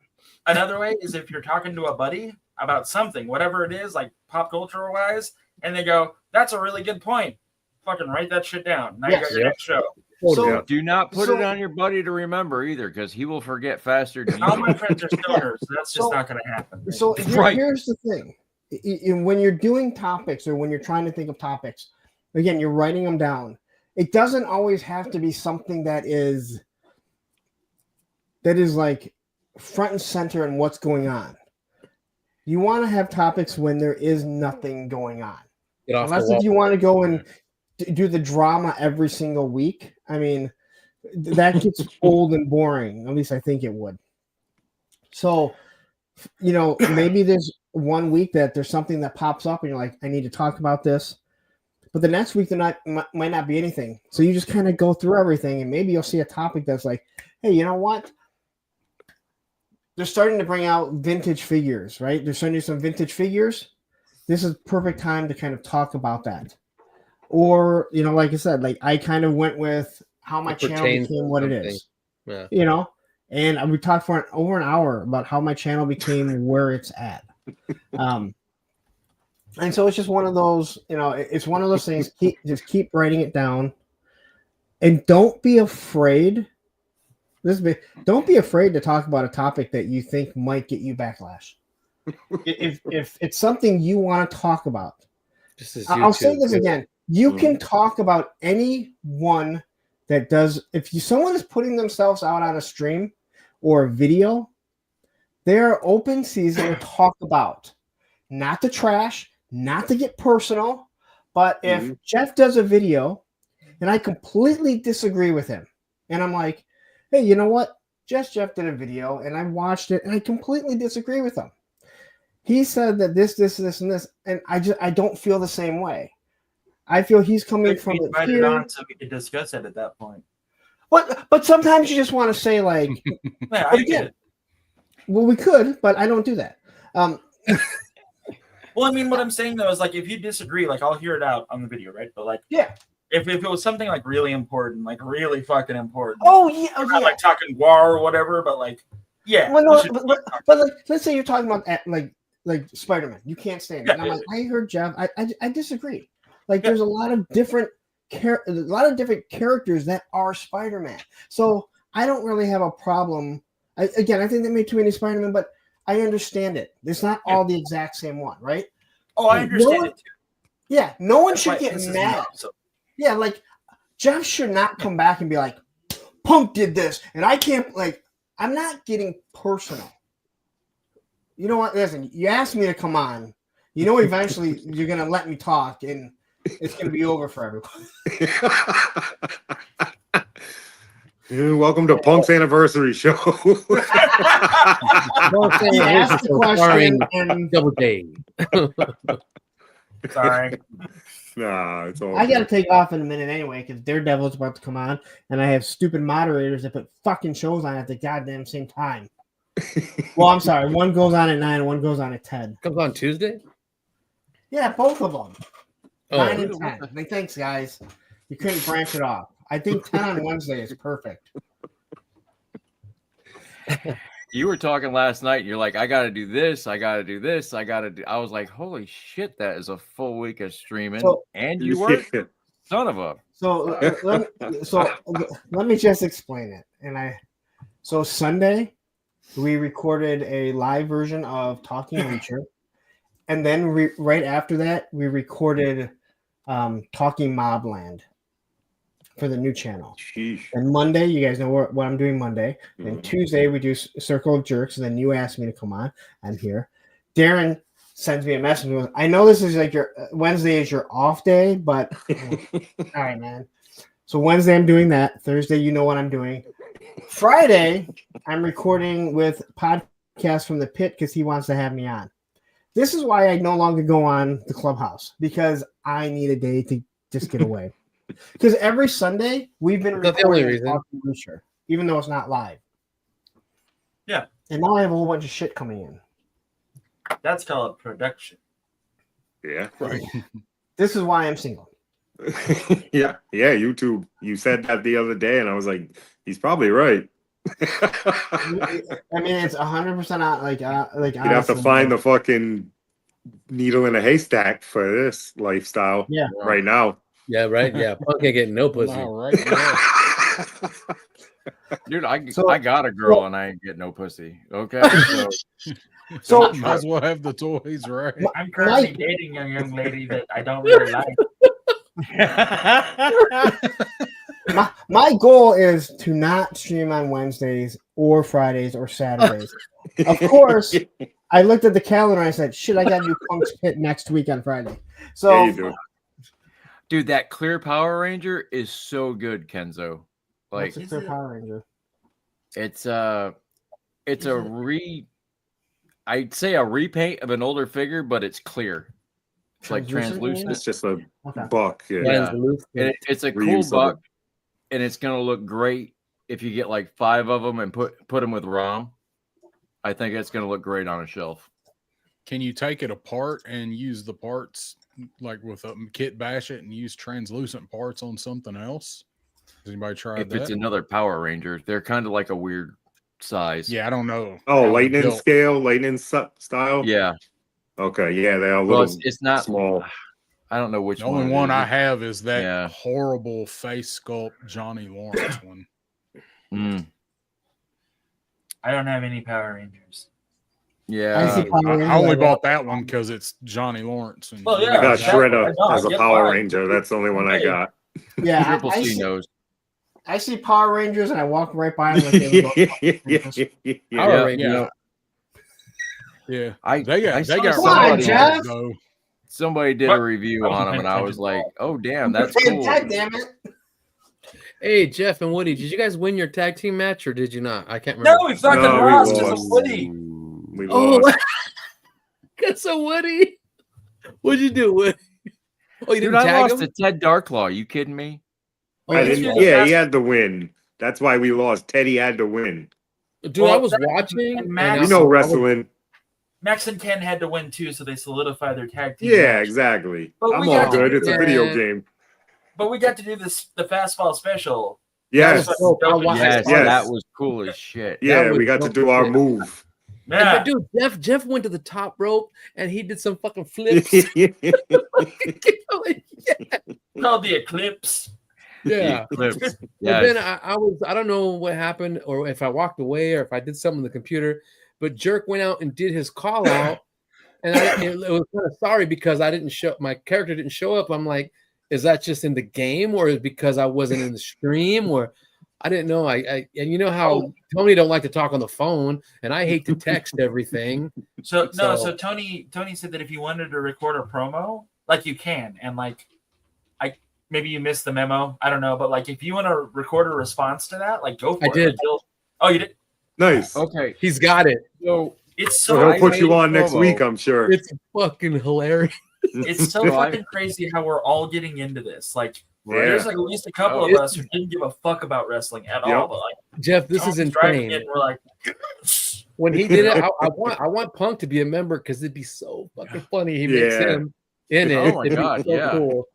another way is if you're talking to a buddy about something, whatever it is, like pop culture wise, and they go, that's a really good point. Fucking write that shit down. Now you got your Yep. next show. So, Yeah. Do not put So- it on your buddy to remember either, because he will forget faster than All my you. friends are stoners, so that's just So- not going to happen. So Right. here's the thing: when you're doing topics or when you're trying to think of topics, again, you're writing them down. It doesn't always have to be something that is like front and center in what's going on. You want to have topics when there is nothing going on, Get off unless the if wall. you want to go and do the drama every single week. I mean, that gets old and boring. At least I think it would. So, maybe there's one week that there's something that pops up and you're like, I need to talk about this. But the next week might not be anything. So you just kind of go through everything and maybe you'll see a topic that's like, hey, you know what? they're starting to bring out vintage figures, right? They're starting to do some vintage figures. This is perfect time to kind of talk about that. Or, you know, like I said, like I kind of went with how my channel became what it is. Yeah. You know, and we talked for over an hour about how my channel became where it's at. And so it's just one of those, you know, it's one of those things. Keep writing it down, and don't be afraid. Don't be afraid to talk about a topic that you think might get you backlash. If it's something you want to talk about, I'll say this again. You can talk about anyone that does. If someone is putting themselves out on a stream or a video, they're open season to talk about, not to trash, not to get personal. But if Jeff does a video and I completely disagree with him, and I'm like, hey, you know what? Jeff did a video and I watched it and I completely disagree with him. He said that this, and this, and I don't feel the same way. I feel he's coming from it here. On so we could discuss it at that point. But sometimes you just want to say like, yeah, I get it. Well, we could, but I don't do that. Well, I mean, what I'm saying though is like, if you disagree, like I'll hear it out on the video, right? But like, yeah, if it was something like really important, like really fucking important. Oh yeah, not like talking war or whatever, but like, yeah. Well, no, but like, let's say you're talking about like Spider-Man. You can't stand it. And I'm like, I heard Jeff. I disagree. Like, there's a lot of different characters that are Spider-Man. So I don't really have a problem. I think they made too many Spider-Man, but I understand it. It's not all the exact same one, right? Oh, I understand it too. Yeah, no one should get mad. Yeah, like Jeff should not come back and be like, Punk did this, and I can't, like, I'm not getting personal. You know what? Listen, you asked me to come on. You know, eventually you're going to let me talk, and it's going to be over for everyone. Welcome to Punk's anniversary show. He asked the question and double day. Sorry. Nah, it's all I got to take off in a minute anyway because Daredevil's about to come on, and I have stupid moderators that put fucking shows on at the goddamn same time. Well, I'm sorry. One goes on at 9 and one goes on at 10. Comes on Tuesday? Yeah, both of them. Oh. 9 and 10. Like, thanks, guys. You couldn't branch it off. I think 10 on Wednesday is perfect. You were talking last night. You're like, I got to do this. I got to do this. I was like, holy shit, that is a full week of streaming. And you work? Son of a. So let me just explain it. So Sunday, we recorded a live version of Talking Reacher. And then right after that, we recorded Talking Mobland for the new channel. Sheesh. And Monday, you guys know what I'm doing Monday. And Tuesday, we do Circle of Jerks. And then you asked me to come on. I'm here. Darren sends me a message. Goes, I know this is like your Wednesday is your off day, but all right, man. So Wednesday, I'm doing that. Thursday, you know what I'm doing. Friday, I'm recording with Podcast from the Pit because he wants to have me on. This is why I no longer go on the Clubhouse, because I need a day to just get away. Because every Sunday we've been recording Reacher, even though it's not live. Yeah. And now I have a whole bunch of shit coming in. That's called production. Yeah. Right. This is why I'm single. Yeah. YouTube. You said that the other day, and I was like, he's probably right. I mean, it's 100% like you'd have to find the fucking needle in a haystack for this lifestyle. Yeah. Right now. Yeah, right. Yeah, Punk ain't getting no pussy. No, right now. Dude, I got a girl and I ain't getting no pussy. Okay, so might as well have the toys, right? I'm currently dating a young lady that I don't really like. My goal is to not stream on Wednesdays or Fridays or Saturdays. Of course, I looked at the calendar and I said, shit, I got to do Punk's Pit next week on Friday. So, yeah, you do. Dude, that clear Power Ranger is so good, Kenzo. Like, what's a clear Power Ranger? I'd say a repaint of an older figure, but it's clear. It's like translucent. It's just a buck. Yeah. It's a cool buck, and it's gonna look great if you get like 5 of them and put them with ROM. I think it's going to look great on a shelf. Can you take it apart and use the parts like with a kit bash it and use translucent parts on something else? Has anybody tried If that? it's another Power Ranger, they're kind of like a weird size. Yeah, I don't know. Oh, lightning scale, lightning style. Yeah. Okay. Yeah, they are a Well, little. it's not small. I don't know which The only one. one I have is that Yeah. horrible face sculpt Johnny Lawrence one. Mm. I don't have any Power Rangers. Yeah. I only bought that one because it's Johnny Lawrence. And Well, yeah, I got exactly. Shredder I as a get Power why. Ranger. That's the only one I got. Yeah, Triple I C see, knows. I see Power Rangers and I walk right by them like they were going, Power Rangers. You know, Yeah, I they got saw somebody- Jeff. though. somebody did What? a review I on wasn't them, and paying I was attention. like, "Oh, damn, that's Damn, cool." God damn it. Hey, Jeff and Woody, did you guys win your tag team match or did you not? I can't remember. No, we fucking No, we lost because of lost. Woody. We Oh, lost. good. So Woody, what'd you do, Woody? Oh, you Dude, didn't I tag lost him? to Ted Darklaw. You kidding me? Oh, I that's didn't. right. Yeah, he had to win. That's why we lost. Teddy had to win. Dude, Well, I was that- watching. and And Max- You know wrestling. Max and Ken had to win too, so they solidified their tag team. Yeah, match. exactly. But I'm we all got to good. do It's a that. video game. But we got to do the fastball special. Yes. That was dope. I fucking watched- dope. Yes, Yes. that was cool as shit. Yeah, was we got to dope do our shit. move. Yeah. But dude, Jeff went to the top rope and he did some fucking flips. Called the Eclipse. Yeah. Eclipse. But Yes. then I don't know what happened or if I walked away or if I did something on the computer, but Jerk went out and did his call out. And it was kind of sorry because my character didn't show up. I'm like, is that just in the game or is it because I wasn't in the stream or I didn't know. And you know how Tony don't like to talk on the phone and I hate to text everything. So Tony said that if you wanted to record a promo, like you can, and like maybe you missed the memo. I don't know, but like if you want to record a response to that, like go for I it. did. Like, oh, you did? Nice. Okay. He's got it. So It's So so he'll put made you a on next promo. week, I'm sure. It's fucking hilarious. it's so fucking crazy how we're all getting into this. Like there's like at least a couple Oh, of us who didn't give a fuck about wrestling at all. But like Jeff, this is Tony's driving insane. it, and we're like, When he did it, I want Punk to be a member because it'd be so fucking funny. He makes Yeah. him in it. Oh my It'd be God, so yeah. cool.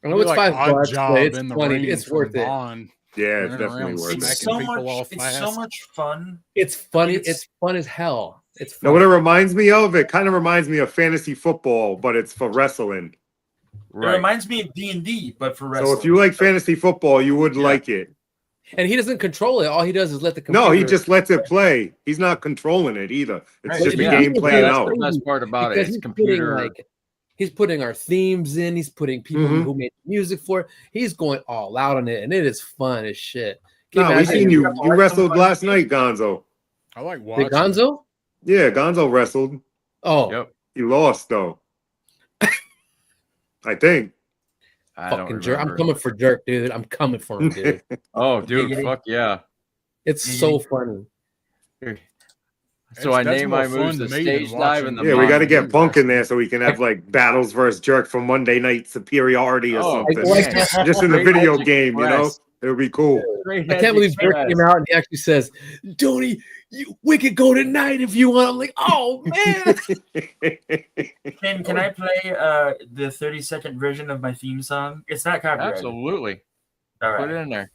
I know Be it's like $5, Odd Job but it's in the funny. ring It's from worth it. Bond. Yeah, it's Running definitely around worth it's it. smacking so people much. off It's fast. so much fun. It's funny. It's- It's fun as hell. It's Now, fun. what it reminds me of, it kind of reminds me of fantasy football, but it's for wrestling. It right. reminds me of D&D, but for wrestling. So if you like fantasy football, you would like it. And he doesn't control it. All he does is let the computer. No, he just lets it play. He's not controlling it either. It's Right. just the Yeah. game Yeah, playing that's out. the best part about it. because It's he's computer. putting he's putting our themes in. He's putting people Mhm. who made music for it. He's going all out on it, and it is fun as shit. Can No, we imagine- seen you. You wrestled last night, Gonzo. I like watching. Did Gonzo? Yeah, Gonzo wrestled. Oh, Yep. He lost though. I think. I don't fucking jerk! I'm remember. coming for Jerk, dude. I'm coming for him, dude. Oh, dude, Giggity. fuck yeah. It's so funny. So I That's name more my moves fun the to me than stage dive watching and the Yeah, we got to Monty. get Punk in there so we can have like battles versus Jerk for Monday Night Superiority or Oh, something. like- Just in the Great video Edge game, you know? Express. It would be cool. Great I Edge can't believe Jerk Express. came out and he actually says, "Tony, we could go tonight if you want." I'm like, "Oh man!" Can I play the 30-second version of my theme song? It's not copyrighted. Absolutely. All Put right. it in there.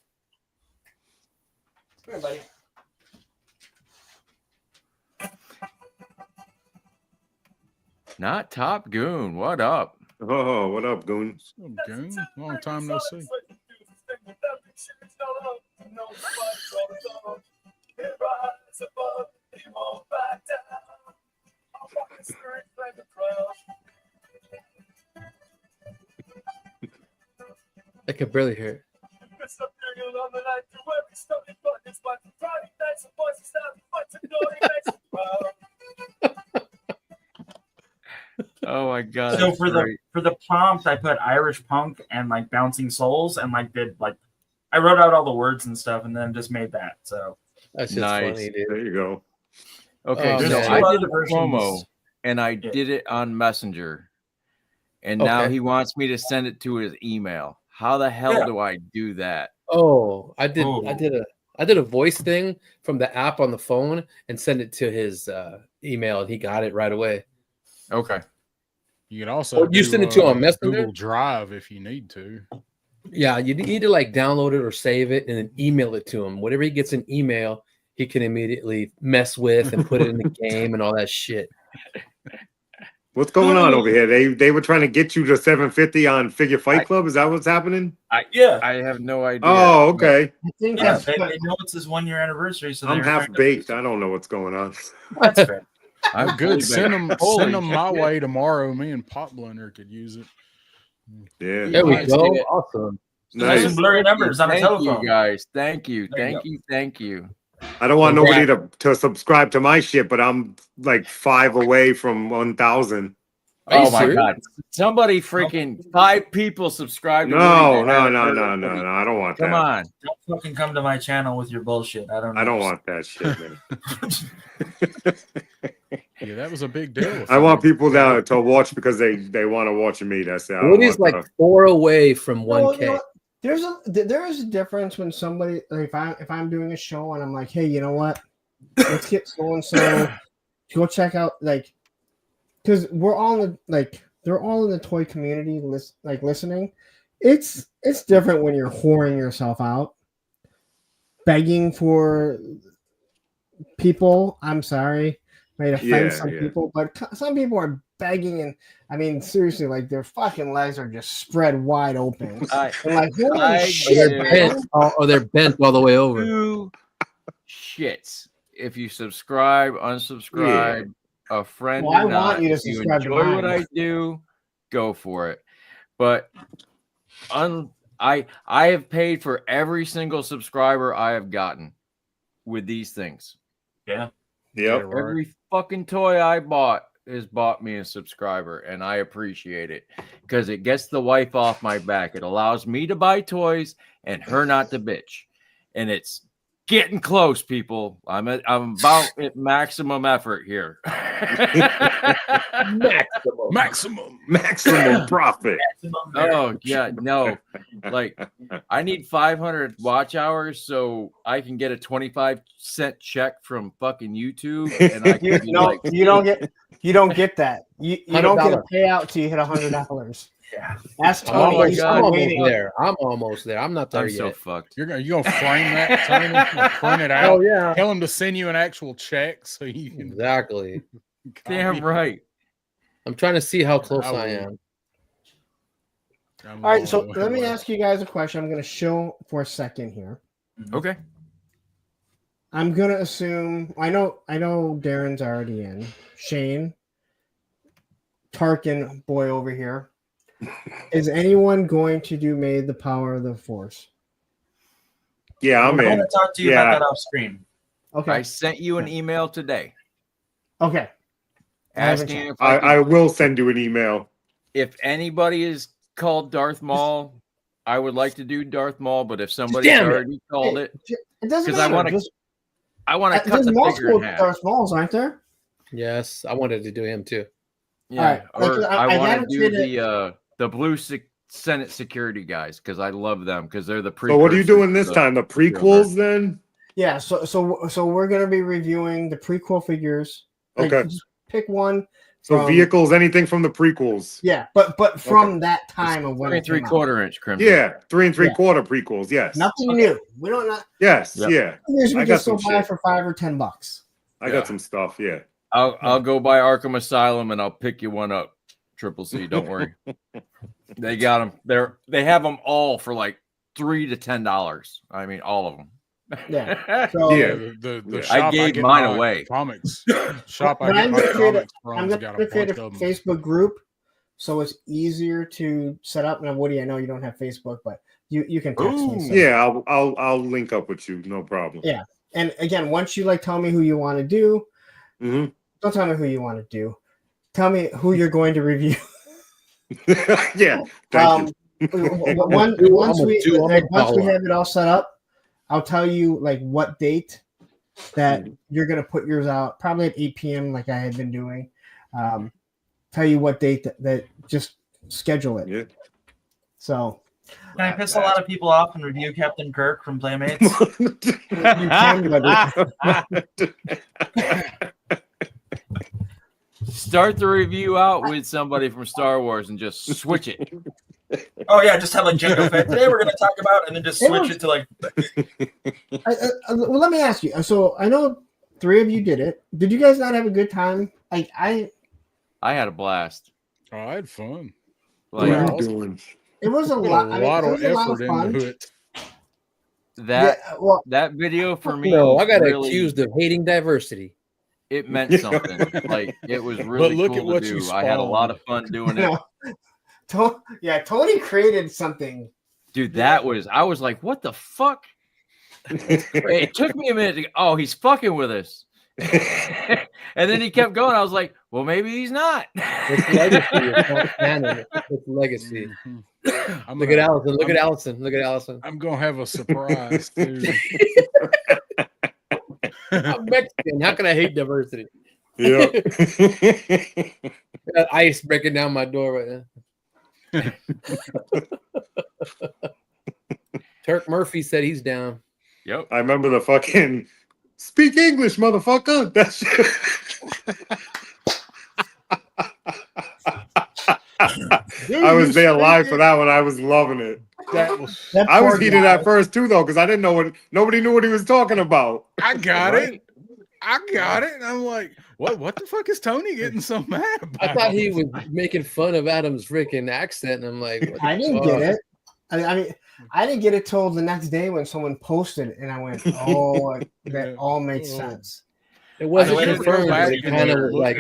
Here, buddy. Not Top Goon. What up? Oh, what up, Goon? Oh, goon. Long time no see. I can barely hear it. Oh my god. So that's for great. the prompt, I put Irish punk and like bouncing souls, and like did like I wrote out all the words and stuff, and then just made that. So That's just Nice. funny, dude. There you go. Okay, Oh, so man. I Two did a other versions. promo and I Yeah. did it on Messenger. And now Okay. he wants me to send it to his email. How the hell Yeah. do I do that? Oh, I did. Oh. I did a. I did a voice thing from the app on the phone and send it to his email, and he got it right away. Okay. You can also you send it to him on Messenger? Google Drive if you need to. Yeah, you need to like download it or save it and then email it to him. Whatever he gets an email, he can immediately mess with and put it in the game and all that shit. What's going on over here? They were trying to get you to 750 on Figure Fight Club. Is that what's happening? I have no idea. Oh, okay. I think Yeah, that's they know it's his 1 year anniversary, so I'm they're half trying to- baked. I don't know what's going on. That's fair. I'm Good. fully Send baked. them my way tomorrow. Me and Pop Blender could use it. Yeah. There we Nice. go. Awesome. There's some blurry numbers on a Thank telephone. you guys. Thank you. There you Thank you. Thank you. I don't want nobody to subscribe to my shit, but I'm like 5 away from 1,000. Are you Oh my serious? god! Somebody freaking 5 people subscribe to No, Woody. no. I don't want Come that. on. Don't fucking come to my channel with your bullshit. I don't want that shit, man. Yeah, that was a big deal. I want people to watch because they want to watch me. That's it. I don't Woody's want like 4 away from 1K. Well, you know what? There is a difference when somebody, like, if I'm doing a show and I'm like, hey, you know what? Let's get so and so go check out, like, because we're all in the, like, they're all in the toy community listening. It's different when you're whoring yourself out, begging for people. I'm sorry, might offend some people, but some people are begging, and I mean, seriously, like, their fucking legs are just spread wide open. And like, holy shit, they're bent all the way over. 2 shits. If you subscribe, unsubscribe, a friend. Well, I or not, want you to if you subscribe to enjoy what mine. I do, go for it. But I have paid for every single subscriber I have gotten with these things. Yeah. Yep. Every fucking toy I bought has bought me a subscriber, and I appreciate it because it gets the wife off my back. It allows me to buy toys and her not to bitch. And it's getting close, people. I'm about at maximum effort here. Maximum profit. Oh yeah, no. Like, I need 500 watch hours so I can get a 25-cent check from fucking YouTube, and I can be like, you don't get that. You don't get a payout till you hit $100. Yeah, that's I'm Tony. almost there. I'm not there I'm yet. so fucked. You're gonna frame that, Tony? Print it out. Oh yeah. Tell him to send you an actual check so you can Exactly. Damn right. I'm trying to see how close I am. All right, so let me ask you guys a question. I'm going to show for a second here. Okay. I'm going to assume I know Darren's already in. Shane, Tarkin boy over here. Is anyone going to do May the Power of the Force? Yeah, I'm going in. to talk to you about that off screen. Okay. I sent you an email today. Okay. Asking if I will send you an email. If anybody is called Darth Maul, I would like to do Darth Maul, but if somebody's already called it, it doesn't because matter. I want to cut the figure in half. Darth Mauls, aren't there? Yes, I wanted to do him too. Yeah, right. or I want to do it. the blue Senate security guys because I love them because they're the So what are you doing this time? The prequels then? Yeah. So we're gonna be reviewing the prequel figures. Like, Okay. just pick one. So vehicles, anything from the prequels. Yeah, but from that time of when 3 3/4 inch Crimson. Yeah, 3 3/4 prequels. Yes. Nothing new. We don't know. Yes. Yep. Yeah. We I got just some go buy shit. for $5 or $10. I got some stuff. Yeah. I'll go by Arkham Asylum and I'll pick you one up. Triple C, don't worry. They got them. They have them all for like $3 to $10. I mean, all of them. Yeah. So, the shop I gave get mine my away. Comics shop. But I I'm get my gonna create comics I'm from. going Got to a create bunch a of them. Facebook group, so it's easier to set up. Now, Woody, I know you don't have Facebook, but you can text me. So. Yeah, I'll link up with you. No problem. Yeah. And again, once you tell me who you want to do, Mm-hmm. don't tell me who you want to do. Tell me who you're going to review. Yeah. Thank you. Once we have it all set up, I'll tell you what date that you're gonna put yours out. Probably at 8 p.m. like I had been doing. Tell you what date that just schedule it. Yeah. So Can I piss a lot of people off and review Captain Kirk from Playmates? You can, buddy. Start the review out with somebody from Star Wars and just switch it. Oh yeah, just have like Jango Fett. Today we're going to talk about, and then just switch it to like. Well, let me ask you. So I know 3 of you did it. Did you guys not have a good time? Like I had a blast. Oh, I had fun. Like, what are you doing? It was a lot. A lot of effort into it. That video for me. No, I got really, accused of hating diversity. It meant something. Like it was really look cool at what to you do. I had a lot of fun doing it. Tony created something. Dude, I was like, what the fuck? It took me a minute to go, oh, he's fucking with us. And then he kept going. I was like, well, maybe he's not. It's legacy. It's not canon. It's legacy. Look at Allison. Look at Allison. Look at Allison. I'm gonna have a surprise too. I'm Mexican. How can I hate diversity? Yeah. Ice breaking down my door right now. Turk Murphy said he's down. Yep. I remember the fucking speak English, motherfucker. That's I was there live for that one. I was loving it. I was heated at first too, though, because I didn't know nobody knew what he was talking about. I got it. And I'm like, what the fuck is Tony getting so mad about? I thought he was making fun of Adam's freaking accent, and I'm like, I didn't get it. I mean, I didn't get it till the next day when someone posted, and I went, "Oh, that all makes sense." It wasn't confirmed, but it kind of was like,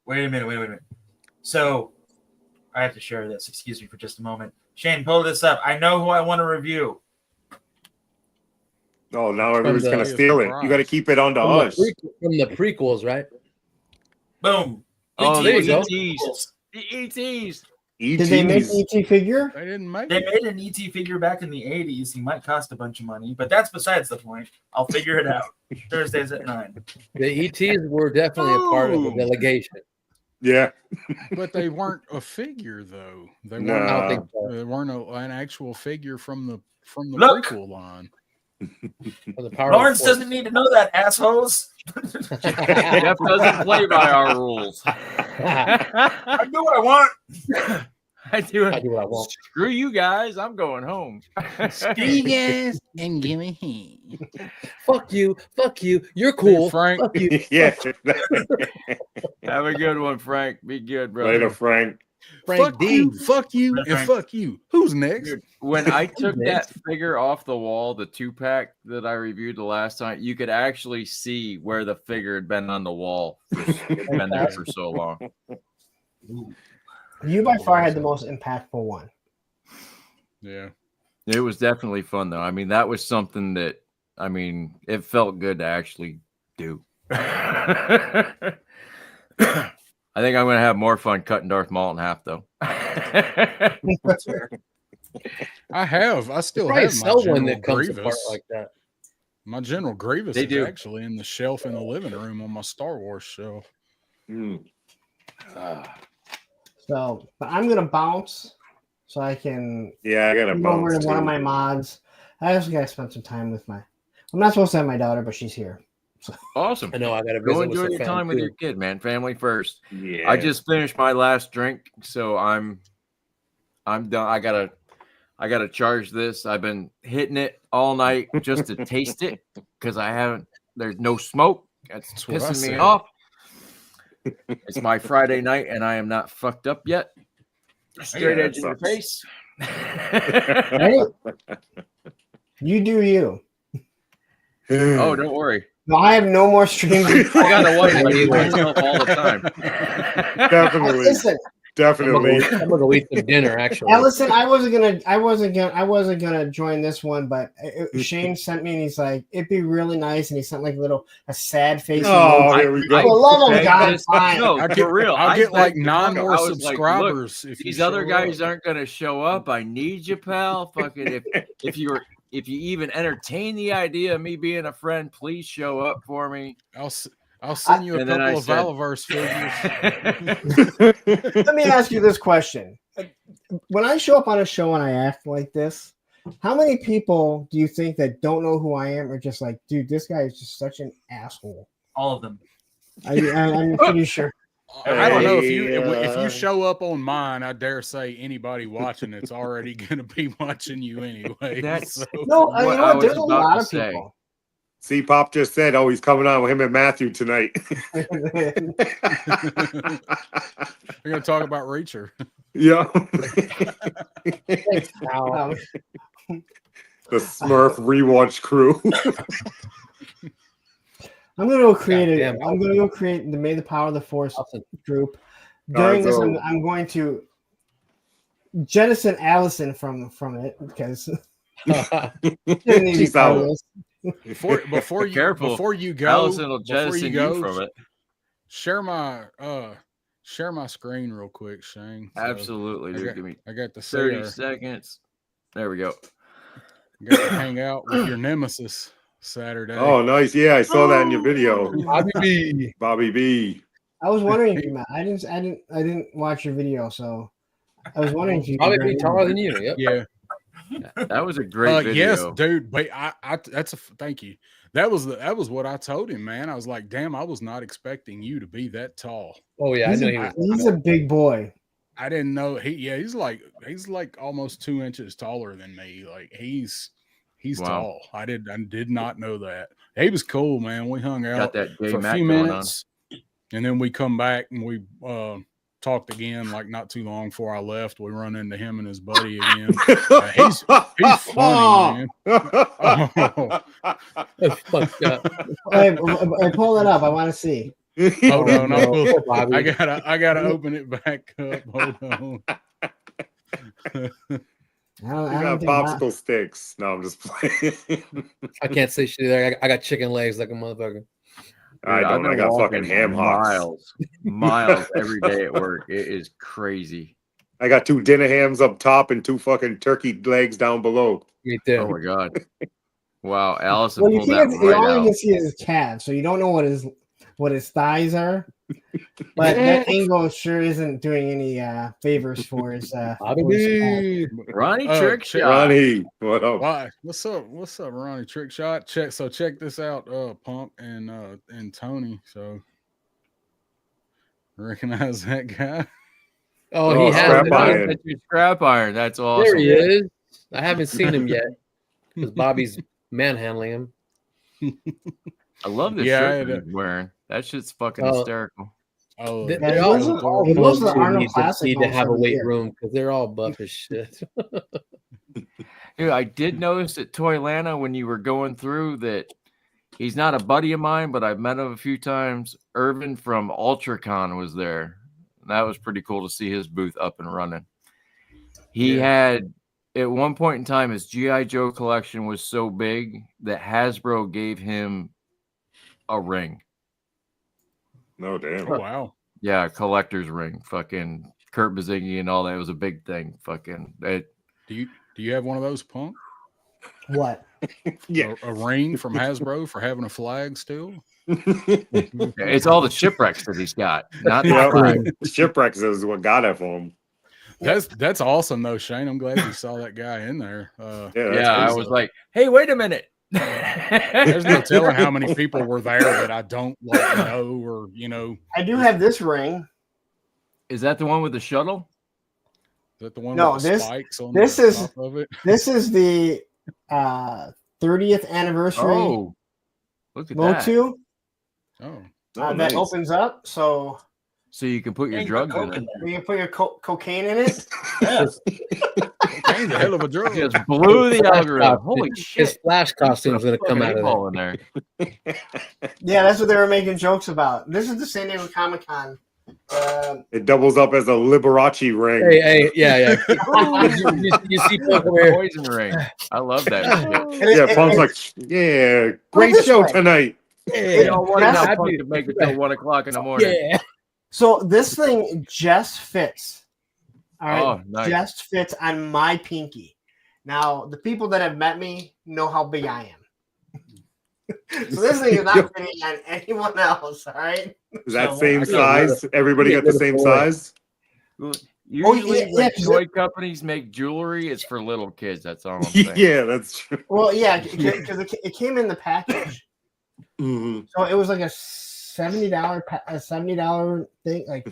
Wait a minute. So, I have to share this. Excuse me for just a moment. Shane, pull this up. I know who I want to review. Oh, now everybody's gonna steal it. You got to keep it under us. From the prequels, right? Boom. Oh, there you go. The ETs. Did they make an ET figure? They didn't make They made an ET figure back in the 80s. He might cost a bunch of money, but that's besides the point. I'll figure it out. Thursdays at 9. The ETs were definitely a part of the delegation. Yeah. But they weren't a figure, though. They No. weren't, I don't think so. they weren't an actual figure from the Look. prequel line. Lawrence doesn't need to know that, assholes. Jeff doesn't play by our rules. I do what I want. I do what I want. Screw you guys. I'm going home. Screw you guys and give me heat. Fuck you. Fuck you. You're cool. Frank. Fuck you. Yeah. Have a good one, Frank. Be good, brother. Later, Frank. Fuck you, fuck you, and fuck you. Who's next? Dude, when I took that figure off the wall, the 2-pack that I reviewed the last time, you could actually see where the figure had been on the wall. It's been there for so long. You by far had the most impactful one. Yeah. It was definitely fun, though. I mean, that was something that, I mean, it felt good to actually do. I think I'm going to have more fun cutting Darth Maul in half, though. I still Probably have my sell one General that comes Grievous. apart like that. My General Grievous They is do. actually in the shelf in the living room on my Star Wars shelf. So, but I'm gonna bounce so I can. Yeah, I gotta go bounce over to one of too. my mods. I also gotta spend some time with my. I'm not supposed to have my daughter, but she's here. So. Awesome. I know I got to Go visit with enjoy some your family time with too. your kid, man. Family first. Yeah. I just finished my last drink, so I'm done. I gotta charge this. I've been hitting it all night just to taste it because there's no smoke. That's what I pissing me said. off. It's my Friday night and I am not fucked up yet. Straight Yeah, edge in your sucks. face. Hey, you do you. Oh, don't worry. No, I have no more streams. I got a wife. I do myself all the time. Definitely. Listen, Definitely. I'm gonna go eat some dinner. Actually, Allison, I wasn't gonna join this one, but Shane sent me and he's like, it'd be really nice, and he sent like a sad face. Oh, emoji. here we go. For the love of God, fine. No, for real. I'll get like 9 I more was like, subscribers. look, if you these other show guys up. aren't going to show up. I need you, pal. Fucking if you even entertain the idea of me being a friend, please show up for me. I'll send you a And then couple I of said- Valaverse figures. Let me ask you this question. when I show up on a show and I act like this, how many people do you think that don't know who I am are just like, dude, this guy is just such an asshole? All of them. I'm pretty sure. I don't know if you show up on mine. I dare say anybody watching it's already going to be watching you anyway. That's no, I mean, there's a lot of people. See, Pop just said, "Oh, he's coming on with him and Matthew tonight." We're gonna talk about Reacher. Yeah. The Smurf rewatch crew. I'm gonna go create it. I'm gonna go create the May the Power of the Force group. During this, I'm going to jettison Allison from it because before you go, Allison will jettison you from it. Share my screen real quick, Shane. So Absolutely, dude. I got the 30 seconds. There we go. You got to hang out with your nemesis Saturday. Oh, nice. Yeah, I saw that in your video. Bobby B. I was wondering if you met. I didn't watch your video, so I was wondering if you Bobby B taller than you. Yep. Yeah. That was a great video. Yes, dude. But thank you. That was what I told him, man. I was like, damn, I was not expecting you to be that tall. Oh yeah, he's a big boy. I didn't know he's like almost 2 inches taller than me. Like he's tall. I did not know that. He was cool, man. We hung out for a few minutes, and then we come back and we talked again. Like not too long before I left, we run into him and his buddy again. He's funny, man. Hey, pull it up. I want to see. Hold on, I gotta open it back up. Hold on. I got popsicle sticks. No, I'm just playing. I can't say shit there. I got chicken legs like a motherfucker. I don't. I got fucking ham hocks. Miles every day at work. It is crazy. I got 2 dinner hams up top and 2 fucking turkey legs down below. Me too. Oh my god! Wow, Allison Well, you pulled that right all out. you can see is his calves, so you don't know what his thighs are. But that angle sure isn't doing any favors for his. Ronnie Trick Shot. Ronnie, what up? Why? What's up, Ronnie Trick Shot? Check this out, Punk and Tony. So recognize that guy. Oh, he has scrap iron. That's awesome. There he is. I haven't seen him yet because Bobby's manhandling him. I love this shirt he's wearing. That shit's fucking hysterical. Oh, they all need to have a weight room because they're all buff as shit. Dude, I did notice at Toylanta when you were going through that he's not a buddy of mine, but I've met him a few times. Irvin from UltraCon was there. That was pretty cool to see his booth up and running. He had, at one point in time, his G.I. Joe collection was so big that Hasbro gave him a ring. No, damn. Oh, wow. Yeah, a collector's ring. Fucking Kurt Baziggy and all that. It was a big thing. Fucking it. Do you have one of those, Punk? What? Yeah. A ring from Hasbro for having a flag still? It's all the shipwrecks that he's got. Not the flag. Shipwrecks is what got it for him. That's awesome though, Shane. I'm glad you saw that guy in there. I was like, hey, wait a minute. There's no telling how many people were there that I don't know or I do have this ring. Is that the one with the shuttle? Is that the one no, with the spikes on this the is top of it? This is the 30th anniversary. Oh, look at Motu. Oh, that nice. opens up so you can put your drugs in it. You can put your cocaine in it. Cocaine's a hell of a drug. Just blew the algorithm. Holy shit! His Flash costume is going to come out of there. Yeah, that's what they were making jokes about. This is the San Diego Comic-Con. It doubles up as a Liberace ring. Hey, yeah. you see poison ring. I love that shit. Punk's like, yeah, great show tonight. Yeah, Punk to make it till 1 o'clock in the morning. Yeah. So this thing just fits. All right, nice. Just fits on my pinky. Now, the people that have met me know how big I am. So this thing is not fitting on anyone else. All right. Is that same size? Everybody got the same size? Usually, yeah, when 'cause toy companies make jewelry, it's for little kids. That's all I'm saying. Yeah, that's true. Well, yeah, because it came in the package, so it was like a $70 thing, like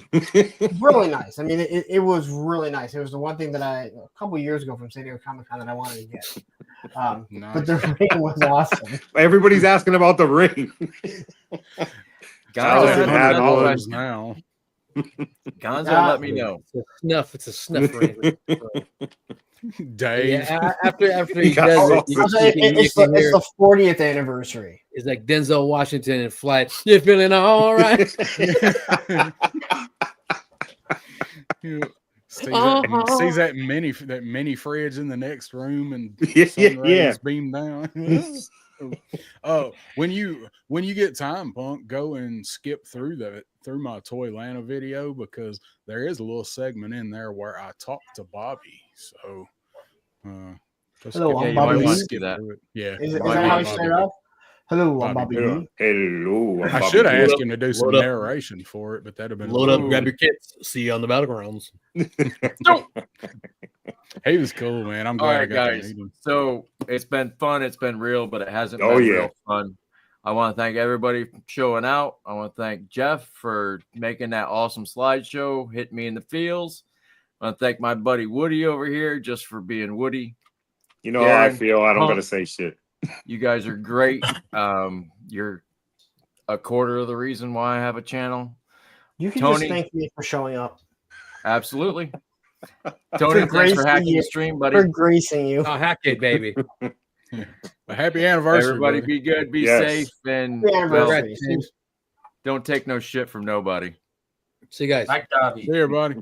really nice. I mean, it was really nice. It was the one thing that a couple years ago from San Diego Comic-Con that I wanted to get. But the ring was awesome. Everybody's asking about the ring. Gonzo had one. Now. Gonzo, let me know. It's a snuff ring. Dave. Yeah, after he got does it, sausage. It's the 40th anniversary. it's like Denzel Washington in Flight. You're feeling all right. Sees that mini fridge in the next room and yeah. beam down. When you get time, Punk, go and skip through my Toylanta video, because there is a little segment in there where I talk to Bobby. So Hello, I'm you might Bobby want Lee. to do that. Yeah. Is that how you start off? Hello, I'm Bobby Lee. Hello. I should have asked him to do some narration for it, but that'd have been Load up, grab your kits. See you on the battlegrounds. He was cool, man. I'm All glad right, I got to guys. meet him. So it's been fun. It's been real, but it hasn't Oh, been yeah. real fun. I want to thank everybody for showing out. I want to thank Jeff for making that awesome slideshow, hit me in the feels. I want to thank my buddy Woody over here just for being Woody. You know how I feel. I don't got to say shit. You guys are great. You're a quarter of the reason why I have a channel. You can Tony, just thank me for showing up. Absolutely. Tony, thanks for hacking the stream, buddy. For gracing you. Oh, hack it, baby. A happy anniversary, Everybody buddy. be good, be Yes. safe, and Happy anniversary. well, don't take no shit from nobody. See you guys. Mike Dobby. See you, buddy.